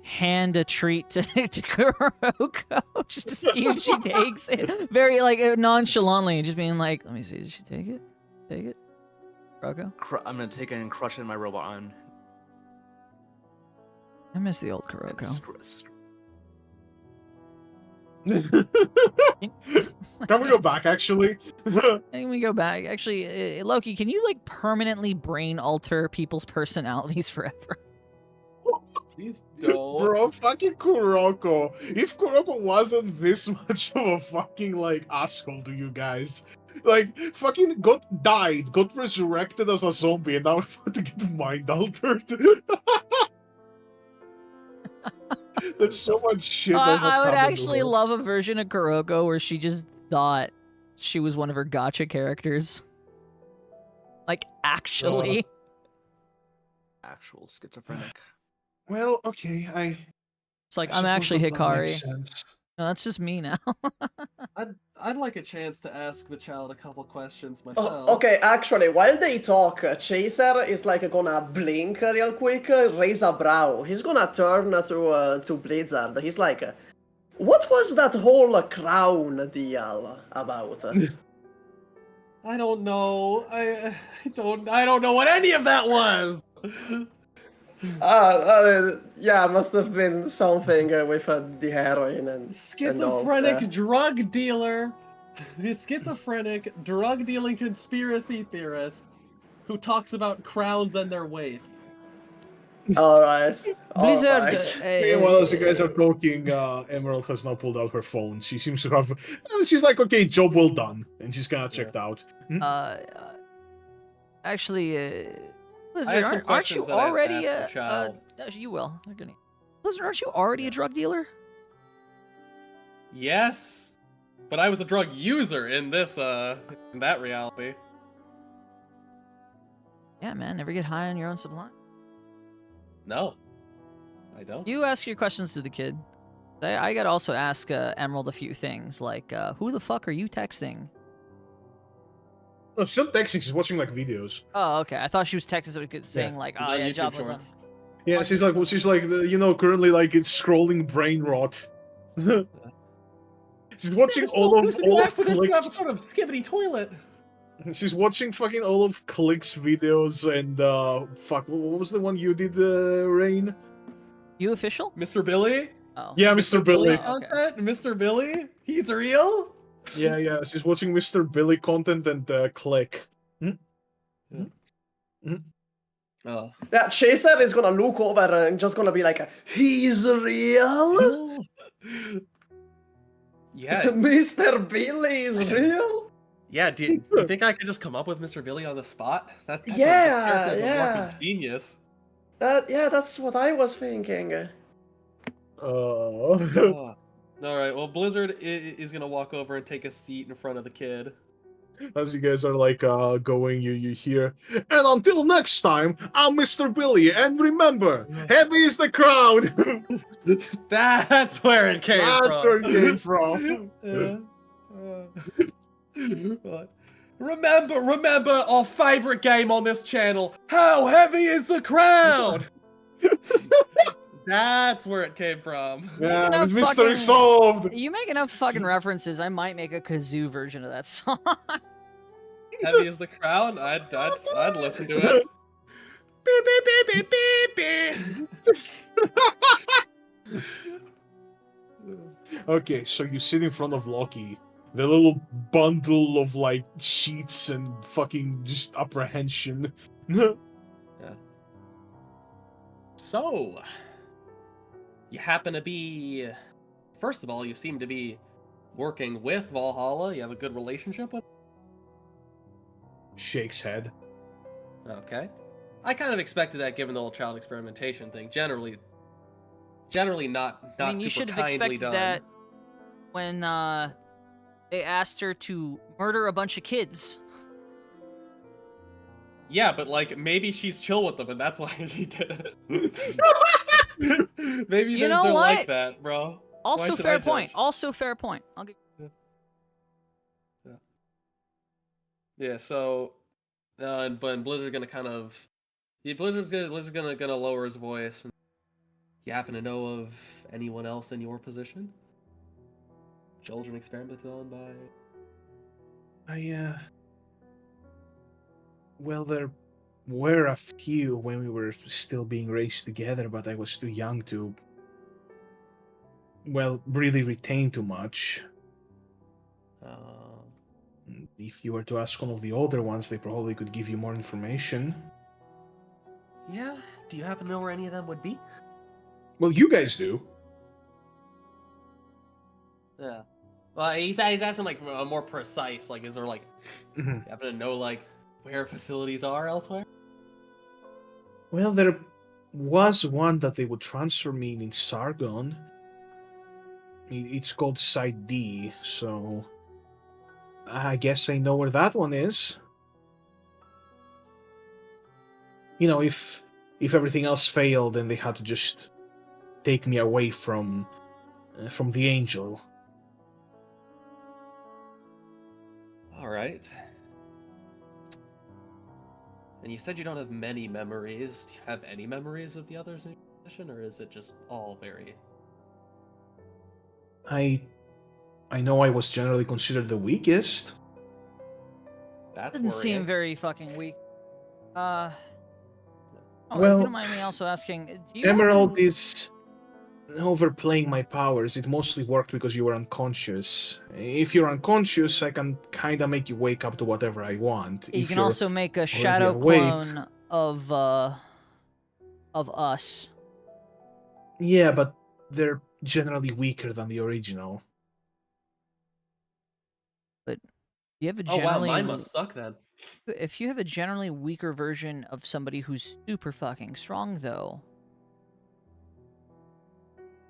hand a treat to Kuroko just to see if she takes it. Very like nonchalantly, just being like, "Let me see, did she take it? Take it, Kuroko." I'm gonna take it and crush it in my robot arm. I miss the old Kuroko. Can we go back, actually? Can we go back? Actually, Loki, can you like permanently brain alter people's personalities forever? Please don't. Bro, fucking Kuroko. If Kuroko wasn't this much of a fucking, like, asshole to you guys, like, fucking died, got resurrected as a zombie, and now we're about to get mind altered. There's so much shit that has I would happened to actually her. love a version of Kuroko where she just thought she was one of her gotcha characters. Like, actually. Actual schizophrenic. Well, okay, It's like, I I'm actually suppose that makes Hikari. sense. No, that's just me now. I'd like a chance to ask the child a couple questions myself. Okay, actually, while they talk, Chaser is like gonna blink real quick, raise a brow. He's gonna turn to Blizzard. He's like, what was that whole crown deal about? I don't know. I don't know what any of that was. Yeah, must have been something with the heroin and Schizophrenic and all, drug dealer. The schizophrenic drug dealing conspiracy theorist who talks about crowns and their weight. Alright. Blizzard, Meanwhile, as you guys are talking, Emerald has now pulled out her phone. She seems to have... she's like, okay, job well done. And she's kind of checked out. Actually, Blizzard, I have some aren't questions you that I've already asked the child. you will. You're gonna... Blizzard, aren't you already a drug dealer? Yes, but I was a drug user in this in that reality. Yeah, man, never get high on your own supply. No, I don't. You ask your questions to the kid. I gotta also ask Emerald a few things, like, who the fuck are you texting? No, she's not texting, she's watching, like, videos. Oh, okay. I thought she was texting saying, like, He's oh, on yeah, YouTube job well done. Shorts. Yeah, she's like, you know, currently, like, it's scrolling brain rot. She's watching all of Clicks. episode of Skibbity Toilet. She's watching fucking all of Clicks videos and, fuck, what was the one you did, Rain? You official? Mr. Billy? Oh. Yeah, Mr. Billy. Oh, okay. Content? Mr. Billy? He's real? Yeah, she's watching Mr. Billy content and, Click. Oh. Yeah, Chaser is gonna look over and just gonna be like, he's real? Yeah. Mr. Billy is real? Yeah, do you think I could just come up with Mr. Billy on the spot? That's Yeah, a yeah. working genius. That's what I was thinking. Oh. Alright, well, Blizzard is gonna walk over and take a seat in front of the kid. As you guys are like going, you hear, and until next time, I'm Mr. Billy, and remember, heavy is the crowd. That's where it came That's from. where it came from. Remember our favorite game on this channel. How heavy is the crowd? That's where it came from. Yeah, Enough mystery fucking- solved. You make enough fucking references, I might make a kazoo version of that song. Heavy is the crowd. I'd listen to it. Beep, beep, beep, beep, beep. Okay, so you sit in front of Loki, the little bundle of like sheets and fucking just apprehension. So, you happen to be... First of all, you seem to be working with Valhalla. You have a good relationship with... Shakes head. Okay. I kind of expected that given the whole child experimentation thing. Generally not I mean, you super should have kindly expected done. that when they asked her to murder a bunch of kids. Yeah, but like maybe she's chill with them and that's why she did it. Maybe You know they're what? like that, bro. Also should fair I point. judge? Also fair point. I'll give... Yeah, so but Blizzard's gonna kind of Blizzard's gonna lower his voice. And you happen to know of anyone else in your position? Children experimented on by... Well, they're were a few when we were still being raised together, but I was too young to, well, really retain too much. If you were to ask one of the older ones, they probably could give you more information. Yeah? Do you happen to know where any of them would be? Well, you guys do. Yeah. Well, he's asking like a more precise. Like, is there like, Mhm. you happen to know like where facilities are elsewhere? Well, there was one that they would transfer me in Sargon. It's called Site D, so I guess I know where that one is. You know, if everything else failed, then they had to just take me away from the angel. All right. And you said you don't have many memories. Do you have any memories of the others in your possession, or is it just all very... I know I was generally considered the weakest. That's Didn't worrying. seem very fucking weak. Oh, if Well, you don't mind me also asking, do you Emerald happen- is overplaying my powers. It mostly worked because you were unconscious. If you're unconscious, I can kind of make you wake up to whatever I want. You If can you're also make a shadow awake- clone of us. Yeah, but they're generally weaker than the original. You have a Oh wow, generally mine must suck then. if you have a generally weaker version of somebody who's super fucking strong, though,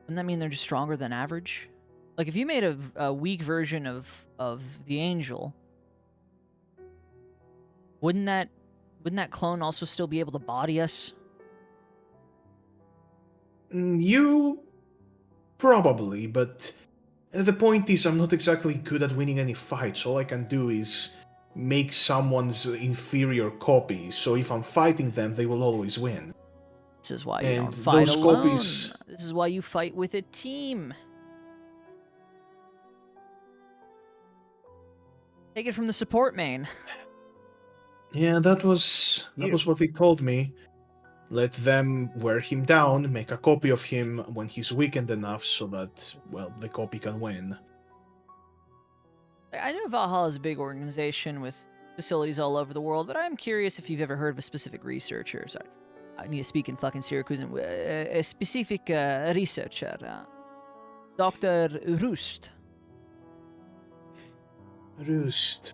wouldn't that mean they're just stronger than average? Like, if you made a weak version of the angel, wouldn't that clone also still be able to body us? You probably, but the point is, I'm not exactly good at winning any fights. All I can do is make someone's inferior copy, so if I'm fighting them, they will always win. This is why you And don't fight those alone. copies- This is why you fight with a team. Take it from the support main. Yeah, that was what they told me. Let them wear him down, make a copy of him when he's weakened enough so that, well, the copy can win. I know Valhalla is a big organization with facilities all over the world, but I'm curious if you've ever heard of a specific researcher. Sorry, I need to speak in fucking Syracuse. A specific researcher, Dr. Roost. Roost.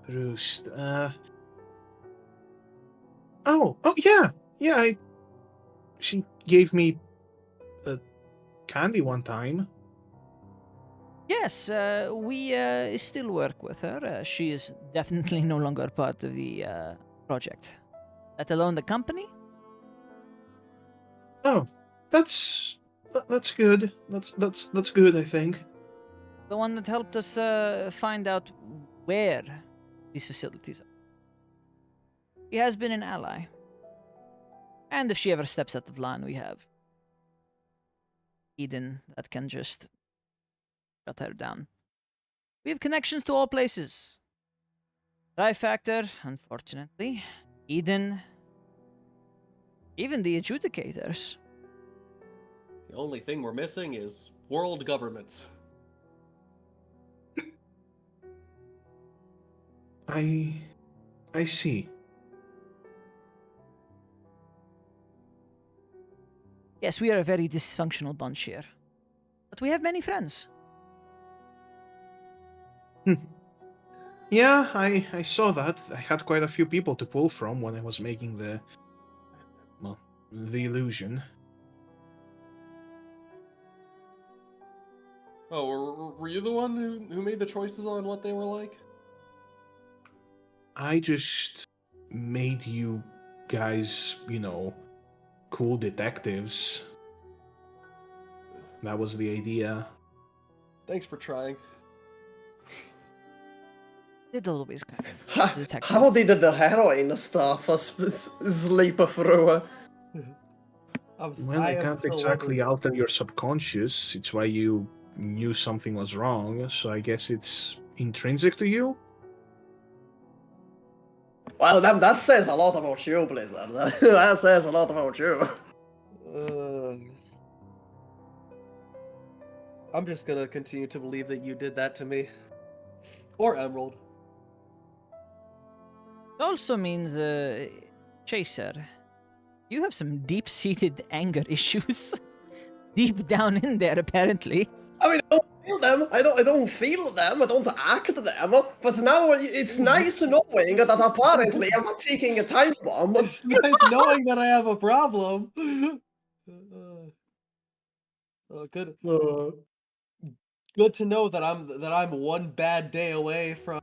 Oh, yeah. She gave me candy one time. Yes, we still work with her. She is definitely no longer part of the project, let alone the company. Oh, that's good. That's good, I think. The one that helped us find out where these facilities are. He has been an ally. And if she ever steps out of line, we have Eden that can just shut her down. We have connections to all places. Trifactor, unfortunately. Eden. Even the adjudicators. The only thing we're missing is world governments. I see. Yes, we are a very dysfunctional bunch here. But we have many friends. Yeah, I saw that. I had quite a few people to pull from when I was making the illusion. Oh, were you the one who made the choices on what they were like? I just made you guys, cool detectives. That was the idea. Thanks for trying. Did always kind of detective. How did the heroin stuff sleep through? Well, I can't exactly alter your subconscious. It's why you knew something was wrong, so I guess it's intrinsic to you? Well, that says a lot about you, Blizzard. That says a lot about you. I'm just gonna continue to believe that you did that to me. Or Emerald. It also means, Chaser, you have some deep-seated anger issues. Deep down in there, apparently. I mean, I don't feel them. I don't feel them. I don't act them. But now it's nice knowing that apparently I'm not taking a time bomb. It's nice knowing that I have a problem. Good. Good to know that I'm one bad day away from.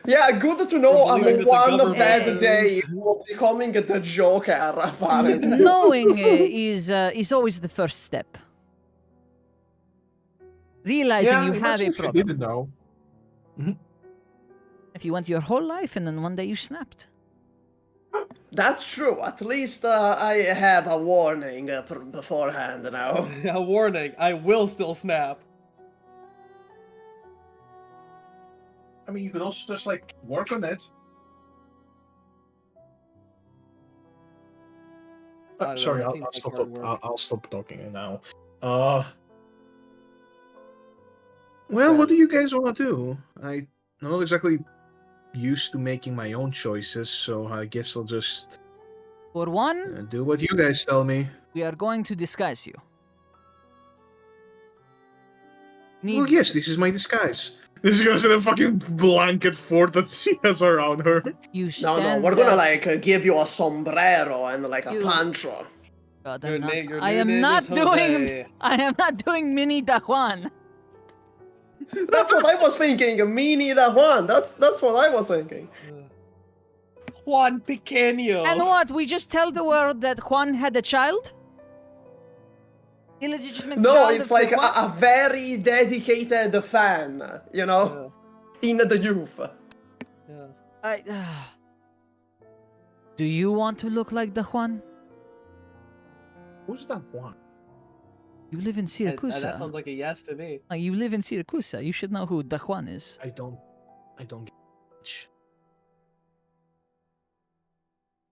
Yeah, good to know I'm believing that the one government bad is- day from becoming the Joker, apparently. Knowing is always the first step. Realizing you have a imagine if you problem. didn't know. If you went your whole life and then one day you snapped. That's true. At least I have a warning beforehand now. A warning, I will still snap. I mean, you could also just like work on it. I don't know, Sorry, that I'll seems like stop. hard work. I'll stop talking now. Well, what do you guys want to do? I'm not exactly used to making my own choices, so I guess I'll just For one, do what you guys tell me. we are going to disguise you. Well, yes, this is my disguise. This is gonna say the fucking blanket fort that she has around her. You No, stand we're gonna there- like give you a sombrero and like a You- pancho. God, Your I'm not, your I new am name not is doing. Jose. I am not doing mini Dajuan. That's what I was thinking. Mini the Juan. That's what I was thinking. Juan Pequeño. And what? We just tell the world that Juan had a child? Illegitimate No, child it's of like Juan? a very dedicated fan, you know, in the youth. Yeah. Do you want to look like the Juan? Who's that one? You live in Siracusa. That sounds like a yes to me. You live in Siracusa. You should know who the Juan is. I don't get it.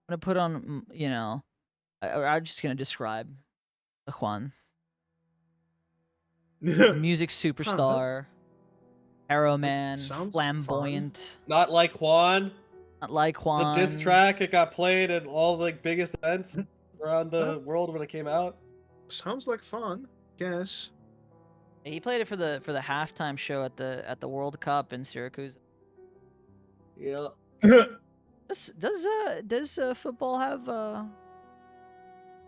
I'm gonna put on, I'm just gonna describe the Juan. Music superstar, arrow man, sounds flamboyant, Not like Juan. not like Juan. The diss track, it got played at all the biggest events around the world when it came out. Sounds like fun. Guess. He played it for the halftime show at the World Cup in Syracuse. Yeah. Does football have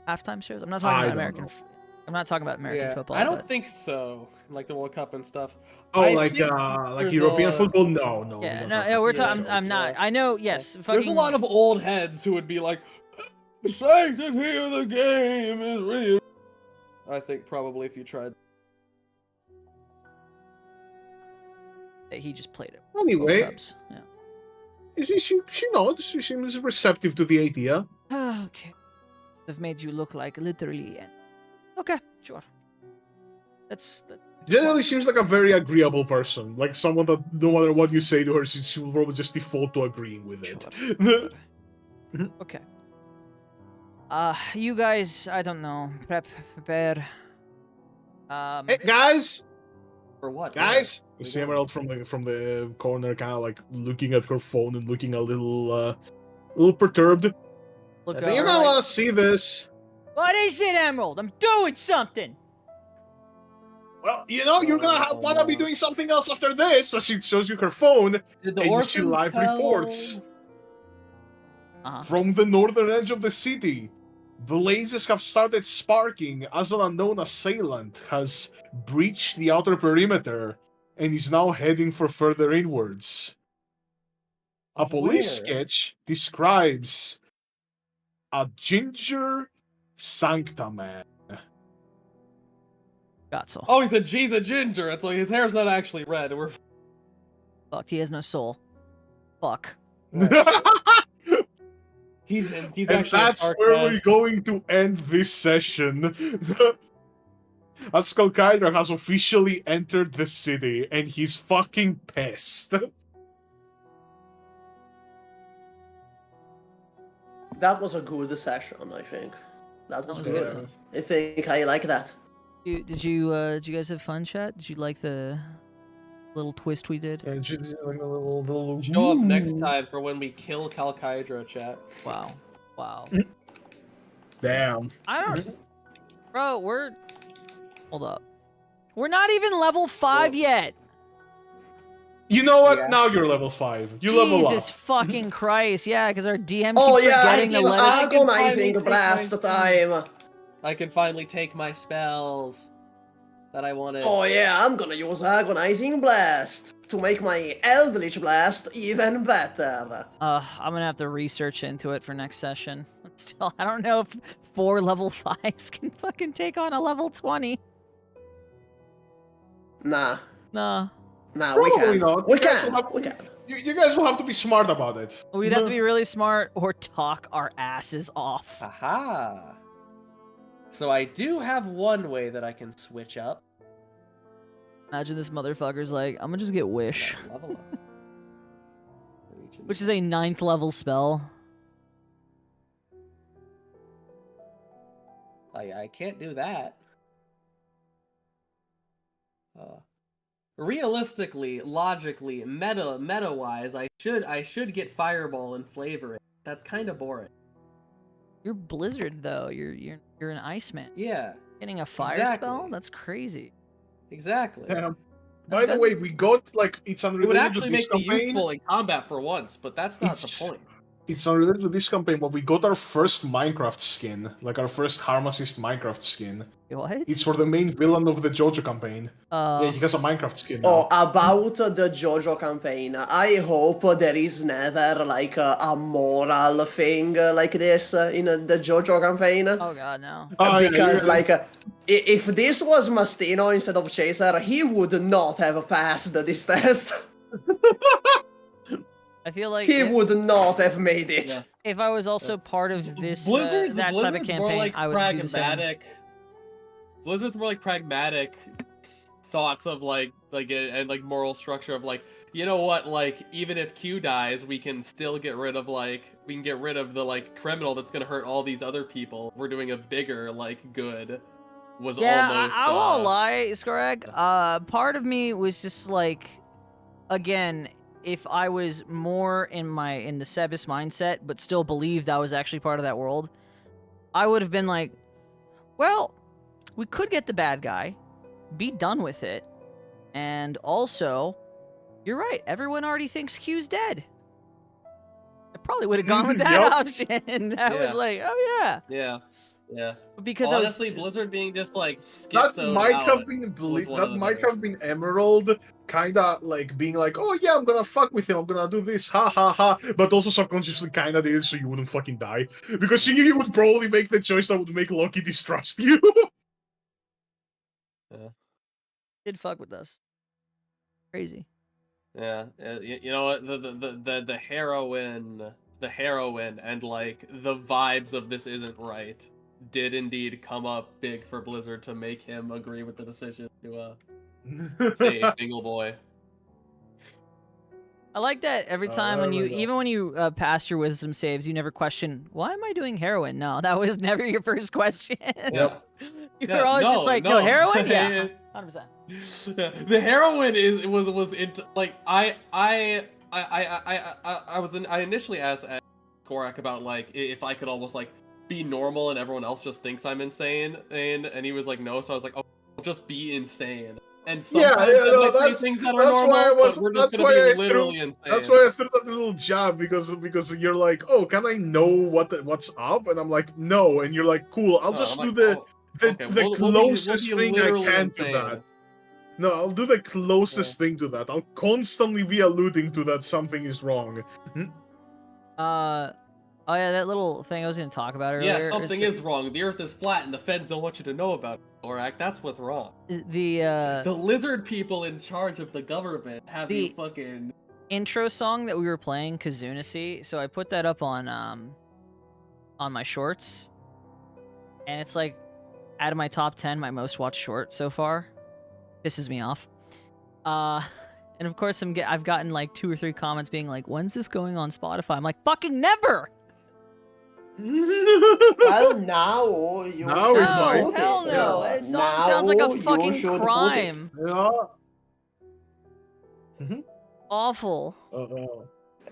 halftime shows? I'm not talking I about don't American. know. I'm not talking about American Yeah, football. I don't but- think so. Like the World Cup and stuff. Oh, I like think like there's European a- football? No, we Yeah, don't no, have yeah, we're European talking. shows. I'm not. I know. Yes, There's a fucking- lot of old heads who would be like, the sanctity of the game is real. I think probably if you tried. He just played it. Anyway, World Cups. Yeah. she nods. She seems receptive to the idea. Okay. I've made you look like literally. Okay, sure. That's that. Generally seems like a very agreeable person. Like someone that no matter what you say to her, she will probably just default to agreeing with it. Sure. Okay. You guys, I don't know. Prepare. Hey guys, For what? guys! We You see don't- Emerald from the corner, kind of like looking at her phone and looking a little perturbed. Look I think you're over. gonna want to see this. What is it, Emerald? I'm doing something. Well, you know, you're gonna want to be doing something else after this, as she shows you her phone, Did the and you see orphans live tell- reports Uh-huh. from the northern edge of the city. Blazes have started sparking as an unknown assailant has breached the outer perimeter and is now heading for further inwards. A police Where? sketch describes a ginger sancta man. Got so. Oh, he's a ginger. It's like his hair's not actually red. We're Fuck, he has no soul. Fuck. he's And actually that's a where we're sarcastic- going to end this session. As Skalkydra has officially entered the city, and he's fucking pissed. That was a good session, I think. That was was good. good. I think I like that. Did you guys have fun, chat? Did you like the little twist we did? And she's like a little Show up next time for when we kill Calcaidra, chat. Wow. Wow. Damn. I don't... Bro, we're... Hold up. We're not even level 5 yet! You know what? Yeah. Now you're level 5. You level up. Jesus fucking Christ. Yeah, because our DM keeps Oh yeah, forgetting to it's let us... agonizing finally blast take my- time. I can finally take my spells that I wanted. Oh yeah, I'm gonna use agonizing blast to make my eldritch blast even better. I'm gonna have to research into it for next session. Still, I don't know if 4 level 5s can fucking take on a level 20. Nah, Nah. we Probably can. not. We You guys can. will have- We can. You guys will have to be smart about it. We'd have to be really smart or talk our asses off. Aha! So I do have one way that I can switch up. Imagine this motherfucker's like, I'm gonna just get Wish, Level up. which is a 9th level spell. I can't do that. Realistically, logically, meta-wise, I should get Fireball and flavor it. That's kind of boring. You're Blizzard though. You're an Iceman. Yeah, Getting a fire Exactly. spell? That's crazy. exactly. Damn. By the way, we got like it's It would unrelated actually to this make me campaign. useful in combat for once, but that's not It's- the point. It's unrelated to this campaign, but we got our first Minecraft skin, like our first Harmacists Minecraft skin. What? It's for the main villain of the JoJo campaign. Yeah, he has a Minecraft skin now. Oh, about the JoJo campaign, I hope there is never like a moral thing like this in the JoJo campaign. Oh god, no. Oh, yeah, Because you're- like, if this was Mastino instead of Chaser, he would not have passed this test. I feel like He would not have made it. Yeah. if I was also part of this Blizzard's that type of more campaign, like I would do the same. pragmatic. Blizzard's more like pragmatic thoughts of like and like moral structure of like, you know what, like even if Q dies, we can still get rid of the like criminal that's gonna hurt all these other people. We're doing a bigger like good. Was Yeah, almost. I won't lie, Skorag. Part of me was just like, again, if I was more in the Sebis mindset, but still believed I was actually part of that world, I would have been like, well, we could get the bad guy, be done with it, and also, you're right, everyone already thinks Q's dead. I probably would have gone with that Yup. option. I was Yeah. like, oh yeah. Yeah. Because Honestly, I was Blizzard being just like That schizoed might out have been was one of the might better. have been Emerald, kinda like being like, oh yeah, I'm gonna fuck with him, I'm gonna do this, ha ha ha. But also subconsciously kinda did it so you wouldn't fucking die. Because you knew you would probably make the choice that would make Loki distrust you. did fuck with us. Crazy. Yeah, you know what? The heroine and like the vibes of this isn't right did indeed come up big for Blizzard to make him agree with the decision to save Bingle Boy. I like that every time when there you, we go. even when you pass your wisdom saves, you never question, why am I doing heroin? No, that was never your first question. Yep. You Yeah, were always just like, no, heroin? Yeah, 100%. The heroine was into like I initially asked Korak about like if I could almost like be normal and everyone else just thinks I'm insane, and he was like no, so I was like, oh, I'll just be insane. And sometimes yeah, I no, might say that's- things that are that's normal, why I was- but we're just that's gonna why I be threw- literally insane. That's why I threw that little jab because you're like, oh, can I know what's up? And I'm like, no. And you're like, cool. I'll No, just I'm do like, the okay, the we'll be closest thing I literally can to insane. that. No, I'll do the closest thing to that. I'll constantly be alluding to that something is wrong. Oh yeah, that little thing I was gonna talk about earlier. Yeah, something is wrong. The Earth is flat, and the feds don't want you to know about it, Korak. That's what's wrong. The The lizard people in charge of the government have you The- fucking. intro song that we were playing, Kazunacy. So I put that up on my shorts, and it's like out of my top 10, my most watched short so far. Pisses me off. And of course I've gotten like 2 or 3 comments being like, "When's this going on Spotify?" I'm like, "Fucking never." Well, now you Now should it's No, fine. put hell it. no. Yeah. That song sounds like Now a you fucking should put it. crime. Yeah. Awful.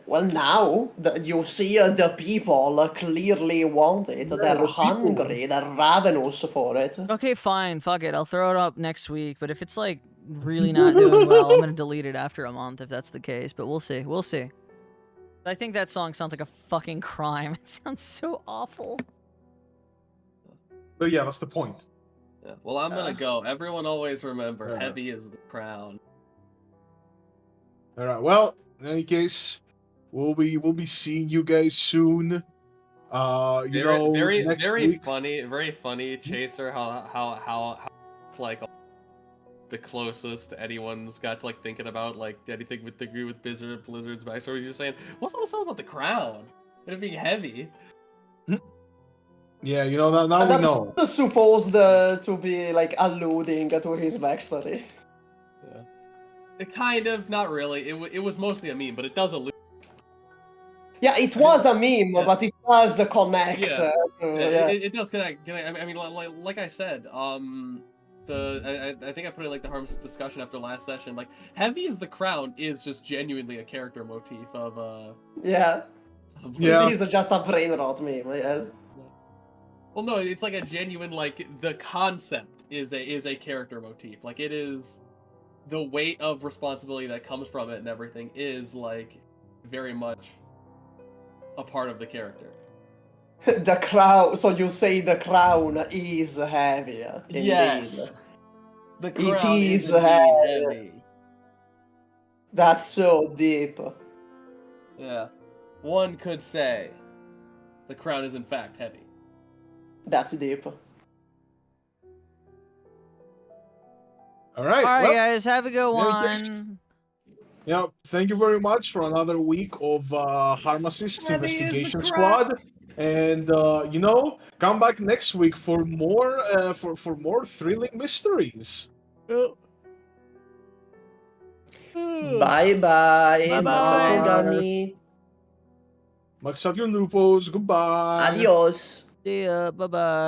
Well, now you see the people clearly want it. Yeah, They're the people. hungry. They're ravenous for it. Okay, fine. Fuck it. I'll throw it up next week. But if it's like really not doing well, I'm gonna delete it after a month if that's the case. But we'll see. We'll see. I think that song sounds like a fucking crime. It sounds so awful. But yeah, that's the point. Yeah. Well, I'm gonna go. Everyone always remember, Yeah. heavy is the crown. All right. Well, in any case, we'll be seeing you guys soon. You know, next week. Very funny, Chaser. How it's like the closest anyone's got to like thinking about like anything with agree with Blizzard's backstory. You're saying, what's all this all about the crown and it being heavy? Yeah, you know now we know. That's supposed to be like alluding to his backstory. Yeah. It kind of, not really. It was mostly a meme, but it does allude. Yeah, it was a meme, Yeah. but it does connect. Yeah. Yeah. It does connect. I mean, like I said, I think I put it in like the Harmacists discussion after last session. Like, heavy is the crown is just genuinely a character motif of Yeah. Yeah. It is just a brain rot meme. Yes. Well, no, it's like a genuine like the concept is a character motif. Like it is the weight of responsibility that comes from it and everything is like very much a part of the character. The crown. So you say the crown is heavy. Indeed. Yes. The crown is indeed heavy. That's so deep. Yeah. One could say the crown is in fact heavy. That's deep. All right. All right, well, guys. Have a good thanks. one. Yeah, thank you very much for another week of Harmacists Heavy is the Investigation crown. Squad, and you know, come back next week for more for more thrilling mysteries. Bye bye. Bye-bye. Max out your lupos. Goodbye. Adios. See ya. Bye bye.